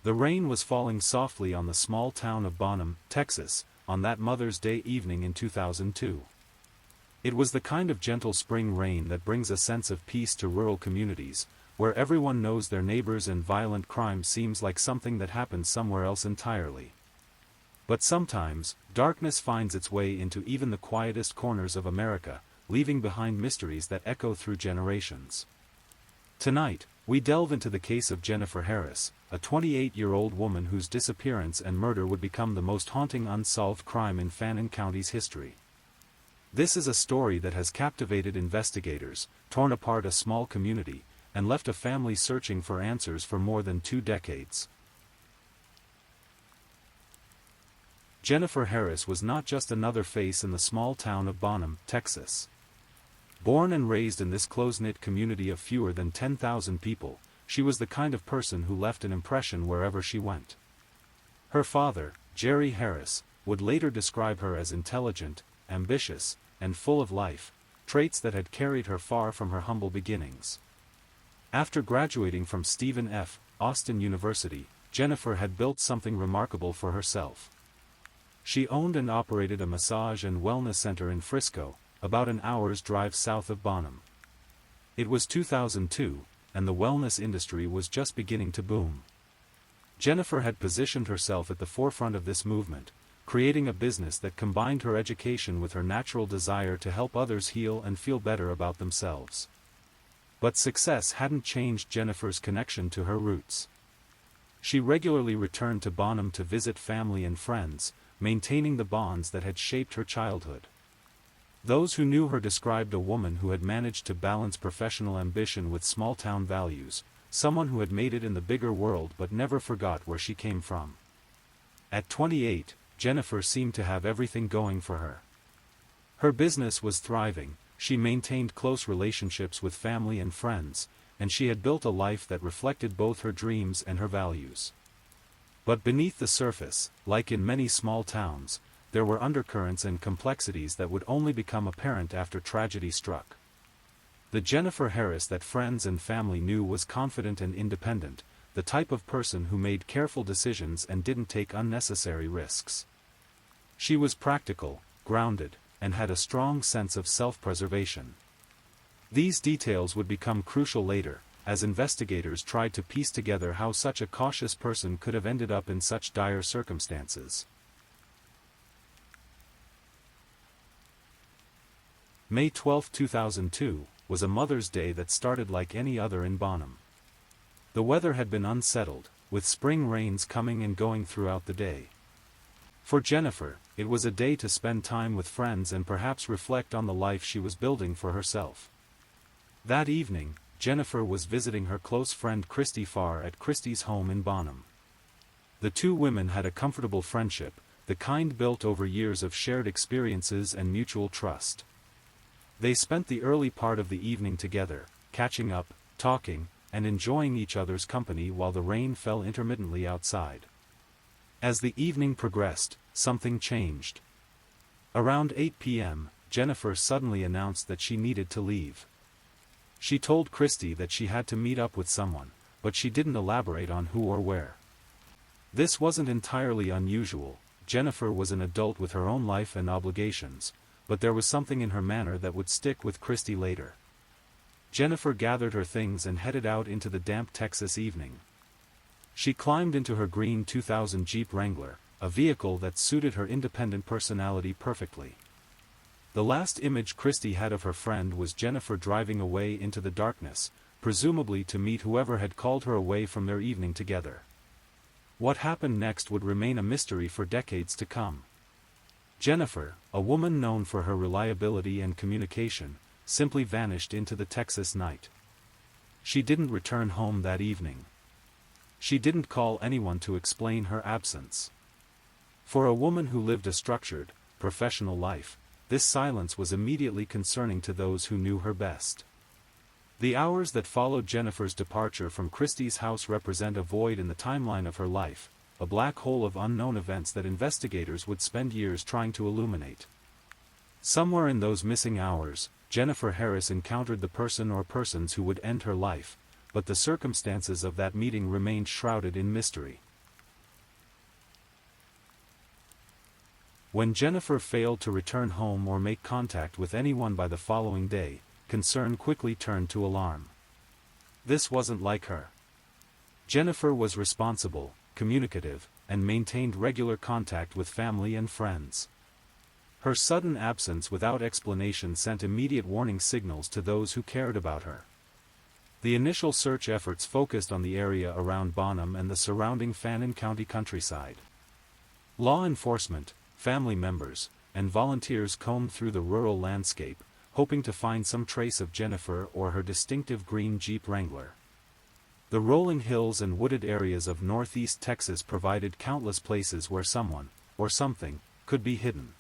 The rain was falling softly on the small town of Bonham, Texas, on that Mother's Day evening in 2002. It was the kind of gentle spring rain that brings a sense of peace to rural communities, where everyone knows their neighbors and violent crime seems like something that happens somewhere else entirely. But sometimes, darkness finds its way into even the quietest corners of America, leaving behind mysteries that echo through generations. Tonight, we delve into the case of Jennifer Harris, a 28-year-old woman whose disappearance and murder would become the most haunting unsolved crime in Fannin County's history. This is a story that has captivated investigators, torn apart a small community, and left a family searching for answers for more than 2 decades. Jennifer Harris was not just another face in the small town of Bonham, Texas. Born and raised in this close-knit community of fewer than 10,000 people, she was the kind of person who left an impression wherever she went. Her father, Jerry Harris, would later describe her as intelligent, ambitious, and full of life, traits that had carried her far from her humble beginnings. After graduating from Stephen F. Austin University, Jennifer had built something remarkable for herself. She owned and operated a massage and wellness center in Frisco, about an hour's drive south of Bonham. It was 2002, and the wellness industry was just beginning to boom. Jennifer had positioned herself at the forefront of this movement, creating a business that combined her education with her natural desire to help others heal and feel better about themselves. But success hadn't changed Jennifer's connection to her roots. She regularly returned to Bonham to visit family and friends, maintaining the bonds that had shaped her childhood. Those who knew her described a woman who had managed to balance professional ambition with small-town values, someone who had made it in the bigger world but never forgot where she came from. At 28, Jennifer seemed to have everything going for her. Her business was thriving, she maintained close relationships with family and friends, and she had built a life that reflected both her dreams and her values. But beneath the surface, like in many small towns, there were undercurrents and complexities that would only become apparent after tragedy struck. The Jennifer Harris that friends and family knew was confident and independent, the type of person who made careful decisions and didn't take unnecessary risks. She was practical, grounded, and had a strong sense of self-preservation. These details would become crucial later, as investigators tried to piece together how such a cautious person could have ended up in such dire circumstances. May 12, 2002, was a Mother's Day that started like any other in Bonham. The weather had been unsettled, with spring rains coming and going throughout the day. For Jennifer, it was a day to spend time with friends and perhaps reflect on the life she was building for herself. That evening, Jennifer was visiting her close friend Christy Farr at Christy's home in Bonham. The two women had a comfortable friendship, the kind built over years of shared experiences and mutual trust. They spent the early part of the evening together, catching up, talking, and enjoying each other's company while the rain fell intermittently outside. As the evening progressed, something changed. Around 8 p.m., Jennifer suddenly announced that she needed to leave. She told Christy that she had to meet up with someone, but she didn't elaborate on who or where. This wasn't entirely unusual. Jennifer was an adult with her own life and obligations, but there was something in her manner that would stick with Christie later. Jennifer gathered her things and headed out into the damp Texas evening. She climbed into her green 2000 Jeep Wrangler, a vehicle that suited her independent personality perfectly. The last image Christie had of her friend was Jennifer driving away into the darkness, presumably to meet whoever had called her away from their evening together. What happened next would remain a mystery for decades to come. Jennifer, a woman known for her reliability and communication, simply vanished into the Texas night. She didn't return home that evening. She didn't call anyone to explain her absence. For a woman who lived a structured, professional life, this silence was immediately concerning to those who knew her best. The hours that followed Jennifer's departure from Christie's house represent a void in the timeline of her life, a black hole of unknown events that investigators would spend years trying to illuminate. Somewhere in those missing hours, Jennifer Harris encountered the person or persons who would end her life, but the circumstances of that meeting remained shrouded in mystery. When Jennifer failed to return home or make contact with anyone by the following day, concern quickly turned to alarm. This wasn't like her. Jennifer was responsible, communicative, and maintained regular contact with family and friends. Her sudden absence without explanation sent immediate warning signals to those who cared about her. The initial search efforts focused on the area around Bonham and the surrounding Fannin County countryside. Law enforcement, family members, and volunteers combed through the rural landscape, hoping to find some trace of Jennifer or her distinctive green Jeep Wrangler. The rolling hills and wooded areas of northeast Texas provided countless places where someone, or something, could be hidden.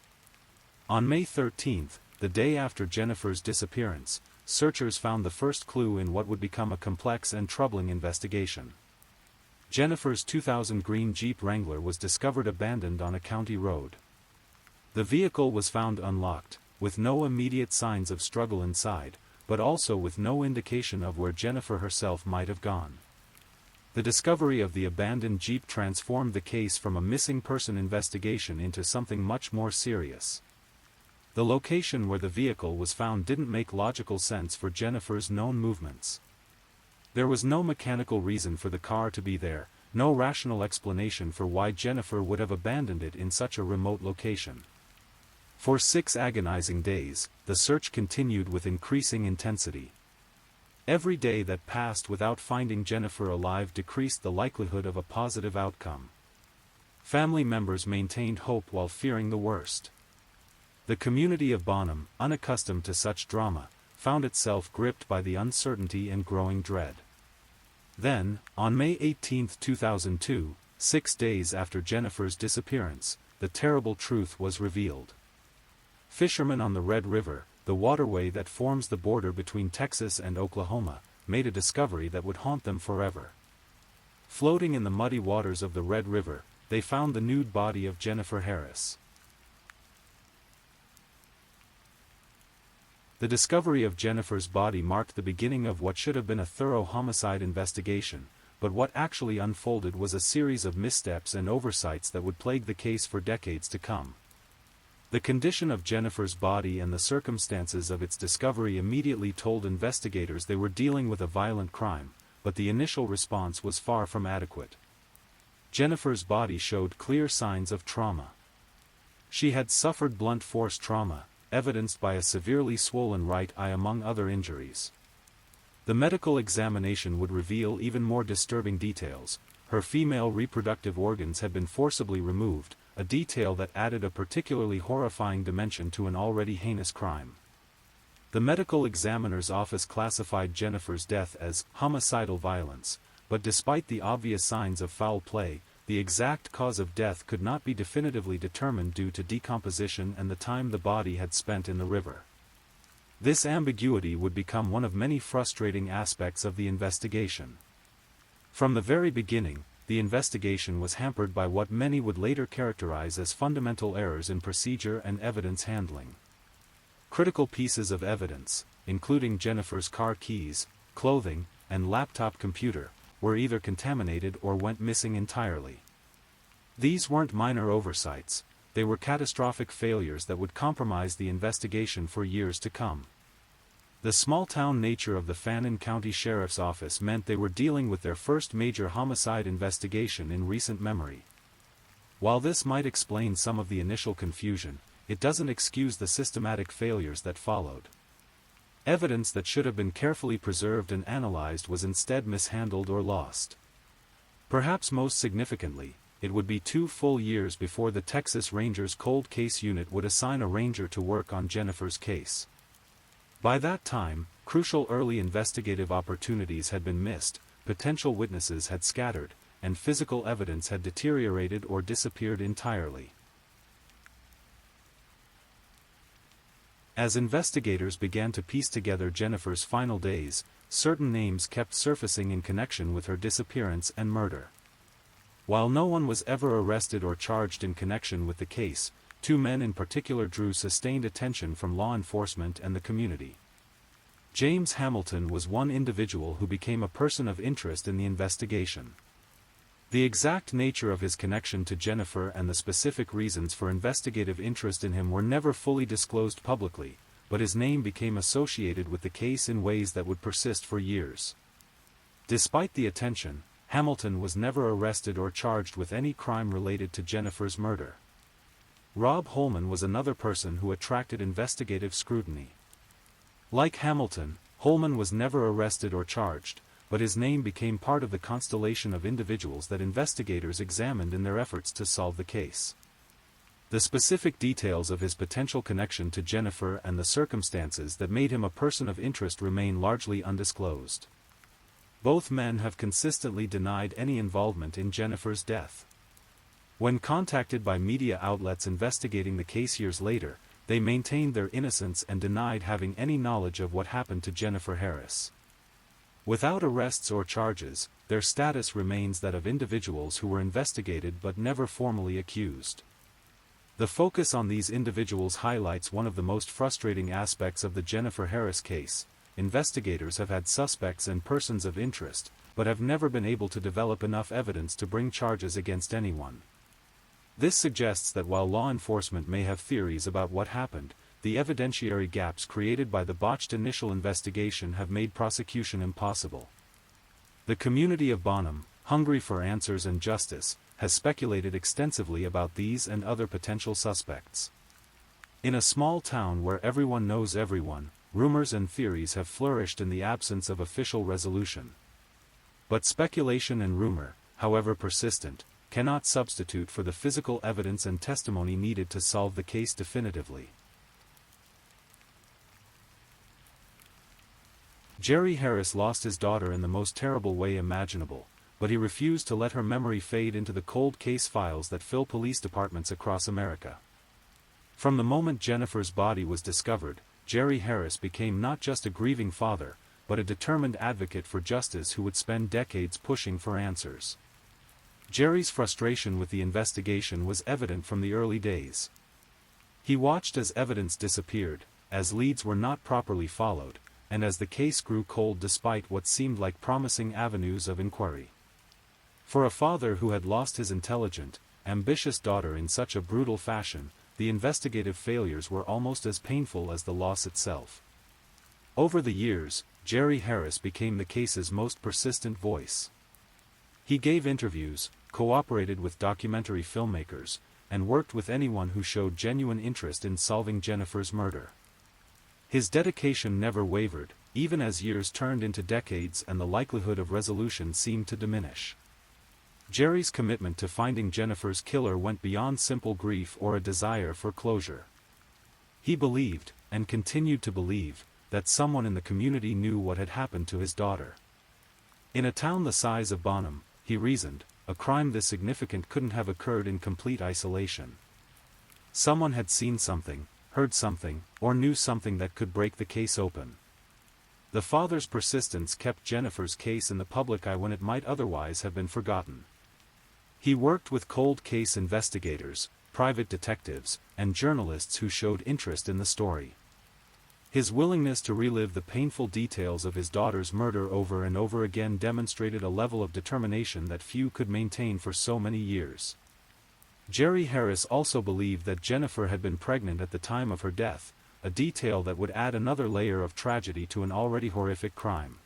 On May 13, the day after Jennifer's disappearance, searchers found the first clue in what would become a complex and troubling investigation. Jennifer's 2000 green Jeep Wrangler was discovered abandoned on a county road. The vehicle was found unlocked, with no immediate signs of struggle inside, but also with no indication of where Jennifer herself might have gone. The discovery of the abandoned Jeep transformed the case from a missing person investigation into something much more serious. The location where the vehicle was found didn't make logical sense for Jennifer's known movements. There was no mechanical reason for the car to be there, no rational explanation for why Jennifer would have abandoned it in such a remote location. For 6 agonizing days, the search continued with increasing intensity. Every day that passed without finding Jennifer alive decreased the likelihood of a positive outcome. Family members maintained hope while fearing the worst. The community of Bonham, unaccustomed to such drama, found itself gripped by the uncertainty and growing dread. Then, on May 18, 2002, 6 days after Jennifer's disappearance, the terrible truth was revealed. Fishermen on the Red River, the waterway that forms the border between Texas and Oklahoma, made a discovery that would haunt them forever. Floating in the muddy waters of the Red River, they found the nude body of Jennifer Harris. The discovery of Jennifer's body marked the beginning of what should have been a thorough homicide investigation, but what actually unfolded was a series of missteps and oversights that would plague the case for decades to come. The condition of Jennifer's body and the circumstances of its discovery immediately told investigators they were dealing with a violent crime, but the initial response was far from adequate. Jennifer's body showed clear signs of trauma. She had suffered blunt force trauma, evidenced by a severely swollen right eye among other injuries. The medical examination would reveal even more disturbing details. Her female reproductive organs had been forcibly removed, a detail that added a particularly horrifying dimension to an already heinous crime. The medical examiner's office classified Jennifer's death as homicidal violence, but despite the obvious signs of foul play, the exact cause of death could not be definitively determined due to decomposition and the time the body had spent in the river. This ambiguity would become one of many frustrating aspects of the investigation. From the very beginning, the investigation was hampered by what many would later characterize as fundamental errors in procedure and evidence handling. Critical pieces of evidence, including Jennifer's car keys, clothing, and laptop computer, were either contaminated or went missing entirely. These weren't minor oversights, they were catastrophic failures that would compromise the investigation for years to come. The small-town nature of the Fannin County Sheriff's Office meant they were dealing with their first major homicide investigation in recent memory. While this might explain some of the initial confusion, it doesn't excuse the systematic failures that followed. Evidence that should have been carefully preserved and analyzed was instead mishandled or lost. Perhaps most significantly, it would be 2 full years before the Texas Rangers Cold Case Unit would assign a ranger to work on Jennifer's case. By that time, crucial early investigative opportunities had been missed, potential witnesses had scattered, and physical evidence had deteriorated or disappeared entirely. As investigators began to piece together Jennifer's final days, certain names kept surfacing in connection with her disappearance and murder. While no one was ever arrested or charged in connection with the case, 2 men in particular drew sustained attention from law enforcement and the community. James Hamilton was one individual who became a person of interest in the investigation. The exact nature of his connection to Jennifer and the specific reasons for investigative interest in him were never fully disclosed publicly, but his name became associated with the case in ways that would persist for years. Despite the attention, Hamilton was never arrested or charged with any crime related to Jennifer's murder. Rob Holman was another person who attracted investigative scrutiny. Like Hamilton, Holman was never arrested or charged, but his name became part of the constellation of individuals that investigators examined in their efforts to solve the case. The specific details of his potential connection to Jennifer and the circumstances that made him a person of interest remain largely undisclosed. Both men have consistently denied any involvement in Jennifer's death. When contacted by media outlets investigating the case years later, they maintained their innocence and denied having any knowledge of what happened to Jennifer Harris. Without arrests or charges, their status remains that of individuals who were investigated but never formally accused. The focus on these individuals highlights one of the most frustrating aspects of the Jennifer Harris case. Investigators have had suspects and persons of interest, but have never been able to develop enough evidence to bring charges against anyone. This suggests that while law enforcement may have theories about what happened, the evidentiary gaps created by the botched initial investigation have made prosecution impossible. The community of Bonham, hungry for answers and justice, has speculated extensively about these and other potential suspects. In a small town where everyone knows everyone, rumors and theories have flourished in the absence of official resolution. But speculation and rumor, however persistent, cannot substitute for the physical evidence and testimony needed to solve the case definitively. Jerry Harris lost his daughter in the most terrible way imaginable, but he refused to let her memory fade into the cold case files that fill police departments across America. From the moment Jennifer's body was discovered, Jerry Harris became not just a grieving father, but a determined advocate for justice who would spend decades pushing for answers. Jerry's frustration with the investigation was evident from the early days. He watched as evidence disappeared, as leads were not properly followed, and as the case grew cold despite what seemed like promising avenues of inquiry. For a father who had lost his intelligent, ambitious daughter in such a brutal fashion, the investigative failures were almost as painful as the loss itself. Over the years, Jerry Harris became the case's most persistent voice. He gave interviews, cooperated with documentary filmmakers, and worked with anyone who showed genuine interest in solving Jennifer's murder. His dedication never wavered, even as years turned into decades and the likelihood of resolution seemed to diminish. Jerry's commitment to finding Jennifer's killer went beyond simple grief or a desire for closure. He believed, and continued to believe, that someone in the community knew what had happened to his daughter. In a town the size of Bonham, he reasoned, a crime this significant couldn't have occurred in complete isolation. Someone had seen something, heard something, or knew something that could break the case open. The father's persistence kept Jennifer's case in the public eye when it might otherwise have been forgotten. He worked with cold case investigators, private detectives, and journalists who showed interest in the story. His willingness to relive the painful details of his daughter's murder over and over again demonstrated a level of determination that few could maintain for so many years. Jerry Harris also believed that Jennifer had been pregnant at the time of her death, a detail that would add another layer of tragedy to an already horrific crime.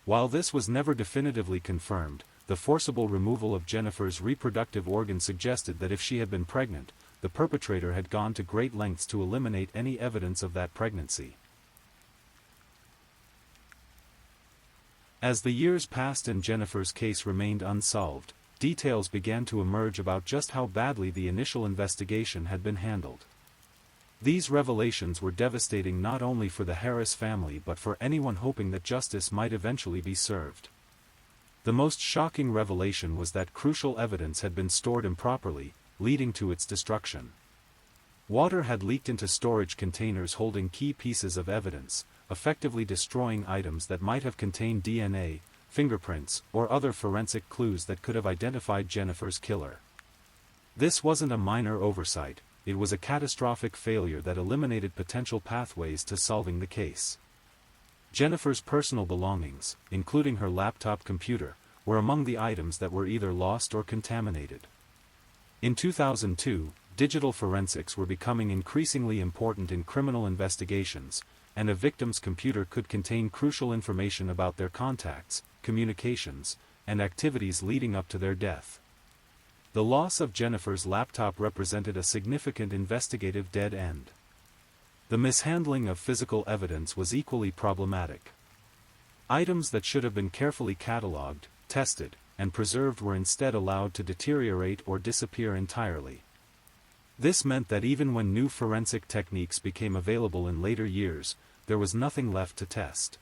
While this was never definitively confirmed, the forcible removal of Jennifer's reproductive organs suggested that if she had been pregnant, the perpetrator had gone to great lengths to eliminate any evidence of that pregnancy. As the years passed and Jennifer's case remained unsolved, details began to emerge about just how badly the initial investigation had been handled. These revelations were devastating not only for the Harris family but for anyone hoping that justice might eventually be served. The most shocking revelation was that crucial evidence had been stored improperly, leading to its destruction. Water had leaked into storage containers holding key pieces of evidence, effectively destroying items that might have contained DNA, fingerprints, or other forensic clues that could have identified Jennifer's killer. This wasn't a minor oversight, it was a catastrophic failure that eliminated potential pathways to solving the case. Jennifer's personal belongings, including her laptop computer, were among the items that were either lost or contaminated. In 2002, digital forensics were becoming increasingly important in criminal investigations, and a victim's computer could contain crucial information about their contacts, communications, and activities leading up to their death. The loss of Jennifer's laptop represented a significant investigative dead end. The mishandling of physical evidence was equally problematic. Items that should have been carefully catalogued, tested, and preserved were instead allowed to deteriorate or disappear entirely. This meant that even when new forensic techniques became available in later years, there was nothing left to test.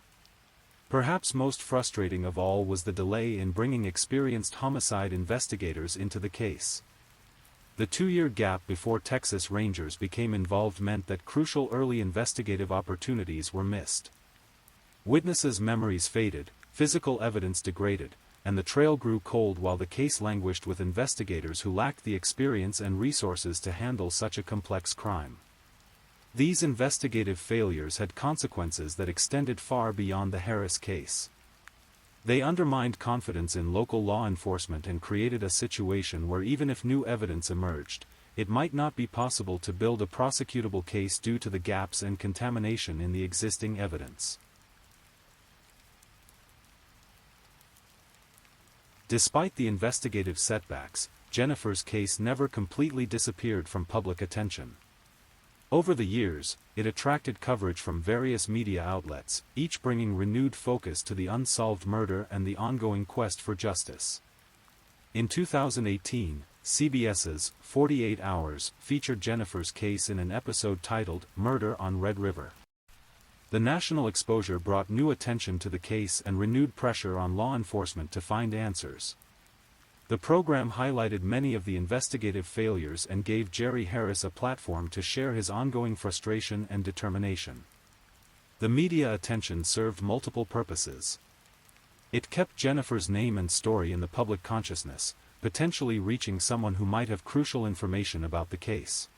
Perhaps most frustrating of all was the delay in bringing experienced homicide investigators into the case. The 2-year gap before Texas Rangers became involved meant that crucial early investigative opportunities were missed. Witnesses' memories faded, physical evidence degraded, and the trail grew cold while the case languished with investigators who lacked the experience and resources to handle such a complex crime. These investigative failures had consequences that extended far beyond the Harris case. They undermined confidence in local law enforcement and created a situation where even if new evidence emerged, it might not be possible to build a prosecutable case due to the gaps and contamination in the existing evidence. Despite the investigative setbacks, Jennifer's case never completely disappeared from public attention. Over the years, it attracted coverage from various media outlets, each bringing renewed focus to the unsolved murder and the ongoing quest for justice. In 2018, CBS's 48 Hours featured Jennifer's case in an episode titled "Murder on Red River." The national exposure brought new attention to the case and renewed pressure on law enforcement to find answers. The program highlighted many of the investigative failures and gave Jerry Harris a platform to share his ongoing frustration and determination. The media attention served multiple purposes. It kept Jennifer's name and story in the public consciousness, potentially reaching someone who might have crucial information about the case.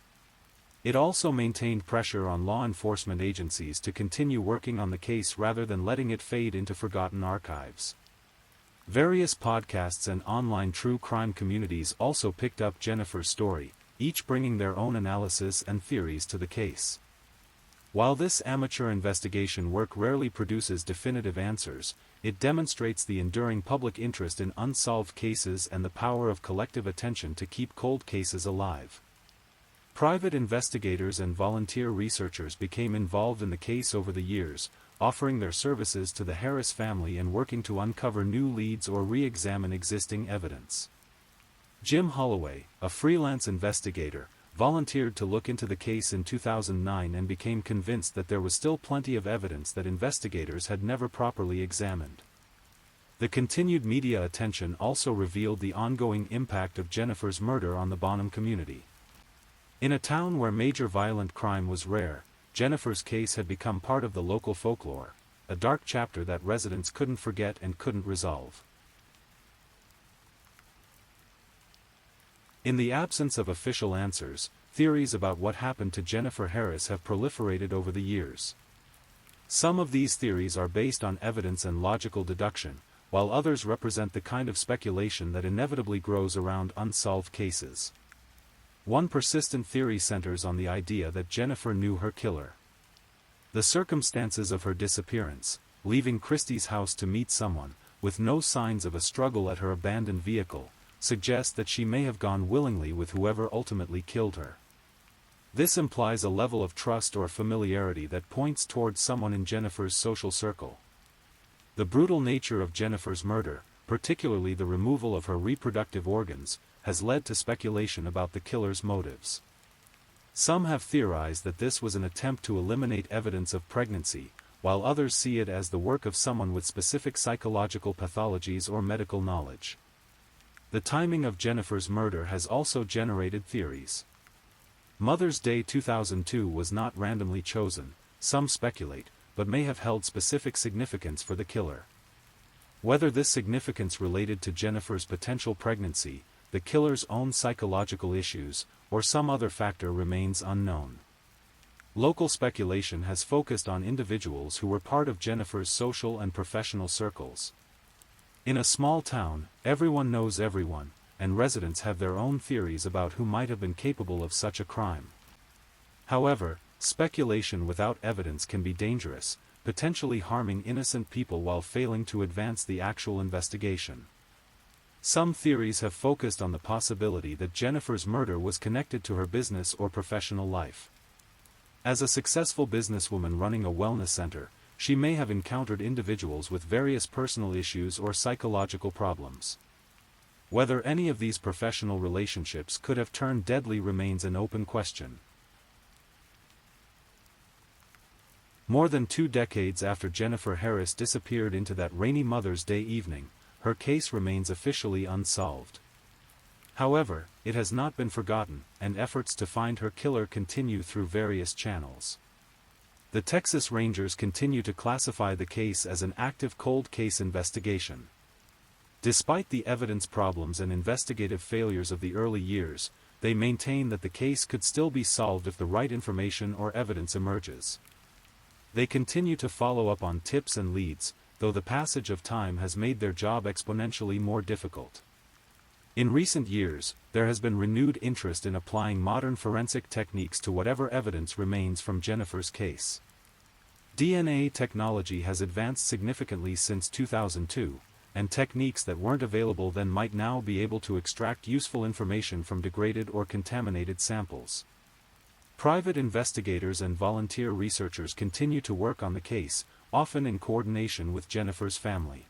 It also maintained pressure on law enforcement agencies to continue working on the case rather than letting it fade into forgotten archives. Various podcasts and online true crime communities also picked up Jennifer's story, each bringing their own analysis and theories to the case. While this amateur investigation work rarely produces definitive answers, it demonstrates the enduring public interest in unsolved cases and the power of collective attention to keep cold cases alive. Private investigators and volunteer researchers became involved in the case over the years, offering their services to the Harris family and working to uncover new leads or re-examine existing evidence. Jim Holloway, a freelance investigator, volunteered to look into the case in 2009 and became convinced that there was still plenty of evidence that investigators had never properly examined. The continued media attention also revealed the ongoing impact of Jennifer's murder on the Bonham community. In a town where major violent crime was rare, Jennifer's case had become part of the local folklore, a dark chapter that residents couldn't forget and couldn't resolve. In the absence of official answers, theories about what happened to Jennifer Harris have proliferated over the years. Some of these theories are based on evidence and logical deduction, while others represent the kind of speculation that inevitably grows around unsolved cases. One persistent theory centers on the idea that Jennifer knew her killer. The circumstances of her disappearance, leaving Christie's house to meet someone, with no signs of a struggle at her abandoned vehicle, suggest that she may have gone willingly with whoever ultimately killed her. This implies a level of trust or familiarity that points towards someone in Jennifer's social circle. The brutal nature of Jennifer's murder, particularly the removal of her reproductive organs, has led to speculation about the killer's motives. Some have theorized that this was an attempt to eliminate evidence of pregnancy, while others see it as the work of someone with specific psychological pathologies or medical knowledge. The timing of Jennifer's murder has also generated theories. Mother's Day 2002 was not randomly chosen, some speculate, but may have held specific significance for the killer. Whether this significance related to Jennifer's potential pregnancy, the killer's own psychological issues, or some other factor remains unknown. Local speculation has focused on individuals who were part of Jennifer's social and professional circles. In a small town, everyone knows everyone, and residents have their own theories about who might have been capable of such a crime. However, speculation without evidence can be dangerous, potentially harming innocent people while failing to advance the actual investigation. Some theories have focused on the possibility that Jennifer's murder was connected to her business or professional life. As a successful businesswoman running a wellness center, she may have encountered individuals with various personal issues or psychological problems. Whether any of these professional relationships could have turned deadly remains an open question. More than 2 decades after Jennifer Harris disappeared into that rainy Mother's Day evening, her case remains officially unsolved. However, it has not been forgotten, and efforts to find her killer continue through various channels. The Texas Rangers continue to classify the case as an active cold case investigation. Despite the evidence problems and investigative failures of the early years, they maintain that the case could still be solved if the right information or evidence emerges. They continue to follow up on tips and leads, though the passage of time has made their job exponentially more difficult. In recent years, there has been renewed interest in applying modern forensic techniques to whatever evidence remains from Jennifer's case. DNA technology has advanced significantly since 2002, and techniques that weren't available then might now be able to extract useful information from degraded or contaminated samples. Private investigators and volunteer researchers continue to work on the case, often in coordination with Jennifer's family.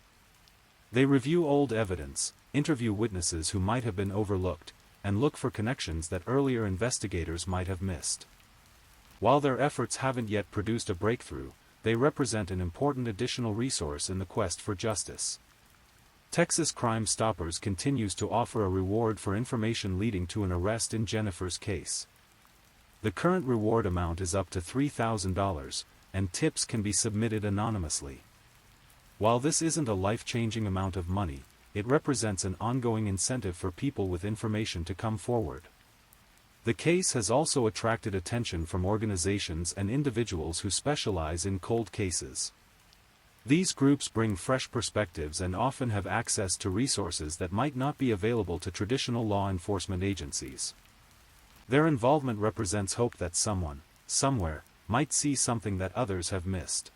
They review old evidence, interview witnesses who might have been overlooked, and look for connections that earlier investigators might have missed. While their efforts haven't yet produced a breakthrough, they represent an important additional resource in the quest for justice. Texas Crime Stoppers continues to offer a reward for information leading to an arrest in Jennifer's case. The current reward amount is up to $3,000, and tips can be submitted anonymously. While this isn't a life-changing amount of money, it represents an ongoing incentive for people with information to come forward. The case has also attracted attention from organizations and individuals who specialize in cold cases. These groups bring fresh perspectives and often have access to resources that might not be available to traditional law enforcement agencies. Their involvement represents hope that someone, somewhere, might see something that others have missed.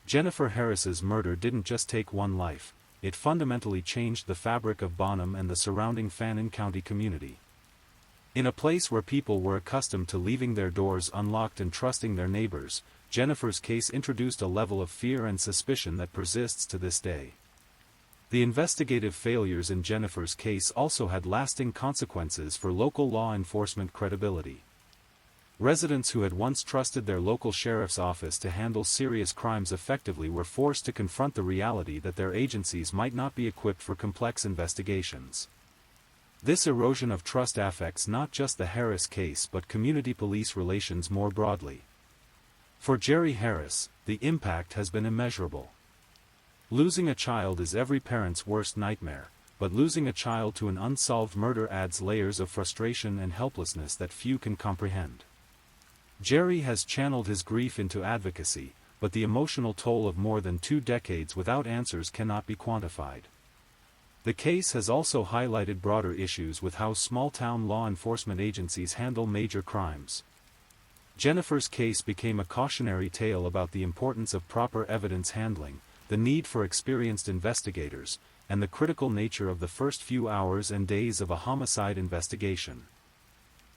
Jennifer Harris's murder didn't just take one life, it fundamentally changed the fabric of Bonham and the surrounding Fannin County community. In a place where people were accustomed to leaving their doors unlocked and trusting their neighbors, Jennifer's case introduced a level of fear and suspicion that persists to this day. The investigative failures in Jennifer's case also had lasting consequences for local law enforcement credibility. Residents who had once trusted their local sheriff's office to handle serious crimes effectively were forced to confront the reality that their agencies might not be equipped for complex investigations. This erosion of trust affects not just the Harris case but community-police relations more broadly. For Jerry Harris, the impact has been immeasurable. Losing a child is every parent's worst nightmare, but losing a child to an unsolved murder adds layers of frustration and helplessness that few can comprehend. Jerry has channeled his grief into advocacy, but the emotional toll of more than 2 decades without answers cannot be quantified. The case has also highlighted broader issues with how small-town law enforcement agencies handle major crimes. Jennifer's case became a cautionary tale about the importance of proper evidence handling, the need for experienced investigators, and the critical nature of the first few hours and days of a homicide investigation.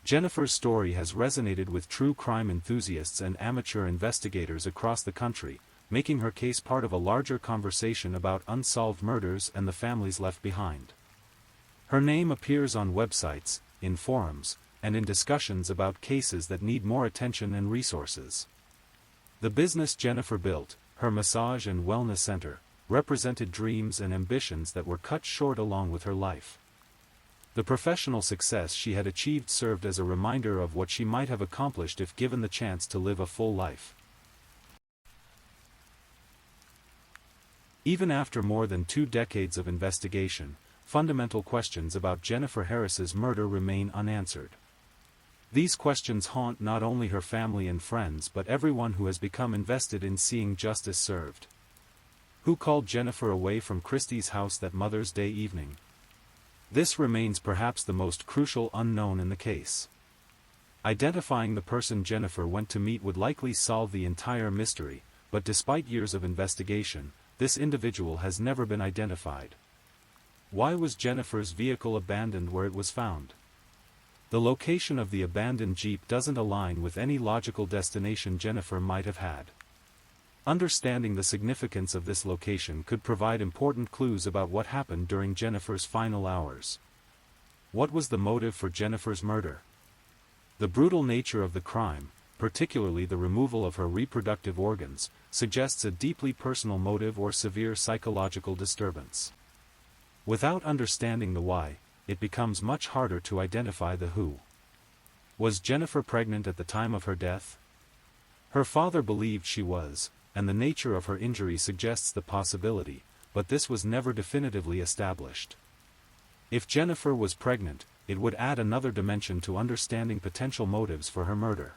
Jennifer's story has resonated with true crime enthusiasts and amateur investigators across the country, making her case part of a larger conversation about unsolved murders and the families left behind. Her name appears on websites, in forums, and in discussions about cases that need more attention and resources. The business Jennifer built, her massage and wellness center, represented dreams and ambitions that were cut short along with her life. The professional success she had achieved served as a reminder of what she might have accomplished if given the chance to live a full life. Even after more than 2 decades of investigation, fundamental questions about Jennifer Harris's murder remain unanswered. These questions haunt not only her family and friends but everyone who has become invested in seeing justice served. Who called Jennifer away from Christie's house that Mother's Day evening? This remains perhaps the most crucial unknown in the case. Identifying the person Jennifer went to meet would likely solve the entire mystery, but despite years of investigation, this individual has never been identified. Why was Jennifer's vehicle abandoned where it was found? The location of the abandoned Jeep doesn't align with any logical destination Jennifer might have had. Understanding the significance of this location could provide important clues about what happened during Jennifer's final hours. What was the motive for Jennifer's murder? The brutal nature of the crime, particularly the removal of her reproductive organs, suggests a deeply personal motive or severe psychological disturbance. Without understanding the why, it becomes much harder to identify the who. Was Jennifer pregnant at the time of her death? Her father believed she was, and the nature of her injury suggests the possibility, but this was never definitively established. If Jennifer was pregnant, it would add another dimension to understanding potential motives for her murder.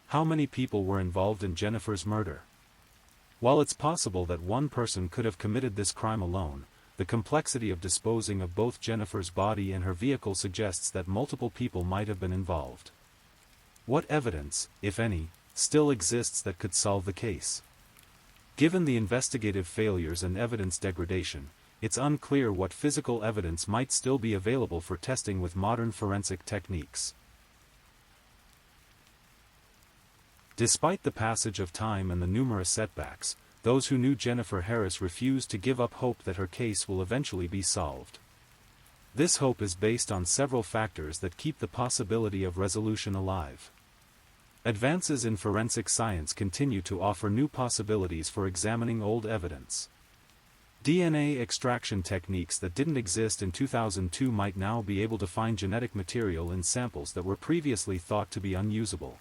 How many people were involved in Jennifer's murder? While it's possible that one person could have committed this crime alone, the complexity of disposing of both Jennifer's body and her vehicle suggests that multiple people might have been involved. What evidence, if any, still exists that could solve the case? Given the investigative failures and evidence degradation, it's unclear what physical evidence might still be available for testing with modern forensic techniques. Despite the passage of time and the numerous setbacks, those who knew Jennifer Harris refuse to give up hope that her case will eventually be solved. This hope is based on several factors that keep the possibility of resolution alive. Advances in forensic science continue to offer new possibilities for examining old evidence. DNA extraction techniques that didn't exist in 2002 might now be able to find genetic material in samples that were previously thought to be unusable.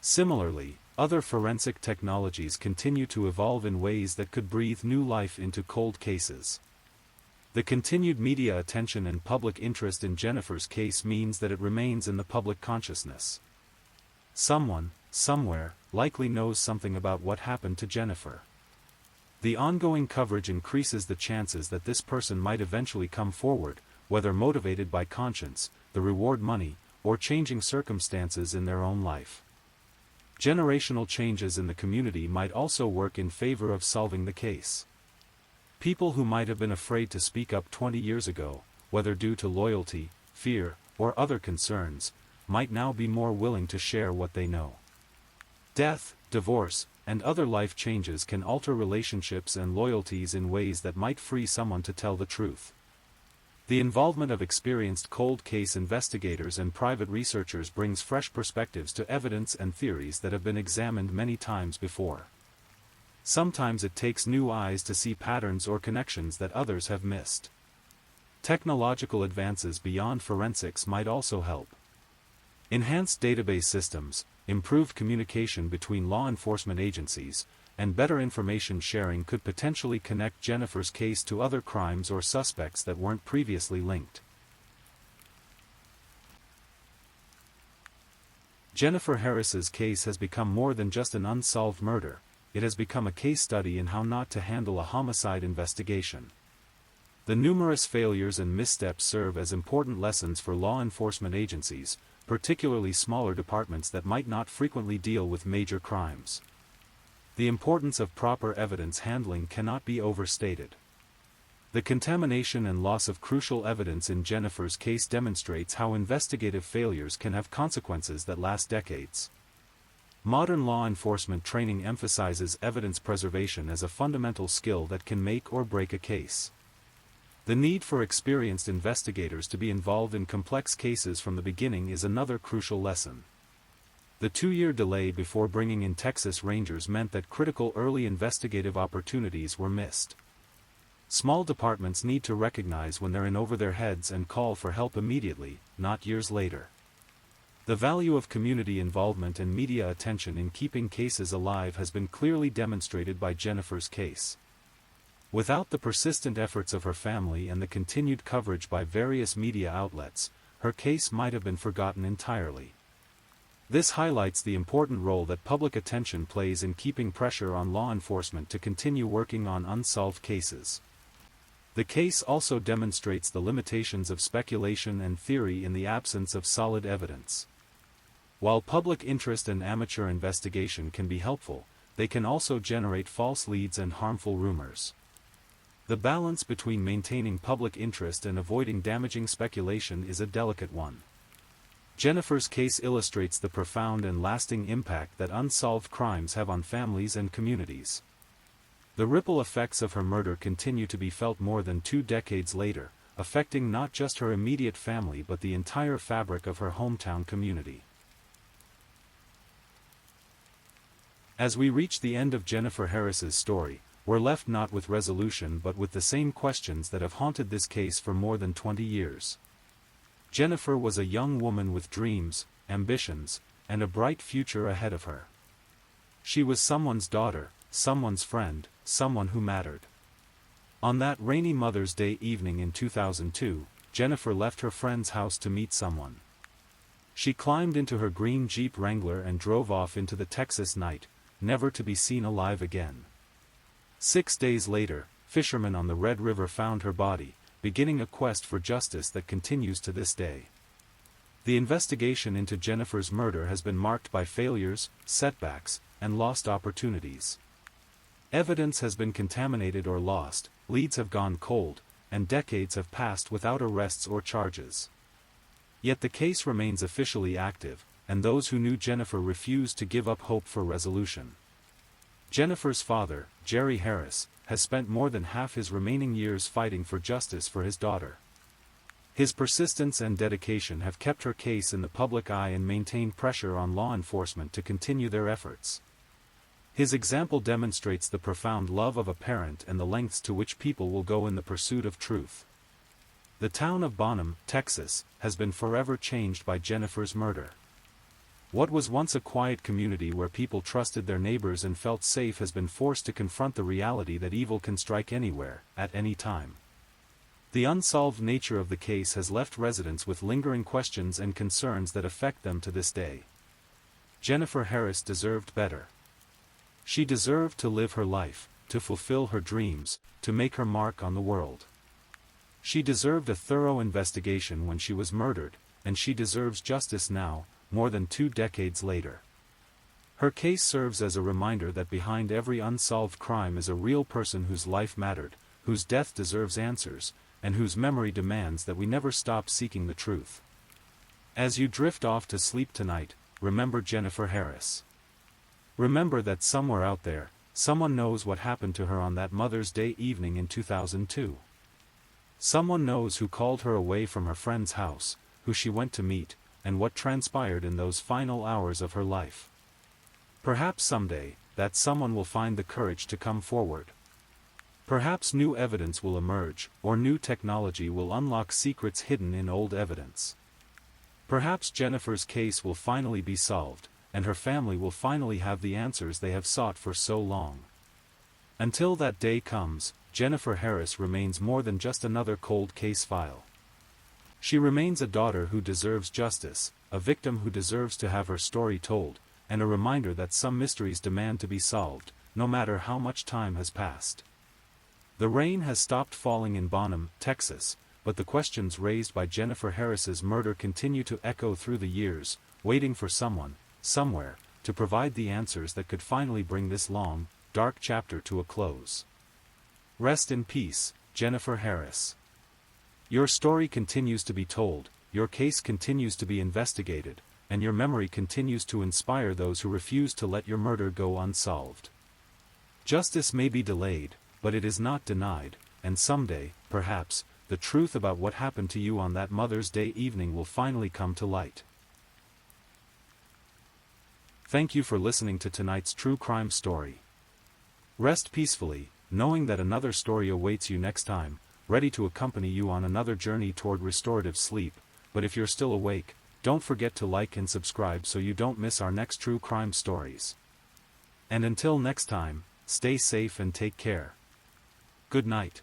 Similarly, other forensic technologies continue to evolve in ways that could breathe new life into cold cases. The continued media attention and public interest in Jennifer's case means that it remains in the public consciousness. Someone, somewhere, likely knows something about what happened to Jennifer. The ongoing coverage increases the chances that this person might eventually come forward, whether motivated by conscience, the reward money, or changing circumstances in their own life. Generational changes in the community might also work in favor of solving the case. People who might have been afraid to speak up 20 years ago, whether due to loyalty, fear, or other concerns, might now be more willing to share what they know. Death, divorce, and other life changes can alter relationships and loyalties in ways that might free someone to tell the truth. The involvement of experienced cold case investigators and private researchers brings fresh perspectives to evidence and theories that have been examined many times before. Sometimes it takes new eyes to see patterns or connections that others have missed. Technological advances beyond forensics might also help. Enhanced database systems, improved communication between law enforcement agencies, and better information sharing could potentially connect Jennifer's case to other crimes or suspects that weren't previously linked. Jennifer Harris's case has become more than just an unsolved murder, it has become a case study in how not to handle a homicide investigation. The numerous failures and missteps serve as important lessons for law enforcement agencies, particularly smaller departments that might not frequently deal with major crimes. The importance of proper evidence handling cannot be overstated. The contamination and loss of crucial evidence in Jennifer's case demonstrates how investigative failures can have consequences that last decades. Modern law enforcement training emphasizes evidence preservation as a fundamental skill that can make or break a case. The need for experienced investigators to be involved in complex cases from the beginning is another crucial lesson. The 2-year delay before bringing in Texas Rangers meant that critical early investigative opportunities were missed. Small departments need to recognize when they're in over their heads and call for help immediately, not years later. The value of community involvement and media attention in keeping cases alive has been clearly demonstrated by Jennifer's case. Without the persistent efforts of her family and the continued coverage by various media outlets, her case might have been forgotten entirely. This highlights the important role that public attention plays in keeping pressure on law enforcement to continue working on unsolved cases. The case also demonstrates the limitations of speculation and theory in the absence of solid evidence. While public interest and amateur investigation can be helpful, they can also generate false leads and harmful rumors. The balance between maintaining public interest and avoiding damaging speculation is a delicate one. Jennifer's case illustrates the profound and lasting impact that unsolved crimes have on families and communities. The ripple effects of her murder continue to be felt more than 2 decades later, affecting not just her immediate family but the entire fabric of her hometown community. As we reach the end of Jennifer Harris's story, we're left not with resolution but with the same questions that have haunted this case for more than 20 years. Jennifer was a young woman with dreams, ambitions, and a bright future ahead of her. She was someone's daughter, someone's friend, someone who mattered. On that rainy Mother's Day evening in 2002, Jennifer left her friend's house to meet someone. She climbed into her green Jeep Wrangler and drove off into the Texas night, never to be seen alive again. 6 days later, fishermen on the Red River found her body, beginning a quest for justice that continues to this day. The investigation into Jennifer's murder has been marked by failures, setbacks, and lost opportunities. Evidence has been contaminated or lost, leads have gone cold, and decades have passed without arrests or charges. Yet the case remains officially active, and those who knew Jennifer refuse to give up hope for resolution. Jennifer's father, Jerry Harris, has spent more than half his remaining years fighting for justice for his daughter. His persistence and dedication have kept her case in the public eye and maintained pressure on law enforcement to continue their efforts. His example demonstrates the profound love of a parent and the lengths to which people will go in the pursuit of truth. The town of Bonham, Texas, has been forever changed by Jennifer's murder. What was once a quiet community where people trusted their neighbors and felt safe has been forced to confront the reality that evil can strike anywhere, at any time. The unsolved nature of the case has left residents with lingering questions and concerns that affect them to this day. Jennifer Harris deserved better. She deserved to live her life, to fulfill her dreams, to make her mark on the world. She deserved a thorough investigation when she was murdered, and she deserves justice now, more than 2 decades later. Her case serves as a reminder that behind every unsolved crime is a real person whose life mattered, whose death deserves answers, and whose memory demands that we never stop seeking the truth. As you drift off to sleep tonight, remember Jennifer Harris. Remember that somewhere out there, someone knows what happened to her on that Mother's Day evening in 2002. Someone knows who called her away from her friend's house, who she went to meet, and what transpired in those final hours of her life. Perhaps someday, that someone will find the courage to come forward. Perhaps new evidence will emerge, or new technology will unlock secrets hidden in old evidence. Perhaps Jennifer's case will finally be solved, and her family will finally have the answers they have sought for so long. Until that day comes, Jennifer Harris remains more than just another cold case file. She remains a daughter who deserves justice, a victim who deserves to have her story told, and a reminder that some mysteries demand to be solved, no matter how much time has passed. The rain has stopped falling in Bonham, Texas, but the questions raised by Jennifer Harris's murder continue to echo through the years, waiting for someone, somewhere, to provide the answers that could finally bring this long, dark chapter to a close. Rest in peace, Jennifer Harris. Your story continues to be told, your case continues to be investigated, and your memory continues to inspire those who refuse to let your murder go unsolved. Justice may be delayed, but it is not denied, and someday, perhaps, the truth about what happened to you on that Mother's Day evening will finally come to light. Thank you for listening to tonight's true crime story. Rest peacefully, knowing that another story awaits you next time, ready to accompany you on another journey toward restorative sleep. But if you're still awake, don't forget to like and subscribe so you don't miss our next true crime stories. And until next time, stay safe and take care. Good night.